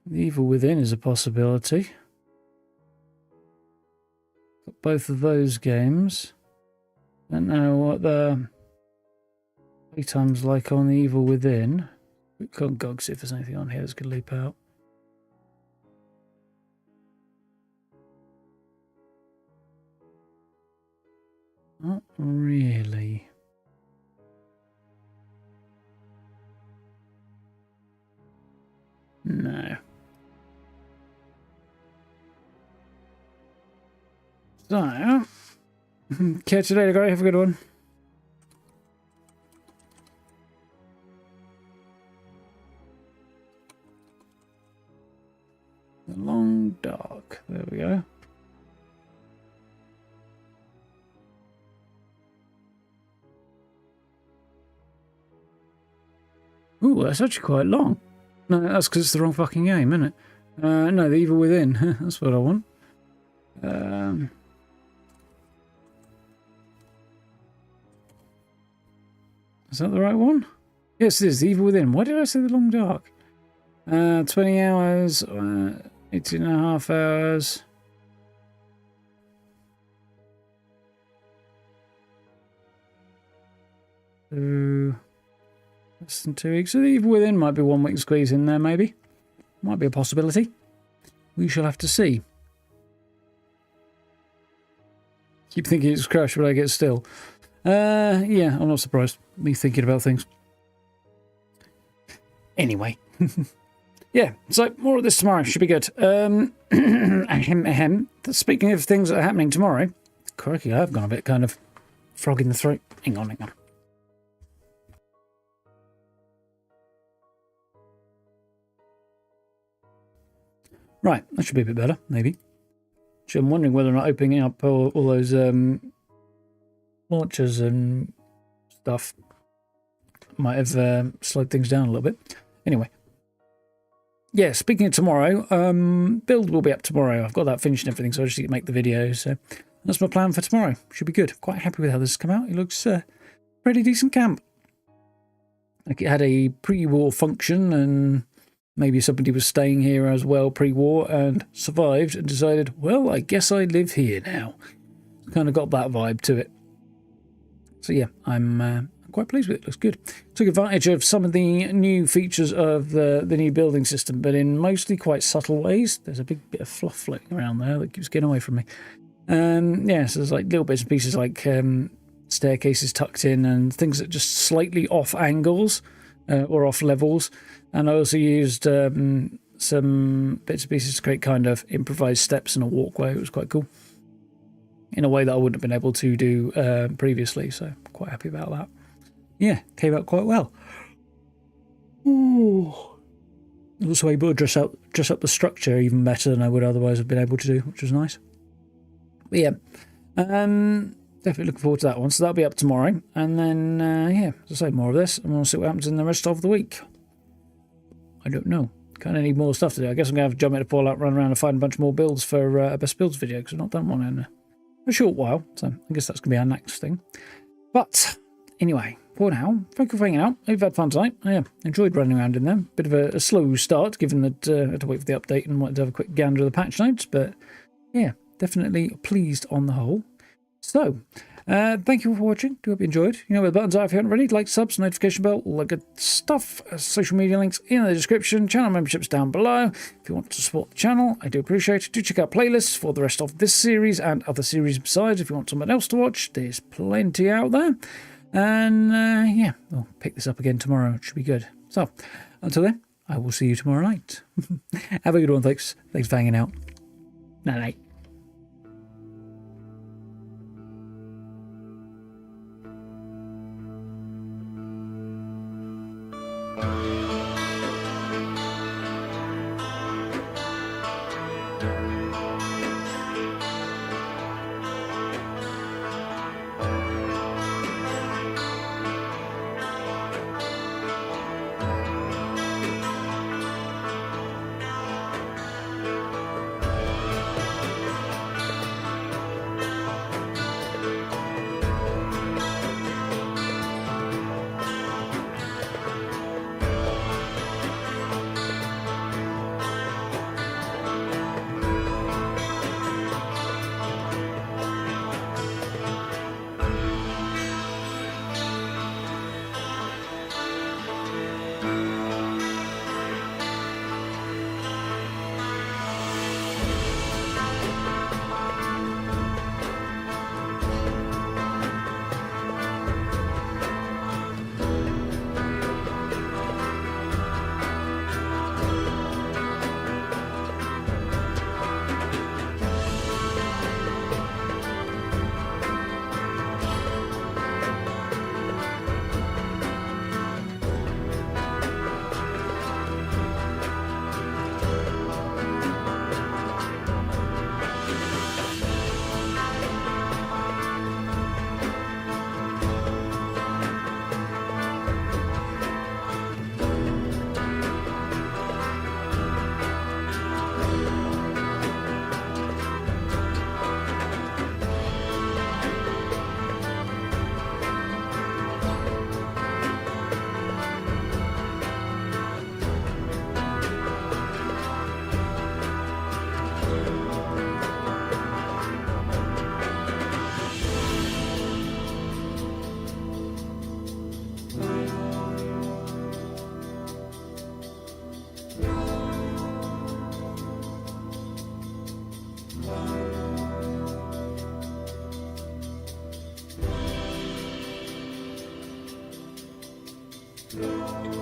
A: The Evil Within is a possibility. Got both of those games. Don't know what the playtime's like on the Evil Within. We can't GOG see if there's anything on here that's going to leap out. Not really. No. So, catch you later, guys. Have a good one. The Long Dark. There we go. Ooh, that's actually quite long. No, that's because it's the wrong fucking game, isn't it? No, the Evil Within. That's what I want. Is that the right one? Yes, it is. The Evil Within. Why did I say the Long Dark? 20 hours, 18 and a half hours. Less than 2 weeks. So the Evil Within might be 1 week squeeze in there, maybe. Might be a possibility. We shall have to see. Keep thinking it's crashed, but I get still. Yeah, I'm not surprised. Me thinking about things. Anyway. Yeah, so more of this tomorrow. Should be good. Speaking of things that are happening tomorrow. Crikey, I have gone a bit kind of frog in the throat. Hang on. Right, that should be a bit better, maybe. So I'm wondering whether or not opening up all those launchers and stuff might have slowed things down a little bit. Anyway. Yeah, speaking of tomorrow, build will be up tomorrow. I've got that finished and everything, so I just need to make the video. So that's my plan for tomorrow. Should be good. Quite happy with how this has come out. It looks pretty decent camp. Like it had a pre-war function, and maybe somebody was staying here as well pre-war and survived and decided, well, I guess I live here now. Kind of got that vibe to it. So yeah, I'm quite pleased with it. Looks good. Took advantage of some of the new features of the new building system, but in mostly quite subtle ways. There's a big bit of fluff floating around there that keeps getting away from me. Yeah, so there's like little bits and pieces like staircases tucked in and things that just slightly off angles or off levels. And I also used some bits and pieces to create kind of improvised steps and a walkway. It was quite cool in a way that I wouldn't have been able to do previously. So quite happy about that. Yeah, came out quite well. Ooh. Also able to dress up the structure even better than I would otherwise have been able to do, which was nice. But yeah, definitely looking forward to that one. So that'll be up tomorrow. And then, yeah, as I say, more of this. And we'll see what happens in the rest of the week. I don't know. Kind of need more stuff to do. I guess I'm going to have to jump into Fallout, run around and find a bunch more builds for a best builds video, because I've not done one in a short while. So I guess that's going to be our next thing. But anyway, for now, thank you for hanging out. Hope you've had fun tonight. Yeah, enjoyed running around in there. Bit of a slow start, given that I had to wait for the update and wanted to have a quick gander of the patch notes. But yeah, definitely pleased on the whole. So, thank you for watching. Do hope you enjoyed. You know where the buttons are if you haven't already. Like, subs, notification bell, all that good stuff. Social media links in the description. Channel memberships down below. If you want to support the channel, I do appreciate it. Do check out playlists for the rest of this series and other series besides. If you want someone else to watch, there's plenty out there. And yeah, I'll pick this up again tomorrow. It should be good. So, until then, I will see you tomorrow night. Have a good one, folks. Thanks for hanging out. Night-night.
J: Yeah.